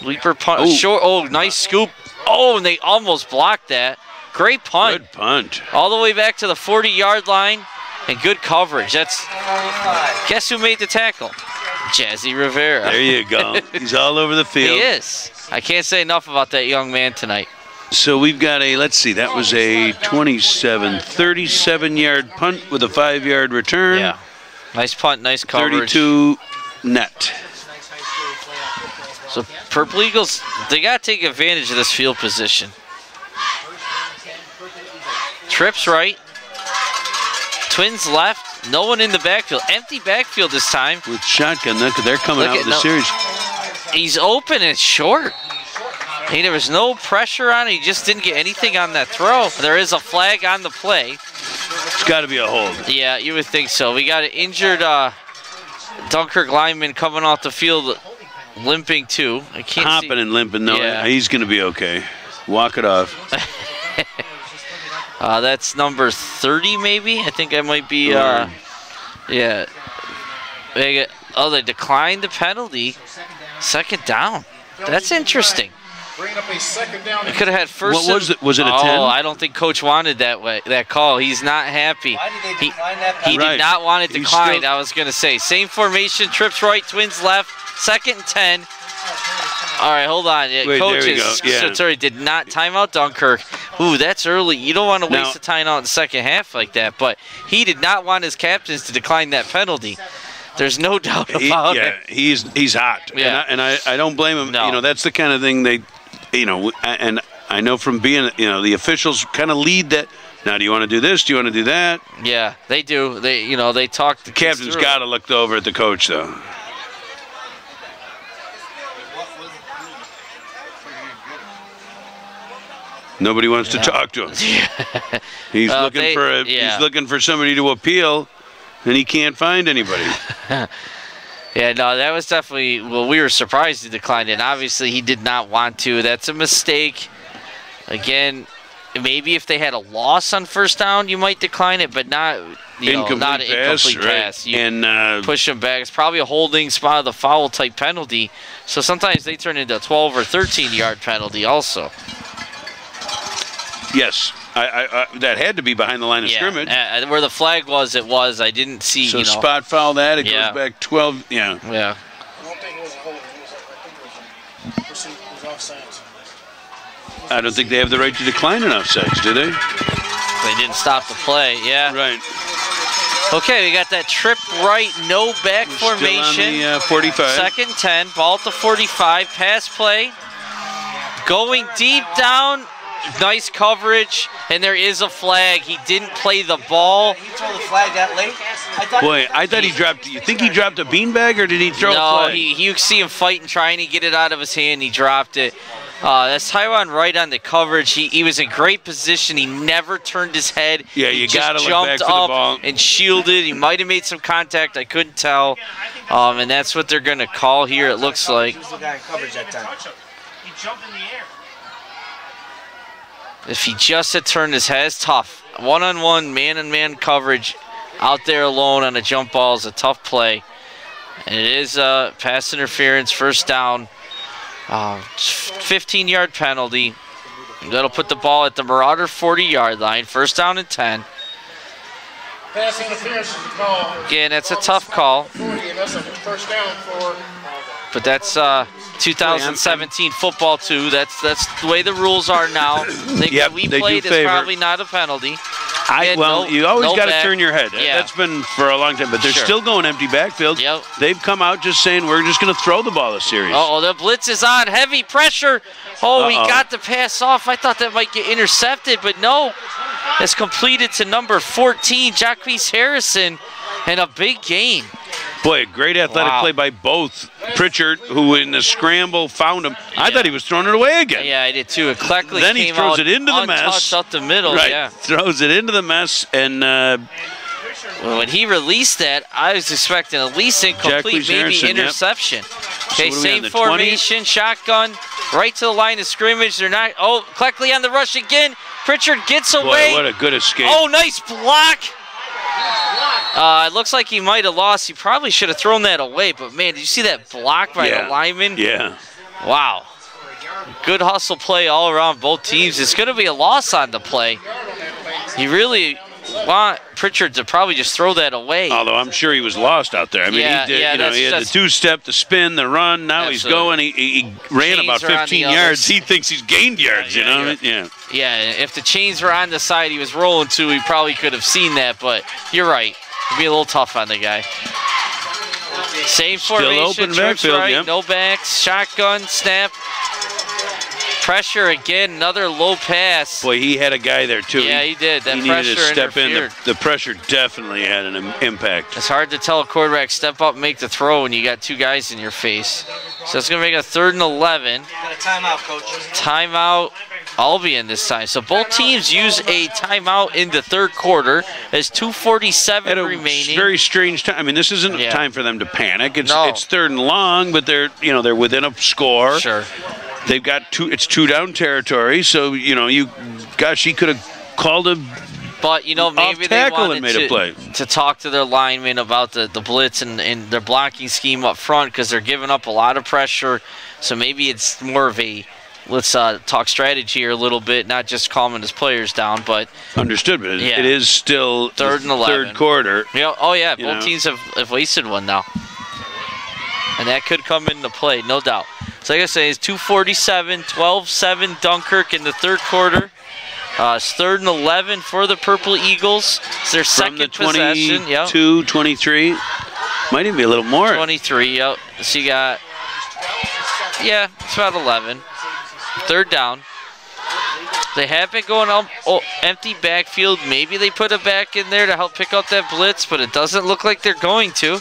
Leeper punt. Short. Oh, nice scoop. Oh, and they almost blocked that. Great punt. Good punt. All the way back to the 40-yard line. And good coverage. Guess who made the tackle? Jazzy Rivera. There you go. He's all over the field. He is. I can't say enough about that young man tonight. So we've got let's see, that was a 37-yard punt with a 5-yard return. Yeah. Nice punt, nice coverage. 32 net. So Purple Eagles, they got to take advantage of this field position. Trips right. Twins left. No one in the backfield. Empty backfield this time. With shotgun, they're coming out with the series. He's open and short. Hey, there was no pressure on it. He just didn't get anything on that throw. There is a flag on the play. It's got to be a hold. Yeah, you would think so. We got an injured Dunkirk lineman coming off the field, limping too. I can't Hopping see. and limping. No, Yeah. he's going to be okay. Walk it off. That's number 30, maybe. I think I might be. Yeah. They declined the penalty. Second down. That's interesting. Bring up a second down. We could have had first. What was it? Was it a 10? Oh, I don't think Coach wanted that call. He's not happy. Why did they decline that penalty? He did not want it declined. I was going to say. Same formation, trips right, twins left, 2nd and 10. All right, hold on. Wait, Coaches, there we go. Yeah. sorry, did not timeout Dunkirk. Ooh, that's early. You don't want to waste a timeout in the second half like that. But he did not want his captains to decline that penalty. There's no doubt about it. Yeah, he's hot. Yeah. And I don't blame him. You know, that's the kind of thing they, you know, and I know from being, you know, the officials kind of lead that. Now, do you want to do this? Do you want to do that? Yeah, they do. They talk. The captain's got to look over at the coach, though. Nobody wants to talk to him. He's looking for somebody to appeal, and he can't find anybody. Yeah, no, that was definitely. Well, we were surprised he declined it. And obviously, he did not want to. That's a mistake. Again, maybe if they had a loss on first down, you might decline it, but not. Not an incomplete pass. You and push him back. It's probably a holding spot of the foul type penalty. So sometimes they turn into a 12 or 13-yard penalty also. Yes, that had to be behind the line of scrimmage. Where the flag was, it was. I didn't see. So spot foul that. It goes back 12. Yeah. Yeah. I don't think it was a hold. It was offsides. I don't think they have the right to decline an offsides, do they? They didn't stop the play. Yeah. Right. Okay, we got that trip right, no back formation. Still on the 45. 2nd 10, ball at the 45, pass play. Going deep down, nice coverage, and there is a flag. He didn't play the ball. He threw the flag that late? I thought he dropped. You think he dropped a beanbag, or did he throw a flag? No, you see him fighting, trying to get it out of his hand. He dropped it. That's Tyron right on the coverage. He was in great position. He never turned his head. Yeah, you got to look back for the jumped ball. up and shielded. He might have made some contact. I couldn't tell. And that's what they're going to call here, it looks like. He was the guy in coverage that time. He jumped in the air. If he just had turned his head, it's tough. One-on-one, man-on-man coverage out there alone on a jump ball is a tough play. And it is pass interference, first down. 15-yard penalty. That'll put the ball at the Marauder 40-yard line. First down and 10. Pass interference is the call. Again, that's a tough call. 40, and that's a first down for. But that's 2017 football too. That's the way the rules are now. We played is probably not a penalty. You always got to turn your head. Yeah. That's been for a long time. But they're still going empty backfield. Yep. They've come out just saying we're just going to throw the ball a series. Oh, the blitz is on. Heavy pressure. Oh, he got the pass off. I thought that might get intercepted, but no. It's completed to number 14, Jacquees Harrison, and a big gain. Boy, a great athletic play by both. Pritchard, who in the scramble found him. I thought he was throwing it away again. Yeah, I did too. Cleckley then he throws it into the mess. Up the middle, right. Throws it into the mess, and when he released that, I was expecting at least incomplete, maybe interception. Okay, so same formation, shotgun, right to the line of scrimmage. They're not. Oh, Cleckley on the rush again. Pritchard gets away. Boy, what a good escape. Oh, nice block. It looks like he might have lost. He probably should have thrown that away. But, man, did you see that block by the lineman? Yeah. Wow. Good hustle play all around both teams. It's going to be a loss on the play. You really want Pritchard to probably just throw that away. Although I'm sure he was lost out there. I mean, he did, he had the two-step, the spin, the run. Now he's going. He ran about 15 yards. He thinks he's gained yards, you know? Yeah. Yeah, if the chains were on the side he was rolling to, he probably could have seen that. But you're right. It'd be a little tough on the guy. Same formation, Still open backfield, right, no backs, shotgun, snap. pressure again, another low pass. Boy, he had a guy there, too. Yeah, he did. That he needed to pressure step in. interfered. The pressure definitely had an impact. It's hard to tell a quarterback step up and make the throw when you got two guys in your face. So it's going to make a 3rd and 11. Got a timeout, Coach. Timeout Albion this time. So both teams use a timeout in the 3rd quarter. There's 2:47 remaining. Very strange time. I mean, this isn't time for them to panic. It's 3rd and long, but they're within a score. Sure. They've got it's 2-down territory, so he could have called a But, maybe they wanted to talk to their linemen about the blitz and their blocking scheme up front because they're giving up a lot of pressure. So maybe it's more of a let's talk strategy here a little bit, not just calming his players down. But understood, but it is still 3rd and 11. 3rd quarter. Both teams have wasted one now. And that could come into play, no doubt. So like I say, it's 2:47, 12-7 Dunkirk in the 3rd quarter. It's 3rd and 11 for the Purple Eagles. It's their second possession. 22, 23. Might even be a little more. 23, yep. So you got, it's about 11. 3rd down. They have been going up empty backfield. Maybe they put a back in there to help pick up that blitz, but it doesn't look like they're going to.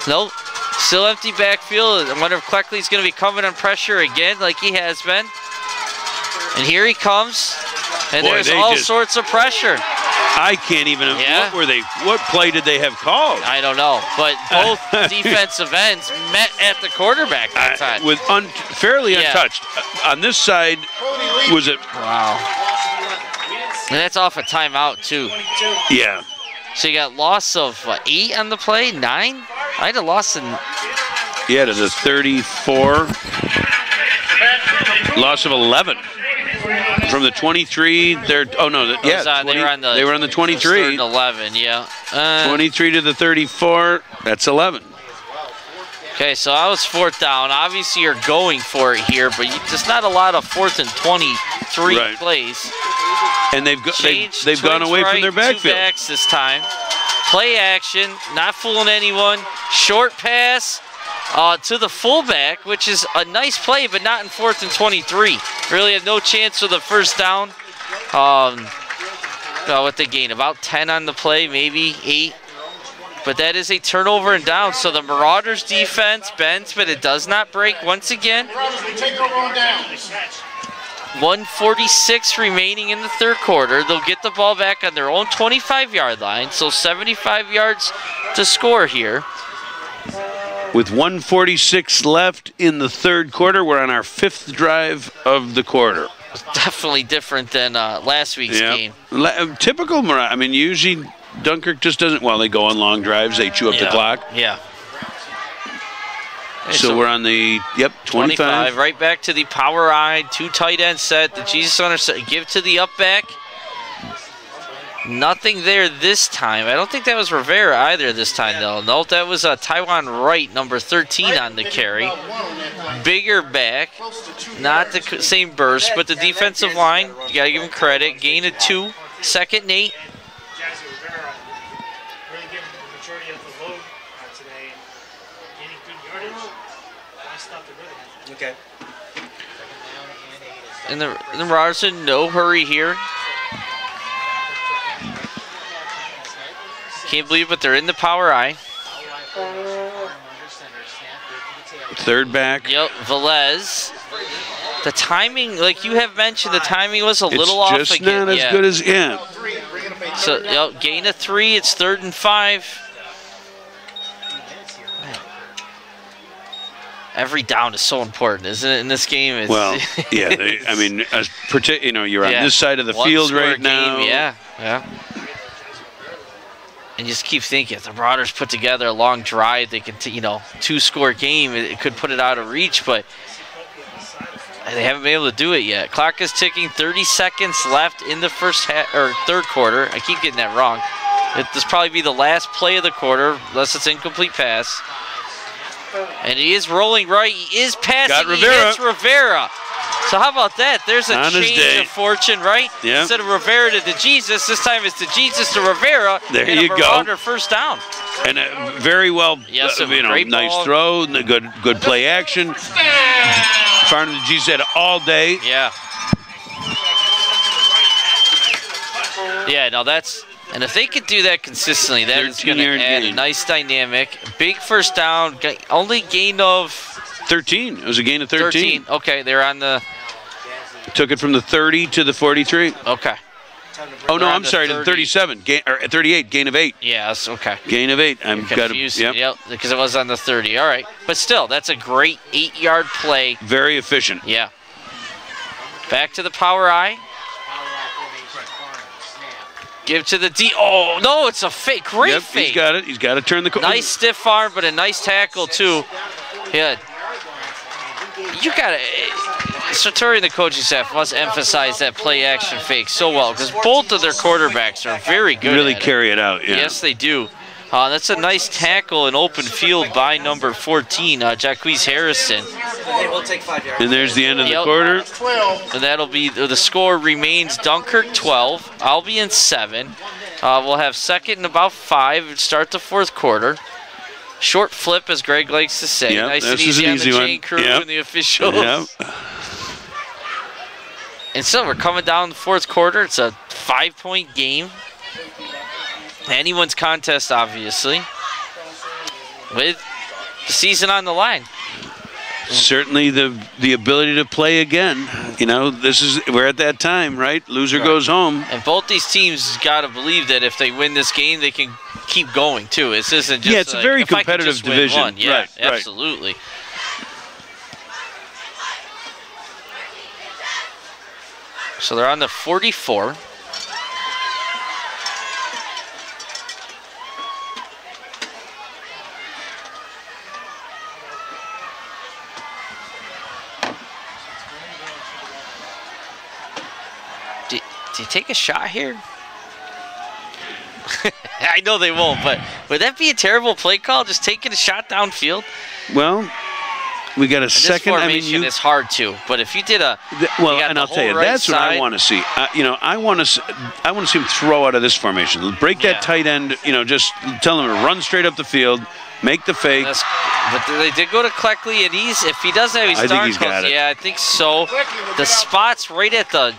Nope. Still empty backfield. I wonder if Cleckley's going to be coming on pressure again like he has been. And here he comes. And there's all sorts of pressure. I can't even. What play did they have called? I don't know. But both defensive ends met at the quarterback that time. With fairly untouched. On this side, was it? Wow. And that's off a timeout, too. Yeah. So you got loss of 8 on the play, 9? I had a loss in. Yeah, to the 34. Loss of 11. From the 23, they're they were on the 23. 3rd and 11, yeah. 23 to the 34. That's 11. Okay, so that was 4th down. Obviously, you're going for it here, but there's not a lot of 4th and 23 plays. And they've gone away from their backfield. 2 backs this time. Play action, not fooling anyone. Short pass to the fullback, which is a nice play, but not in 4th and 23. Really had no chance for the 1st down. What they gain, about 10 on the play, maybe 8. But that is a turnover and down. So the Marauders defense bends, but it does not break once again. 1:46 remaining in the 3rd quarter. They'll get the ball back on their own 25-yard line, so 75 yards to score here. With 1:46 left in the 3rd quarter, we're on our 5th drive of the quarter. Definitely different than last week's game. Typical Marauders. I mean, usually Dunkirk just doesn't. Well, they go on long drives. They chew up the clock. Yeah. So we're on the 25. Right back to the power eye, 2 tight end set. The Jesus Hunter set. Give to the up back. Nothing there this time. I don't think that was Rivera either this time, though. Nope, that was Taiwan Wright, number 13 on the carry. Bigger back, not the same burst, but the defensive line, you got to give him credit. Gain of 2, 2nd and 8. Okay. And the Marauders in no hurry here. Can't believe it, but they're in the power eye. 3rd back. Yep, Velez. The timing, like you have mentioned, the timing was a little off again. It's just not as good as, So, gain of 3, it's 3rd and 5. Every down is so important, isn't it, in this game? It's well, yeah. You're on this side of the field right now. Yeah. And you just keep thinking, if the Marauders put together a long drive, they could, 2-score game. It could put it out of reach, but they haven't been able to do it yet. Clock is ticking. 30 seconds left in the 3rd quarter. I keep getting that wrong. This probably be the last play of the quarter, unless it's incomplete pass. And he is rolling right. He is passing. Got Rivera. He hits Rivera. So how about that? There's a change of fortune, right? Yeah. Instead of Rivera to DeJesus, this time it's DeJesus to Rivera. There and you go. Marauder 1st down. And very well, great nice ball. throw, good play action. Farnham DeJesus had all day. Yeah. Yeah, no, that's, and if they could do that consistently, that is going to add a nice dynamic. Big first down, only gain of 13. It was a gain of 13. Okay, they're on the. Took it from the 30 to the 43. Okay. Oh no, I'm sorry, to the 37. Or 38. Gain of 8. Yes. Okay. Gain of 8. I'm confused. Yep, because it was on the 30. All right, but still, that's a great 8-yard play. Very efficient. Yeah. Back to the power eye. Give to the D. Oh, no, it's a fake. Great fake. He's got it. He's got to turn the. Nice stiff arm, but a nice tackle, too. Yeah. You got to. Sartori and the coaching staff must emphasize that play action fake so well because both of their quarterbacks are very good. Really carry it out. Yeah. Yes, they do. That's a nice tackle in open field by number 14, Jacquees Harrison. Okay, we'll take 5 yards. And there's the end of the quarter. And that'll be the score remains Dunkirk 12, Albion 7. We'll have second and about 5. Start the fourth quarter. Short flip, as Greg likes to say. Yep, nice and easy on the chain crew and the officials. Yep. And so we're coming down the fourth quarter. It's a 5-point game. Anyone's contest, obviously, with the season on the line. Certainly the ability to play again. You know, we're at that time, right? Loser goes home. And both these teams got to believe that if they win this game, they can keep going too. This isn't just it's a very competitive division. One. Yeah, absolutely. So they're on the 44. Do you take a shot here? I know they won't, but would that be a terrible play call, just taking a shot downfield? Well, we got a second. This formation is hard to, but if you did a and I'll tell you, that's what I want to see. I want to see him throw out of this formation. Break that tight end. Just tell him to run straight up the field, make the fake. But they did go to Cleckley, and if he doesn't have his I think he's got it. Yeah, I think so. The spot's right at the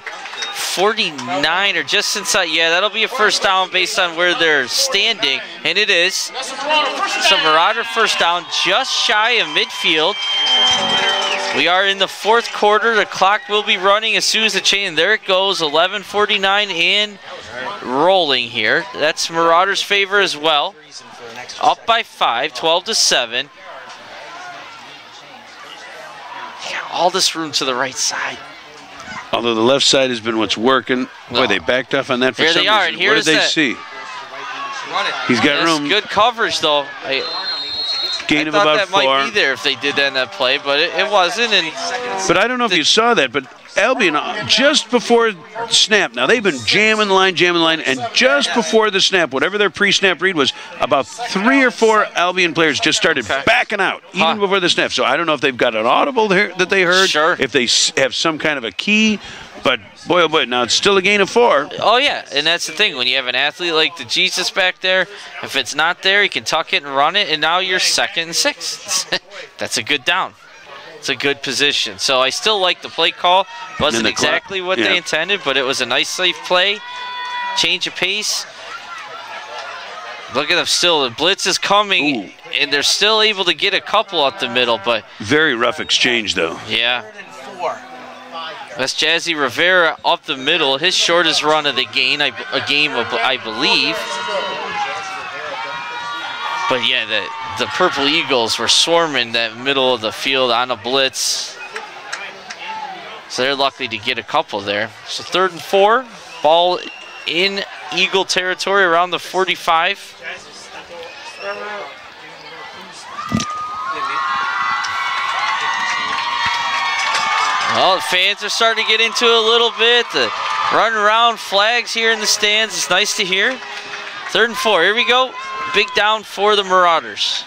49 or just inside. Yeah, that'll be a first down based on where they're standing, and it is. So Marauder first down just shy of midfield. We are in the fourth quarter. The clock will be running as soon as the chain. There it goes, 11:49 and rolling here. That's Marauder's favor as well. Up by 5, 12-7. All this room to the right side. Although the left side has been what's working. Boy, they backed off on that for some reason. And what did they see? He's got room. Good coverage, though. Gain of thought about that 4. might be there if they did that in that play, but it wasn't. But I don't know if you saw that, but Albion, just before snap, now they've been jamming the line, and just before the snap, whatever their pre-snap read was, about 3 or 4 Albion players just started backing out, even before the snap. So I don't know if they've got an audible there that they heard, if they have some kind of a key, but boy, oh boy, now it's still a gain of 4. Oh, yeah, and that's the thing. When you have an athlete like the Jesus back there, if it's not there, you can tuck it and run it, and now you're 2nd and 6. That's a good down. It's a good position. So I still like the play call. Wasn't exactly what they intended, but it was a nice, safe play. Change of pace. Look at them still. The blitz is coming, and they're still able to get a couple up the middle. But very rough exchange, though. Yeah. That's Jazzy Rivera up the middle. His shortest run of the game, I believe. But yeah, the Purple Eagles were swarming that middle of the field on a blitz. So they're lucky to get a couple there. So 3rd and 4, ball in Eagle territory around the 45. Well, the fans are starting to get into it a little bit. The run around flags here in the stands. It's nice to hear. 3rd and 4, here we go. Big down for the Marauders.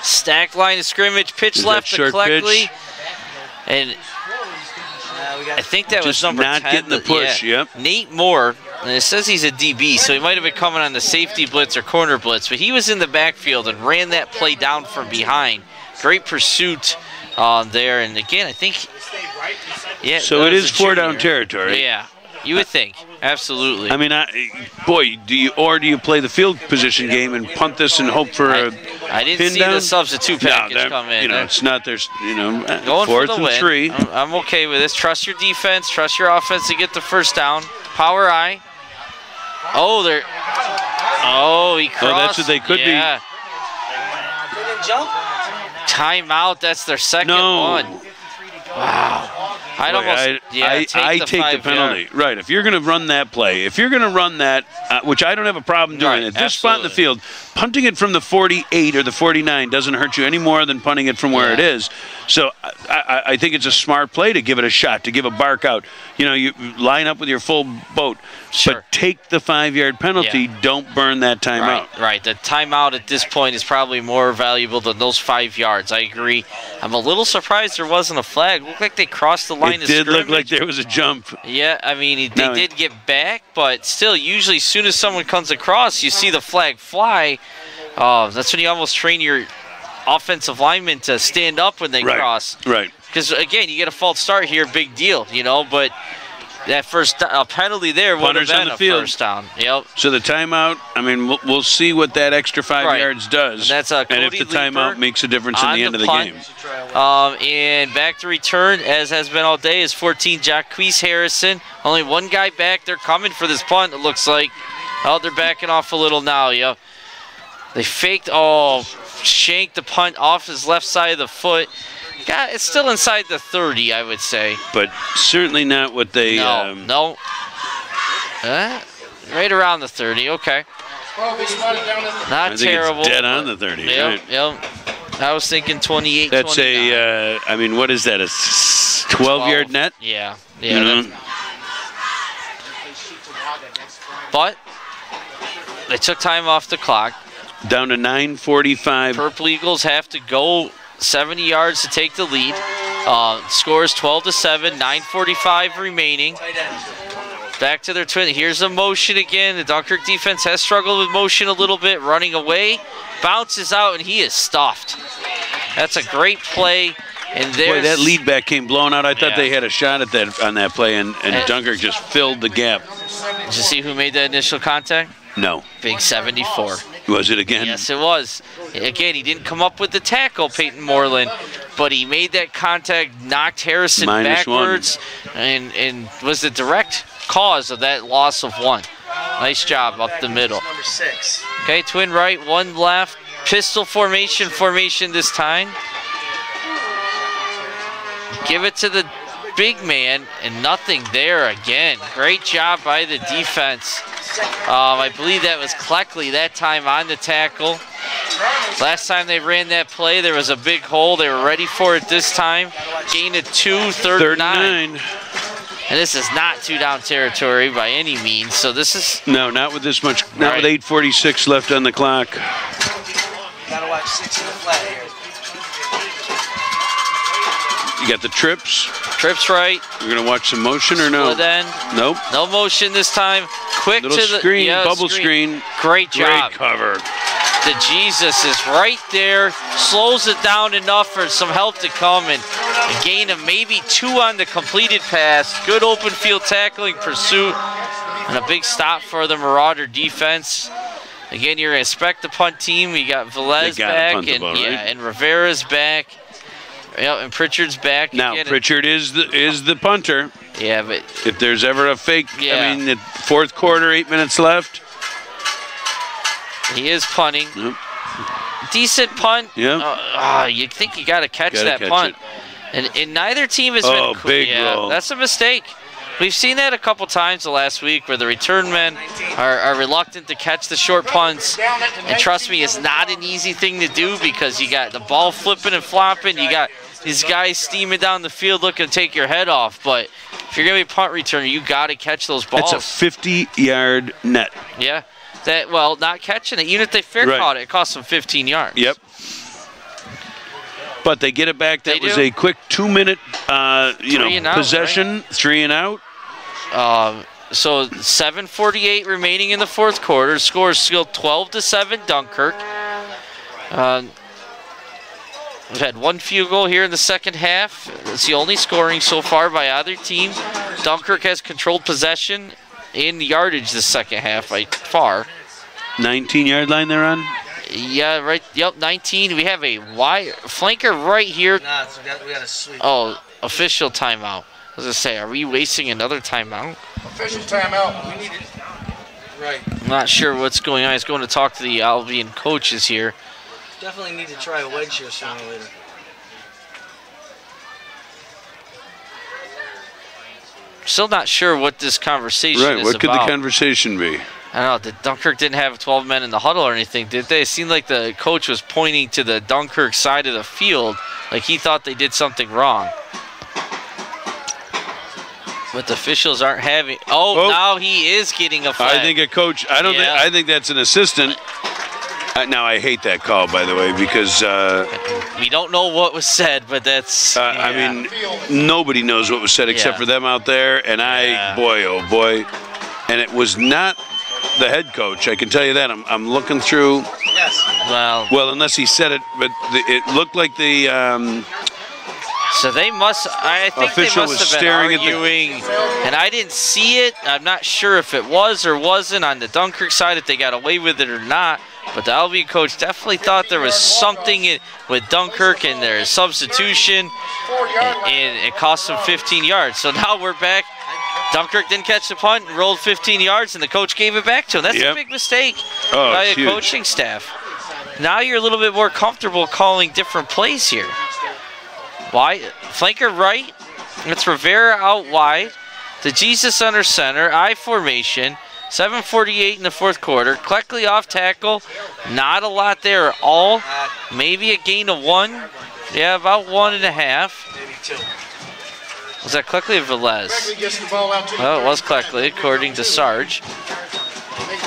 Stack line of scrimmage, pitch left to Cleckley. And I think that was number 10. Not getting the push, yep. Nate Moore, and it says he's a DB, so he might have been coming on the safety blitz or corner blitz, but he was in the backfield and ran that play down from behind. Great pursuit there, and again, I think, so it is 4-down territory. Yeah. You would think. Absolutely. I mean, boy, do you play the field position game and punt this and hope for a I didn't pin see down? the substitute package come in. You know, it's not there's Going fourth for the and win. 3. I'm okay with this. Trust your defense. Trust your offense to get the first down. Power eye. Oh, they're. Oh, he crossed. Oh, that's what they could be. Yeah. Jump. Timeout. That's their second one. Wow. I take the penalty. Right. If you're going to run that play, if you're going to run that, which I don't have a problem doing, at this spot in the field, punting it from the 48 or the 49 doesn't hurt you any more than punting it from where it is. So I think it's a smart play to give it a shot, to give a bark out. You know, you line up with your full boat, but take the 5-yard penalty. Yeah. Don't burn that timeout. Right. The timeout at this point is probably more valuable than those 5 yards. I agree. I'm a little surprised there wasn't a flag. It looked like they crossed the line of scrimmage. It did look like there was a jump. Yeah, I mean, they did get back, but still, usually as soon as someone comes across, you see the flag fly. That's when you almost train your offensive linemen to stand up when they cross. Right. Because, again, you get a false start here, big deal, you know, but that first penalty there would have been a first down. Yep. So the timeout, I mean, we'll see what that extra 5 yards does. And that's and if the timeout makes a difference in the end of the game. And back to return, as has been all day, is 14, Jacquees Harrison. Only one guy back. They're coming for this punt, it looks like. Oh, they're backing off a little now, yeah. They faked, shanked the punt off his left side of the foot. It's still inside the 30, I would say. But certainly not what they... No. Right around the 30, okay. Not terrible. It's dead on the 30. Yep. I was thinking 28, That's 29. I mean, what is that, a 12-yard net? Yeah. You know? But they took time off the clock. Down to 9:45. Purple Eagles have to go 70 yards to take the lead. Score is 12-7, 9:45 remaining. Back to their twin. Here's a motion again. The Dunkirk defense has struggled with motion a little bit, running away. Bounces out, and he is stuffed. That's a great play. And Boy, that lead back came blown out. I thought they had a shot at that on that play, and Dunkirk just filled the gap. Did you see who made that initial contact? No. Big 74. Was it again? Yes, it was. Again, he didn't come up with the tackle, Peyton Moreland, but he made that contact, knocked Harrison backwards, and was the direct cause of that loss of 1. Nice job up the middle. Number 6. Okay, twin right, 1 left. Pistol formation this time. Give it to the big man, and nothing there again. Great job by the defense. I believe that was Cleckley that time on the tackle. Last time they ran that play, there was a big hole. They were ready for it this time. Gain of 2, third and 9. And this is not 2-down territory by any means. So this is... No, not with this much. Not with 8:46 left on the clock. Gotta watch 6 in the flat here. You got the trips. Trips right. We're going to watch some motion or no? Split end. Nope. No motion this time. Quick Little to the screen, bubble screen. Great job. Great cover. The Jesus is right there. Slows it down enough for some help to come, and a gain of maybe 2 on the completed pass. Good open field tackling pursuit, and a big stop for the Marauder defense. Again, you're going to expect the punt team. You got Velez back, and Rivera's back. Yep, and Pritchard's back. Now, Pritchard is the punter. Yeah, but if there's ever a fake, I mean, the fourth quarter, 8 minutes left. He is punting. Yep. Decent punt. Yep. You think you got to catch that punt. And neither team has been. Big roll. That's a mistake. We've seen that a couple times the last week where the return men are reluctant to catch the short punts. And trust me, it's not an easy thing to do because you got the ball flipping and flopping. You got these guys steaming down the field looking to take your head off. But if you're going to be a punt returner, you got to catch those balls. It's a 50-yard net. Yeah. Not catching it. Even if they fair caught it, it cost them 15 yards. Yep. But they get it back. That was a quick 2-minute, possession, 3 and out. So 7:48 remaining in the fourth quarter. Score is still 12-7 Dunkirk. We've had 1 field goal here in the second half. That's the only scoring so far by either team. Dunkirk has controlled possession in yardage the second half by far. 19-yard line they're on? Yeah, right. Yep, 19. We have a wide flanker right here. Nah, we got a sweep. Oh, official timeout. I was going to say, are we wasting another timeout? Official timeout. We need it. Right. I'm not sure what's going on. He's going to talk to the Albion coaches here. Definitely need to try a wedge here sooner or later. Still not sure what this conversation is about. Right, what could the conversation be? I don't know. Dunkirk didn't have 12 men in the huddle or anything, did they? It seemed like the coach was pointing to the Dunkirk side of the field, like he thought they did something wrong. But the officials aren't having. Oh, now he is getting a flag. I think a coach. I don't think. I think that's an assistant. Now I hate that call, by the way, because we don't know what was said, but that's. I mean, nobody knows what was said except for them out there, and boy, oh boy, and it was not the head coach. I can tell you that. I'm looking through. Yes. Well, unless he said it, but it looked like the. So they must. I think they must have been arguing, and I didn't see it. I'm not sure if it was or wasn't on the Dunkirk side, if they got away with it or not. But the Albion coach definitely thought there was something with Dunkirk and their substitution, and it cost them 15 yards. So now we're back. Dunkirk didn't catch the punt and rolled 15 yards, and the coach gave it back to him. That's a big mistake by a coaching staff. Now you're a little bit more comfortable calling different plays here. Wide, flanker right. It's Rivera out wide. To Jesus under center. I formation. 7:48 in the fourth quarter. Cleckley off tackle. Not a lot there at all. Maybe a gain of 1. Yeah, about 1.5. Maybe 2. Was that Cleckley or Velez? Cleckley gets the ball out to the Well, it was Cleckley, according to Sarge.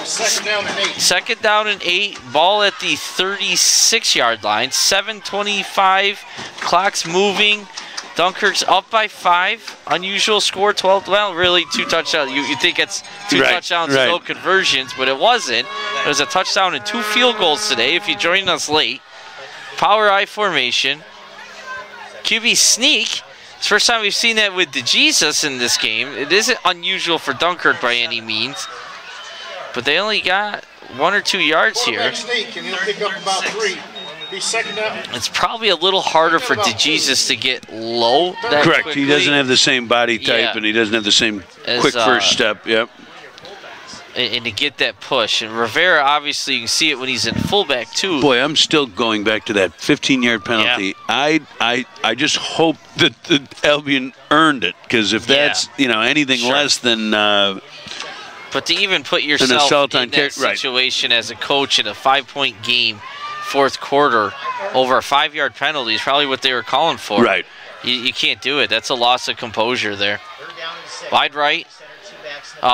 Second down and 8. Second down and 8. Ball at the 36-yard line. 7:25. Clock's moving. Dunkirk's up by 5. Unusual score, 12. Well, really, 2 touchdowns. You think it's 2 touchdowns, no conversions, but it wasn't. It was a touchdown and 2 field goals today if you joined us late. Power I formation. QB sneak. It's the first time we've seen that with DeJesus in this game. It isn't unusual for Dunkirk by any means. But they only got 1 or 2 yards here. Sneak, and he'll pick up about 3. He's second down. It's probably a little harder for DeJesus to get low that Correct. quickly. He doesn't have the same body type, and he doesn't have the same quick first step. Yep. And to get that push. And Rivera, obviously, you can see it when he's in fullback, too. Boy, I'm still going back to that 15-yard penalty. Yeah. I just hope that the Albion earned it, because if that's anything less than. But to even put yourself in that situation as a coach in a 5-point game, fourth quarter, over a 5-yard penalty is probably what they were calling for. Right. You can't do it. That's a loss of composure there. Wide right.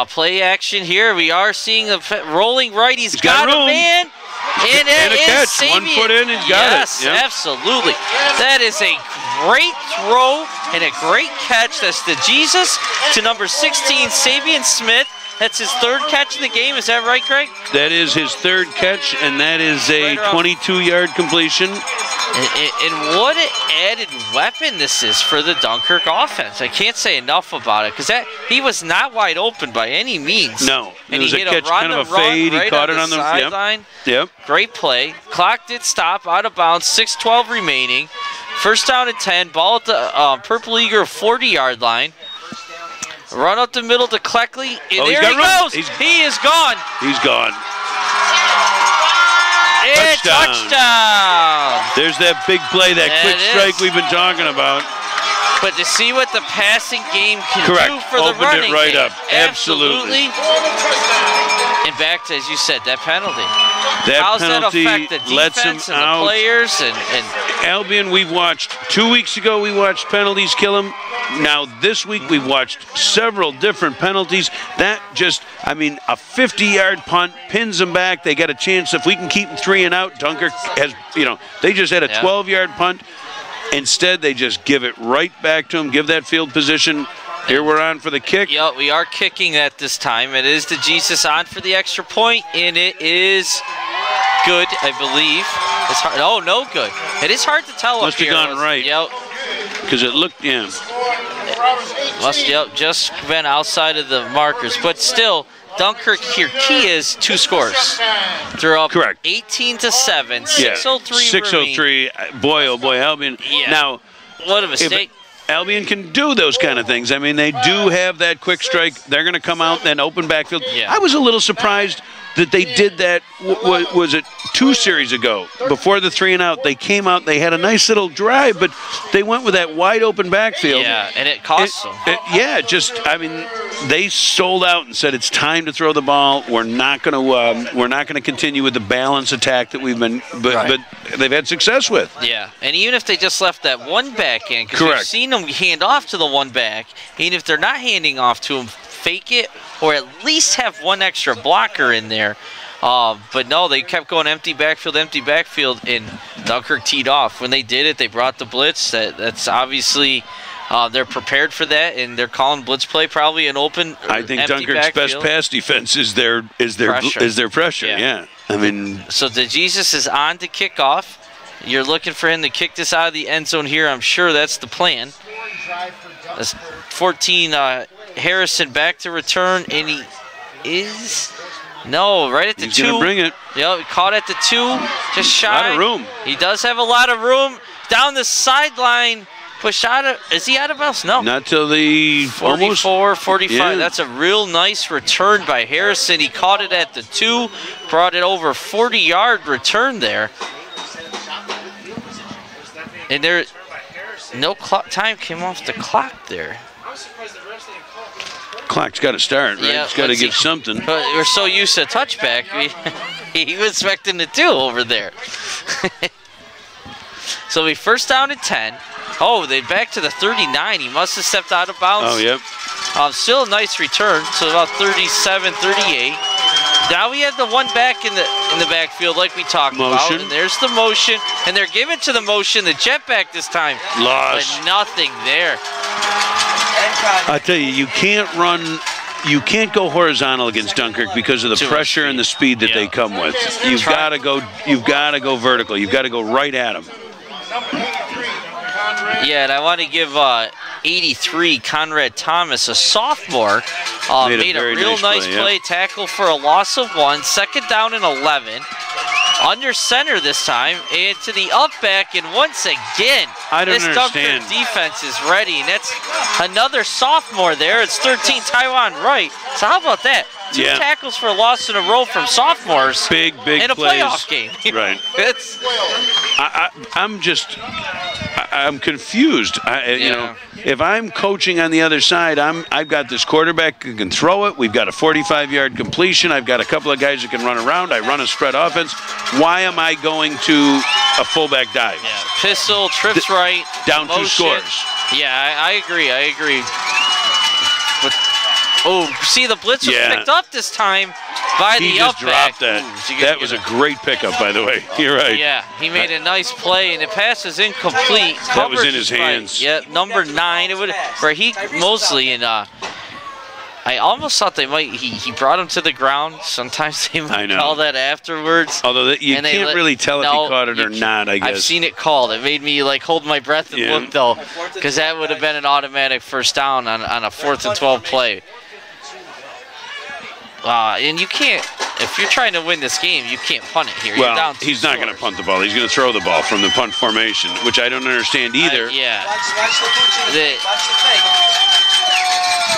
Play action here. We are seeing a rolling right. He's got a man. And a catch. Sabian. 1 foot in, he's got it. Yes, absolutely. That is a great throw and a great catch. That's DeJesus to number 16, Sabian Smith. That's his 3rd catch in the game. Is that right, Greg? That is his 3rd catch, and that is a 22-yard completion. And what an added weapon this is for the Dunkirk offense. I can't say enough about it, because he was not wide open by any means. No. And it was he a hit catch, a run kind of a fade. Right he caught it on the sideline. Yep. Great play. Clock did stop, out of bounds, 6:12 remaining. First down and 10. Ball at the Purple Eagle 40-yard line. Run up the middle to Cleckley. And there he goes. He is gone. He's gone. And touchdown. There's that big play, that quick strike we've been talking about. But to see what the passing game can do for the Opened running it right game. up. Absolutely. And back to, as you said, that penalty. That How's penalty that affect the lets him defense and out. the players? And Albion, we've watched 2 weeks ago. We watched penalties kill him. Now this week we've watched several different penalties. That just, a 50-yard punt pins them back. They got a chance. If we can keep them 3 and out, Dunkirk has, they just had a 12-yard punt. Instead, they just give it right back to him. Give that field position. Here we're on for the kick. Yeah, we are kicking at this time. It is DeJesus on for the extra point, and it is good, I believe. It's hard. Oh, no good. It is hard to tell Must up here. have gone right. Yep. because it looked, Must just been outside of the markers, but still, Dunkirk here, key is 2 scores. They're up 18-7, 6:03 6:03. Boy, oh boy, Albion. Yeah. Now, what a mistake. Albion can do those kind of things. I mean, they do have that quick strike. They're going to come out and open backfield. Yeah. I was a little surprised that they did that, was it 2 series ago? Before the 3 and out, they came out, they had a nice little drive, but they went with that wide open backfield. Yeah, and it cost them. I mean, they sold out and said it's time to throw the ball. We're not going to continue with the balance attack that we've been, but they've had success with. Yeah, and even if they just left that one back in, because we've seen them hand off to the one back, even if they're not handing off to them, fake it or at least have one extra blocker in there. But no, they kept going empty backfield, and Dunkirk teed off. When they did it, they brought the blitz. That's obviously they're prepared for that, and they're calling blitz play probably an open. I think Dunkirk's best pass defense is their pressure. Yeah. I mean, so DeJesus is on to kick off. You're looking for him to kick this out of the end zone here. I'm sure that's the plan. That's 14. Harrison back to return, and he is right at the 2. He's gonna bring it. Yep, caught at the 2, just shy. A lot of room. He does have a lot of room down the sideline. Pushed out of. Is he out of bounds? No. Not till the 44, 45. Yeah. That's a real nice return by Harrison. He caught it at the 2, brought it over 40-yard return there. And there, no clock time came off the clock there. Clock's got to start, right? Yeah, it's got to give something. But we're so used to touchback. He was expecting the 2 over there. So we first down at 10. Oh, they back to the 39. He must have stepped out of bounds. Oh, yep. Still a nice return, so about 37, 38. Now we have the one back in the backfield like we talked about. And there's the motion, and they're giving to the motion, the jet back this time. Lost. But nothing there. I tell you, you can't go horizontal against Dunkirk because of the pressure and the speed that they come with. You've got to go vertical. You've got to go right at them. Yeah, and I want to give 83 Conrad Thomas, a sophomore, made a real nice play, tackle for a loss of 1, 2nd down and 11. Under center this time, and to the up back, and once again, this Dunkirk defense is ready, and that's another sophomore there. It's 13 Taiwan Wright. So how about that? 2 tackles for a loss in a row from sophomores. Big in a plays. Playoff game. Right. I'm confused. You know, if I'm coaching on the other side, I've got this quarterback who can throw it. We've got a 45-yard completion. I've got a couple of guys that can run around. I run a spread offense. Why am I going to a fullback dive? Yeah, pistol, trips right. Down motion. 2 scores. Yeah, I agree. But, see, the blitz was picked up this time by the up back. He just dropped that. That was a great pickup, by the way. You're right. Yeah, he made a nice play, and the pass is incomplete. That was in his hands. Yeah, number 9. Where he mostly in. I almost thought they might. He brought him to the ground. Sometimes they might call that afterwards. Although you can't really tell if he caught it or not. I guess I've seen it called. It made me hold my breath and look though, because that would have been an automatic first down on a 4th and 12 play. And you can't, if you're trying to win this game, you can't punt it here. Well, you're down he's not going to punt the ball. He's going to throw the ball from the punt formation, which I don't understand either. Yeah.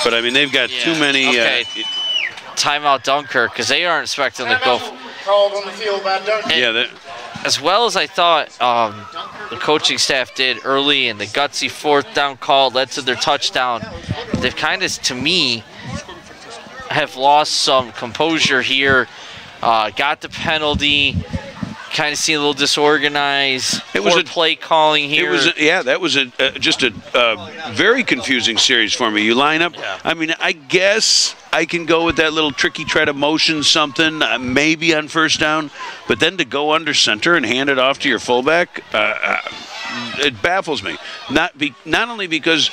But, I mean, they've got too many. Timeout Dunkirk, because they aren't expecting to go. Called on the field by Dunkirk. As well as I thought the coaching staff did early, and the gutsy 4th down call led to their touchdown. They've kind of, to me, have lost some composure here. Got the penalty. Kind of seem a little disorganized. It was a play calling here. That was just a very confusing series for me. You line up. I mean, I guess I can go with that little tricky try to motion something, maybe on 1st down, but then to go under center and hand it off to your fullback, it baffles me. Not only because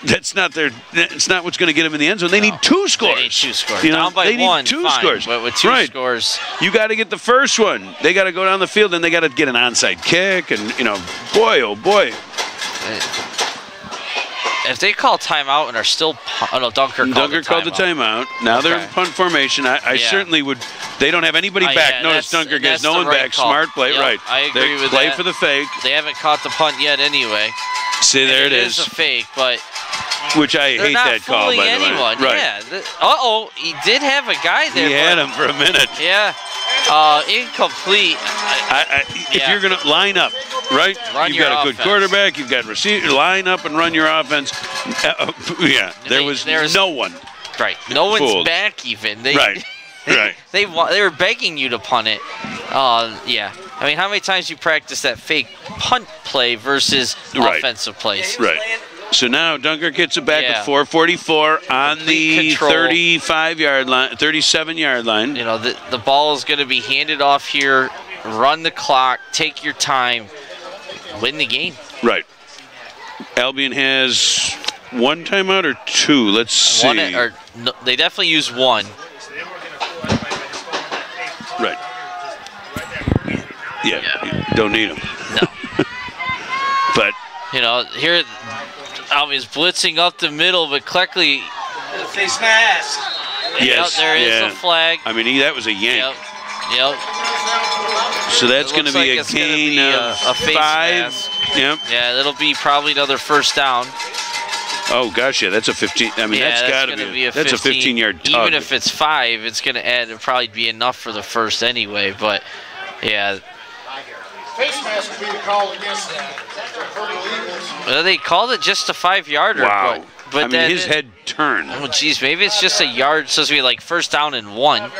it's not what's going to get them in the end zone. They need 2 scores. They need 2 scores. You know, down by they need 1, 2 scores. But with 2 scores, you got to get the first one. They got to go down the field, and they got to get an onside kick. And boy, oh boy, If they call timeout and are still, oh no, Dunkirk called the timeout. Now they're in punt formation. I certainly would. They don't have anybody back. Notice Dunkirk has no one back. Call. Smart play, right? I agree with play that. for the fake. They haven't caught the punt yet, anyway. See, there it is. It is a fake, but which I hate that call, by the way. Anyone. Right. Yeah. He did have a guy there. He had him for a minute. Yeah. Incomplete. If you're going to line up, right? You've got a good quarterback. You've got receiver. Line up and run your offense. There was no one. Right. No one's fooled. back even. Right. They were begging you to punt it. Yeah. I mean, how many times you practice that fake punt play versus offensive plays? Right. So now Dunkirk gets it back at 4:44 on the 35-yard line, 37-yard line. You know, the ball is going to be handed off here. Run the clock. Take your time. Win the game. Right. Albion has one timeout or two. Let's see. No, they definitely use one. Right. Yeah. Don't need them. No. But you know, here Albion's blitzing up the middle, but Cleckley. Face mask. Yes. There is a flag. I mean, that was a yank. Yep. So that's going to be a gain of a face 5. mask. Yep. Yeah, that'll be probably another first down. Oh gosh, yeah, that's a 15. I mean, that's got to be. That's a 15-yard tug. Even if it's 5, it's going to add. It'll probably be enough for the first anyway. But yeah. Face mask will be the call against the Purple Eagles. Well, they called it just a 5-yarder. Wow. But I mean, his head turned. Oh, geez, maybe it's just a yard. It's supposed to be like first down and 1.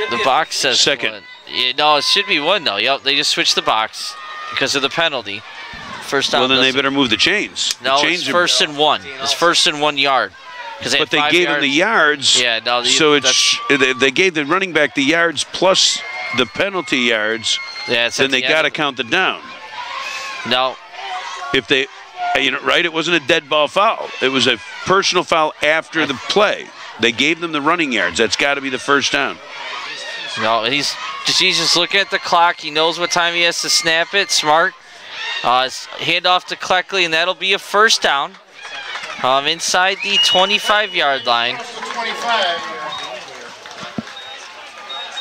The box says second. 1. Yeah, no, it should be 1 though. Yep, they just switched the box because of the penalty. First down. Well, then they better move the chains. No, the chains it's first and 1. It's first and 1 yard. But they gave him the yards. Yeah, no. So they gave the running back the yards plus the penalty yards. Yeah, then they got to count the down. No. If they, right? It wasn't a dead ball foul. It was a personal foul after the play. They gave them the running yards. That's got to be the first down. No, he's just looking at the clock. He knows what time he has to snap it. Smart. Hand off to Cleckley, and that'll be a first down. Inside the 25-yard line.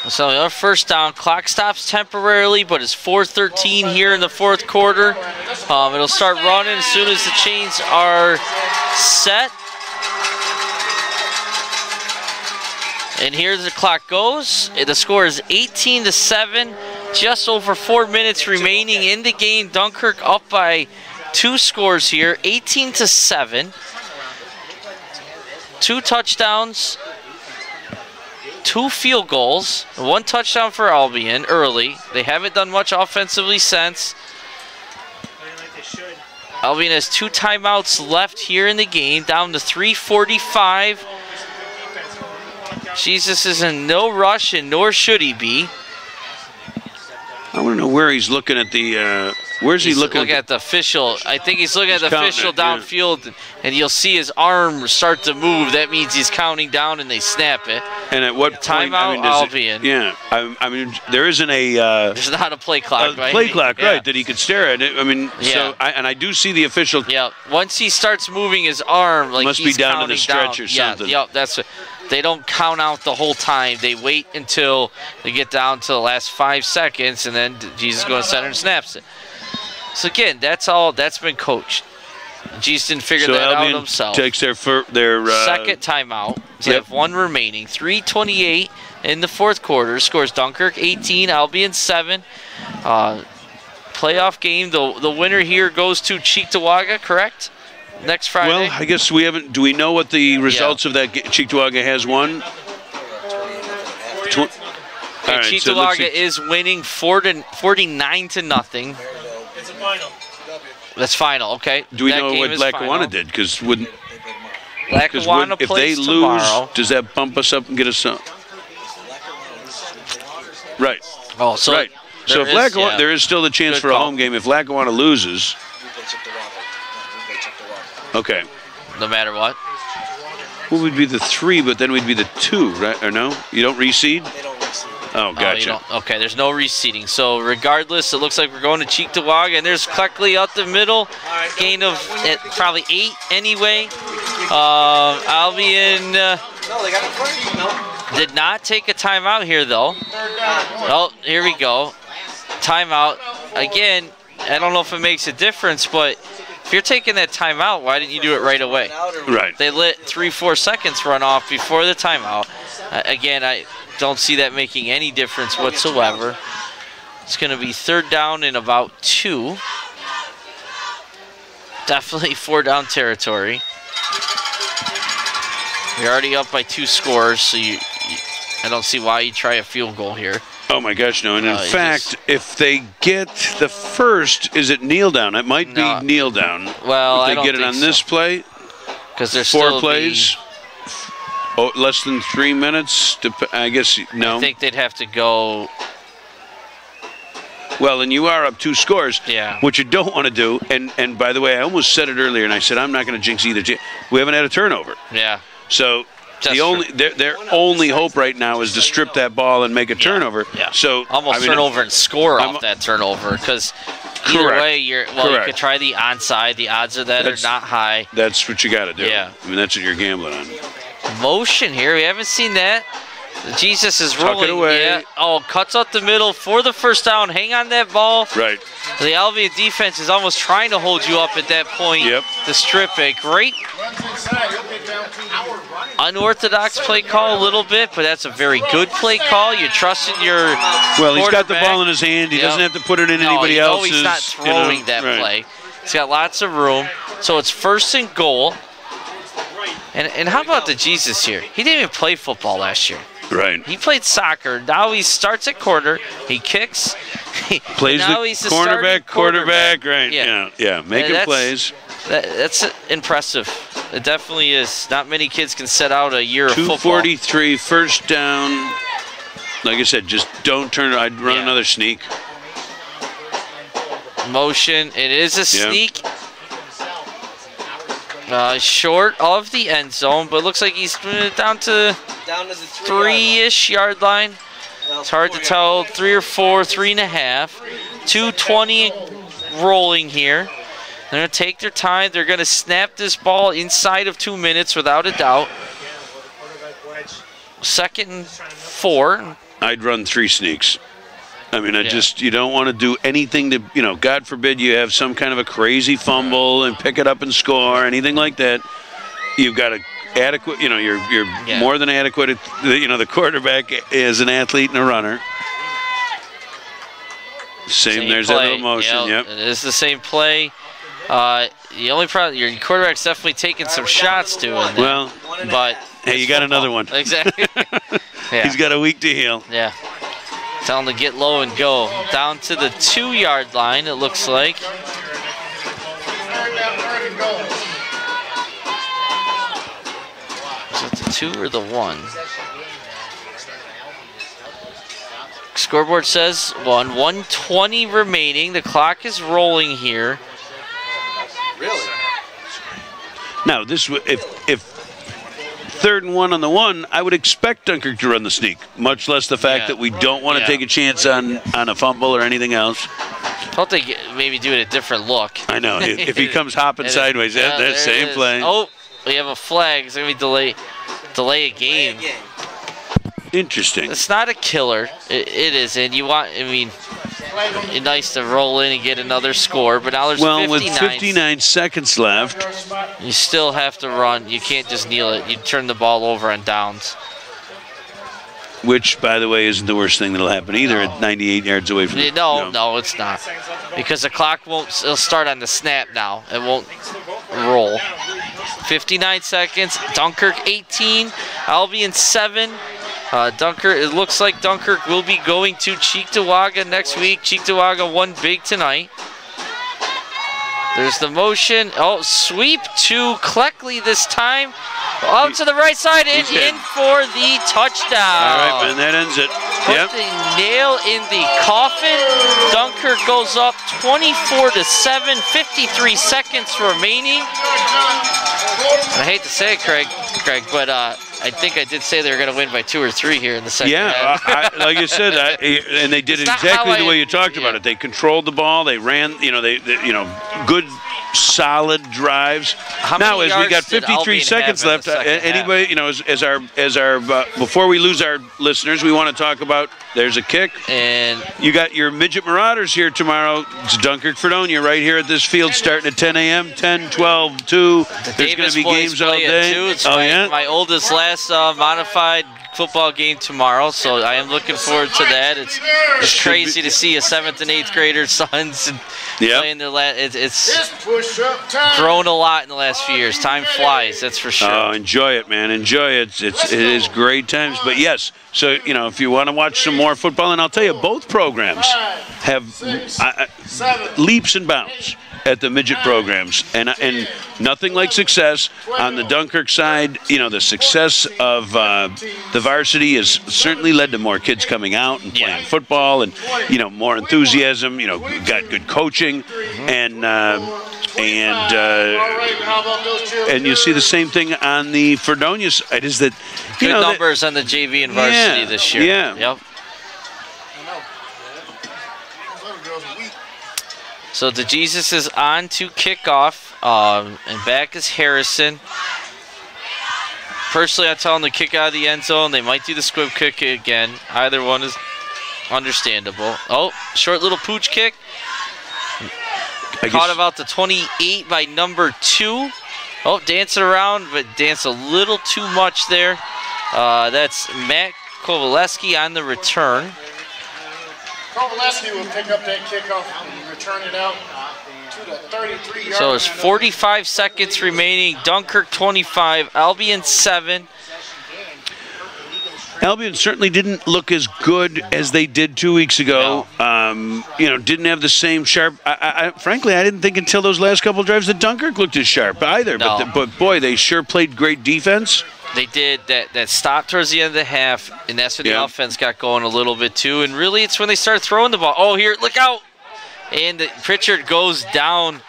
So our first down. Clock stops temporarily, but it's 4:13 here in the fourth quarter. It'll start running as soon as the chains are set. And here the clock goes. The score is 18-7. Just over 4 minutes remaining in the game. Dunkirk up by 2 scores here, 18-7. 2 touchdowns, 2 field goals, 1 touchdown for Albion early. They haven't done much offensively since. Albion has 2 timeouts left here in the game, down to 3:45. Jesus is in no rush, and nor should he be. I want to know where he's looking at the. Where's he looking? Looking at the official. I think he's looking at the official downfield, and you'll see his arm start to move. That means he's counting down, and they snap it. And at what point? Timeout, Albion. Yeah, I mean, there isn't a. There's not a play clock, right? Play clock, right? That he could stare at it. I mean, so I do see the official. Yeah. Once he starts moving his arm, like must he's be down to the stretch down. or something. Yeah. That's. They don't count out the whole time. They wait until they get down to the last 5 seconds, and then Jesus goes center and snaps it. So again, that's been coached. Jesus didn't figure that Albion out himself. Takes their second timeout. They have 1 remaining. 3:28 in the fourth quarter. Scores Dunkirk 18, Albion 7. Playoff game. The winner here goes to Cheektowaga, correct? Next Friday. Well, I guess we haven't. Do we know what the results of that? Cheektowaga has won. Cheektowaga is winning 49-0. It's a final. That's final. Okay. Do we know what Lackawanna did? Because Lackawanna if plays they tomorrow. lose, does that bump us up and get us up? Right. Oh, so right. So if Lackawanna, there is still the chance for a home game. If Lackawanna loses. Okay. No matter what. Well, we'd be the 3, but then we'd be the 2, right? Or no? You don't reseed? They don't reseed. Oh, gotcha. Okay, there's no reseeding. So regardless, it looks like we're going to Cheektowaga, and there's Cleckley out the middle. Gain of probably 8 anyway. Albion did not take a timeout here, though. Oh, here we go. Timeout. Again, I don't know if it makes a difference, but if you're taking that timeout, why didn't you do it right away? Right. They let 3-4 seconds run off before the timeout. Again, I don't see that making any difference whatsoever. It's going to be 3rd down in about 2. Definitely 4-down territory. You're already up by 2 scores, so I don't see why you try a field goal here. Oh my gosh, no! And in fact, if they get the first, is it kneel down? It might be kneel down. Well, if they I don't get it think on so. this play, because there's 4 plays. Oh, less than 3 minutes. I guess no. I think they'd have to go. Well, and you are up 2 scores. Yeah. What you don't want to do, and by the way, I almost said it earlier, and I said I'm not going to jinx either. We haven't had a turnover. Yeah. So their only hope right now is to strip that ball and make a turnover. Yeah. So almost turnover and score off that turnover, because either way, you could try the onside. The odds of that are not high. That's what you got to do. Yeah. I mean, that's what you're gambling on. Motion here. We haven't seen that. Jesus is rolling. Tuck it away. Yeah. Oh, cuts up the middle for the first down. Hang on that ball. Right. The Albion defense is almost trying to hold you up at that point. Yep. To strip it. Great unorthodox play call a little bit, but that's a very good play call. You're trusting your Well, he's got the ball in his hand. He doesn't have to put it in anybody else's. No, he's not throwing that play. He's got lots of room. So it's 1st and goal. And how about the Jesus here? He didn't even play football last year. Right. He played soccer. Now he starts at quarter. He kicks. Plays now the he's cornerback, quarterback. Right. Yeah. Yeah. Making plays. That's impressive. It definitely is. Not many kids can set out a year of football. 2:43, 1st down. Like I said, just don't turn. I'd run another sneak. Motion. It is a sneak. Short of the end zone, but it looks like he's down to the 3-ish yard line. It's hard to tell. 3 or 4, 3.5. 2:20 rolling here. They're going to take their time. They're going to snap this ball inside of 2 minutes without a doubt. 2nd and 4. I'd run 3 sneaks. I mean, you don't want to do anything to, God forbid you have some kind of a crazy fumble and pick it up and score, anything like that. You've got adequate, you're more than adequate. The quarterback is an athlete and a runner. Same there's play. that little motion, yep. It is the same play. The only problem, your quarterback's definitely taking some shots to it. Well, but hey, you got another one. Exactly. He's got a week to heal. Yeah. Tell him to get low and go. Down to the 2-yard line, it looks like. Is it the 2 or the 1? Scoreboard says 1. 1:20 remaining. The clock is rolling here. Really? Now, if 3rd and 1 on the 1, I would expect Dunkirk to run the sneak, much less the fact that we don't want to take a chance on a fumble or anything else. I thought they maybe do it a different look. I know. If he comes hopping sideways, that same play. Oh, we have a flag. It's going to be delay a game. Interesting. It's not a killer. It isn't. It's nice to roll in and get another score, but now there's 59. With 59 seconds left. You still have to run. You can't just kneel it. You turn the ball over on downs. Which, by the way, isn't the worst thing that'll happen either at 98 yards away from the No, it's not. Because the clock it'll start on the snap now. It won't roll. 59 seconds. Dunkirk 18. Albion 7. It looks like Dunkirk will be going to Cheektowaga next week. Cheektowaga won big tonight. There's the motion. Oh, sweep to Cleckley this time. Out to the right side and in for the touchdown. All right, man, that ends it. Put the nail in the coffin. Dunkirk goes up 24-7, 53 seconds remaining. I hate to say it, Greg, but I think I did say they were going to win by 2 or 3 here in the second half. Like you said, and they did exactly the way you talked about it. They controlled the ball. They ran, they good, solid drives. Now, as we got 53 seconds left, anybody, as our before we lose our listeners, we want to talk about. There's a kick, and you got your midget Marauders here tomorrow. It's Dunkirk Fredonia right here at this field, starting at 10 a.m. 10, 12, 2. There's going to be games all day. It's my oldest last modified football game tomorrow, so I am looking forward to that. It's crazy to see a 7th and 8th grader sons and playing their last. It's grown a lot in the last few years. Time flies, that's for sure. Oh, enjoy it, man. Enjoy it. It is great times. But yes, so if you want to watch some more football, and I'll tell you, both programs have leaps and bounds at the midget programs, and nothing like success on the Dunkirk side. The success of the varsity has certainly led to more kids coming out and playing football, and more enthusiasm. Got good coaching, and you see the same thing on the Fredonia side. Is that good numbers on the JV and varsity this year? Yeah. Yep. So the Jesus is on to kickoff, and back is Harrison. Personally, I tell them to kick out of the end zone. They might do the squib kick again. Either one is understandable. Oh, short little pooch kick. Caught about the 28 by number 2. Oh, dancing around, but dance a little too much there. That's Matt Kowaleski on the return. Kowaleski will pick up that kickoff and return it out to the 33-yard. So there's 45 seconds remaining. Dunkirk 25, Albion 7. Albion certainly didn't look as good as they did 2 weeks ago. No. Didn't have the same sharp. Frankly, I didn't think until those last couple drives that Dunkirk looked as sharp either. No. But boy, they sure played great defense. They did that stop towards the end of the half, and that's when the offense got going a little bit too. And really, it's when they started throwing the ball. Oh, here, look out! And Pritchard goes down.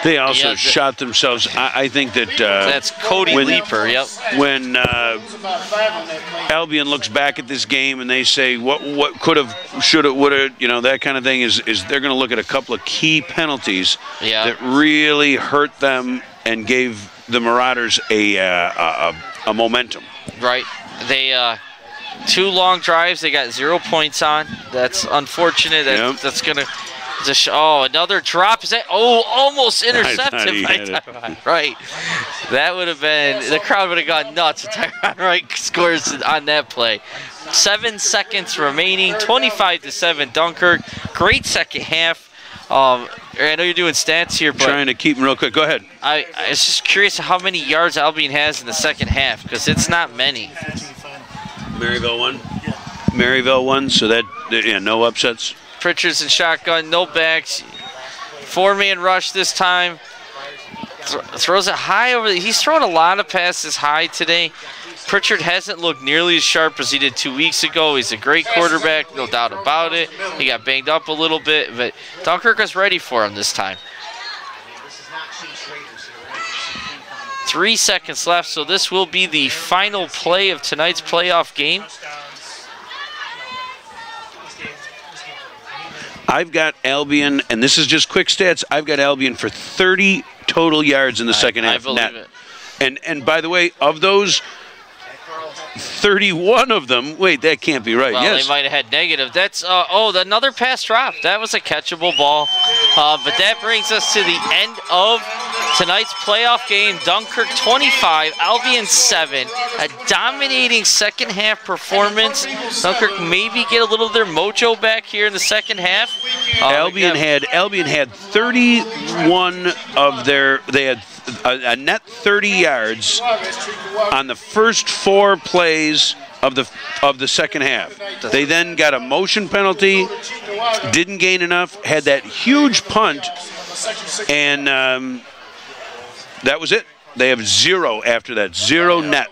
They also shot themselves. I think that that's Cody Leeper. Yep. When Albion looks back at this game and they say what could have, should have, would have, that kind of thing is they're going to look at a couple of key penalties that really hurt them and gave the Marauders a momentum. Right. They 2 long drives. They got 0 points on. That's unfortunate. That's gonna. Another drop. Is that? Oh, almost intercepted by Tyron Wright. That would have been. The crowd would have gone nuts if Tyron Wright scores on that play. 7 seconds remaining. 25-7 Dunkirk. Great second half. I know you're doing stats here, but trying to keep them real quick. Go ahead. I was just curious how many yards Albion has in the second half, because it's not many. Maryville won. Maryville won, so that no upsets. Pritchard's in shotgun, no backs. 4-man rush this time. Throws it high over. He's throwing a lot of passes high today. Pritchard hasn't looked nearly as sharp as he did 2 weeks ago. He's a great quarterback, no doubt about it. He got banged up a little bit, but Dunkirk was ready for him this time. 3 seconds left, so this will be the final play of tonight's playoff game. I've got Albion, and this is just quick stats, I've got Albion for 30 total yards in the second half. I believe it. And by the way, of those, 31 of them, wait, that can't be right. Well, yes. They might have had negative. That's, another pass drop. That was a catchable ball. But that brings us to the end of tonight's playoff game. Dunkirk 25, Albion 7. A dominating second half performance. Dunkirk maybe get a little of their mojo back here in the second half. Albion had 31 of their, they had a net 30 yards on the first 4 plays of the second half. They then got a motion penalty, didn't gain enough, had that huge punt, and that was it. They have 0 after that, 0 net.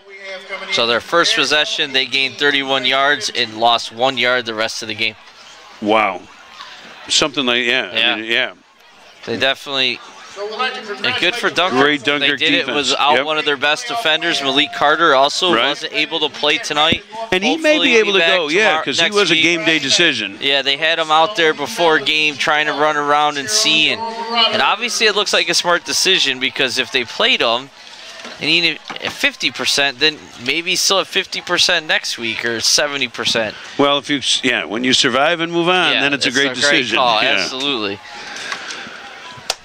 So their first possession, they gained 31 yards and lost 1 yard the rest of the game. Wow. Something like, They definitely And good for Dunkirk. Great Dunkirk They did defense. it. Was out Yep. one of their best defenders. Malik Carter also Right. wasn't able to play tonight. And he may Hopefully be able to back go, yeah, tomorrow- because he next was a week. game day decision. Yeah, they had him out there before game trying to run around and see. And obviously it looks like a smart decision because if they played him and he needed 50%, then maybe still at 50% next week or 70%. Well, when you survive and move on, Yeah, then it's a great decision. Call, Yeah. Absolutely.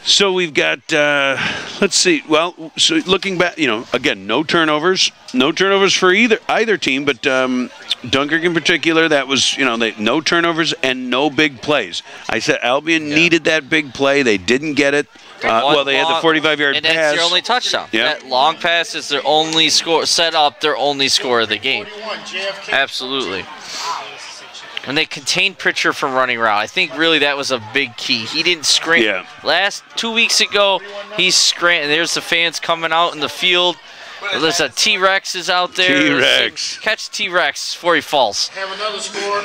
So we've got, let's see. Well, so looking back, again, no turnovers for either team, but Dunkirk in particular, that was, no turnovers and no big plays. I said Albion needed that big play. They didn't get it. Well, they had the 45-yard and pass. that's their only touchdown. Yeah. That long pass is their only score, set up their only score of the game. Absolutely. And they contained Pritchard from running around. I think really that was a big key. He didn't scream. Yeah. Last 2 weeks ago, he screamed. There's the fans coming out in the field. There's a T-Rex is out there. T-Rex. Catch T-Rex before he falls. Have another score.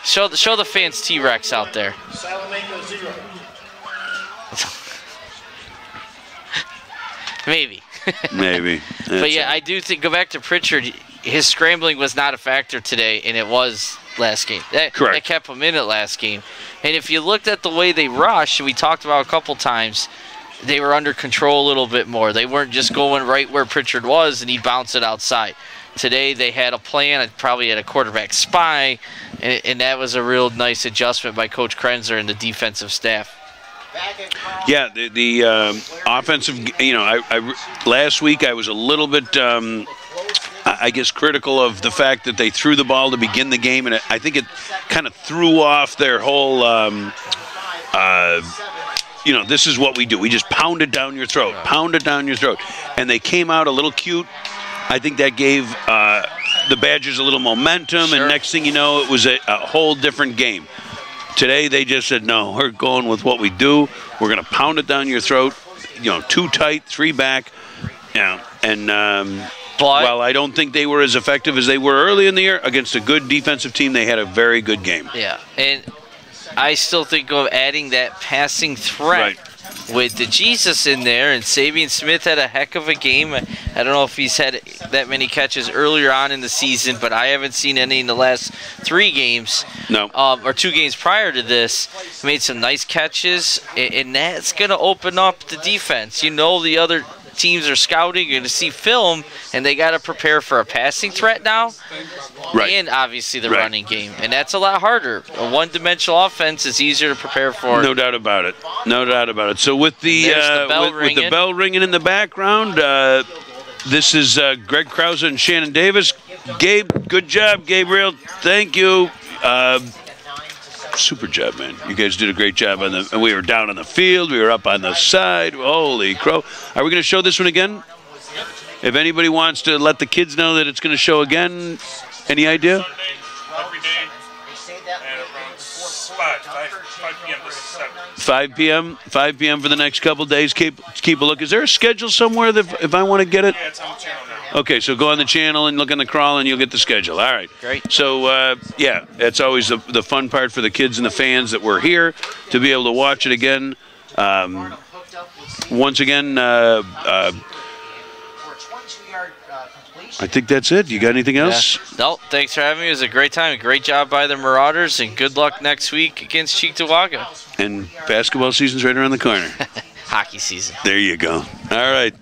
Show the fans T-Rex out there. Salamanca 0. Maybe. Maybe. But yeah, I do think, go back to Pritchard, his scrambling was not a factor today, and it was last game. Correct. That kept him in it last game. And if you looked at the way they rushed, we talked about a couple times, they were under control a little bit more. They weren't just going right where Pritchard was, and he'd bounce it outside. Today they had a plan, probably had a quarterback spy, and that was a real nice adjustment by Coach Krenzer and the defensive staff. Yeah, the offensive, last week I was a little bit, I guess, critical of the fact that they threw the ball to begin the game, and I think it kind of threw off their whole, this is what we do. We just pound it down your throat, And they came out a little cute. I think that gave the Badgers a little momentum, and next thing you know, it was a whole different game. Today, they just said, no, we're going with what we do. We're going to pound it down your throat, 2 tight, 3 back. And while I don't think they were as effective as they were early in the year, against a good defensive team, they had a very good game. Yeah, and I still think of adding that passing threat with the Jesus in there, and Sabian Smith had a heck of a game. I don't know if he's had that many catches earlier on in the season, but I haven't seen any in the last 3 games. No. Or 2 games prior to this. He made some nice catches, and that's going to open up the defense. The other teams are scouting, you're going to see film, and they got to prepare for a passing threat now, and obviously the running game. And that's a lot harder. A one-dimensional offense is easier to prepare for. No doubt about it. No doubt about it. So with the bell ringing in the background, this is Greg Krause and Shannon Davis. Gabe, good job, Gabriel. Thank you. Super job, man. You guys did a great job and we were down on the field. We were up on the side. Holy crow. Are we going to show this one again? If anybody wants to let the kids know that it's going to show again, any idea? 5 p.m. 5 p.m. for the next couple days. Keep a look. Is there a schedule somewhere that if I want to get it? Yeah, it's on the channel now. Okay, so go on the channel and look on the crawl, and you'll get the schedule. All right. Great. So, yeah, that's always the fun part for the kids and the fans that were here to be able to watch it again. Once again, I think that's it. You got anything else? Yeah. No, thanks for having me. It was a great time. A great job by the Marauders, and good luck next week against Cheektowaga. And basketball season's right around the corner. Hockey season. There you go. All right.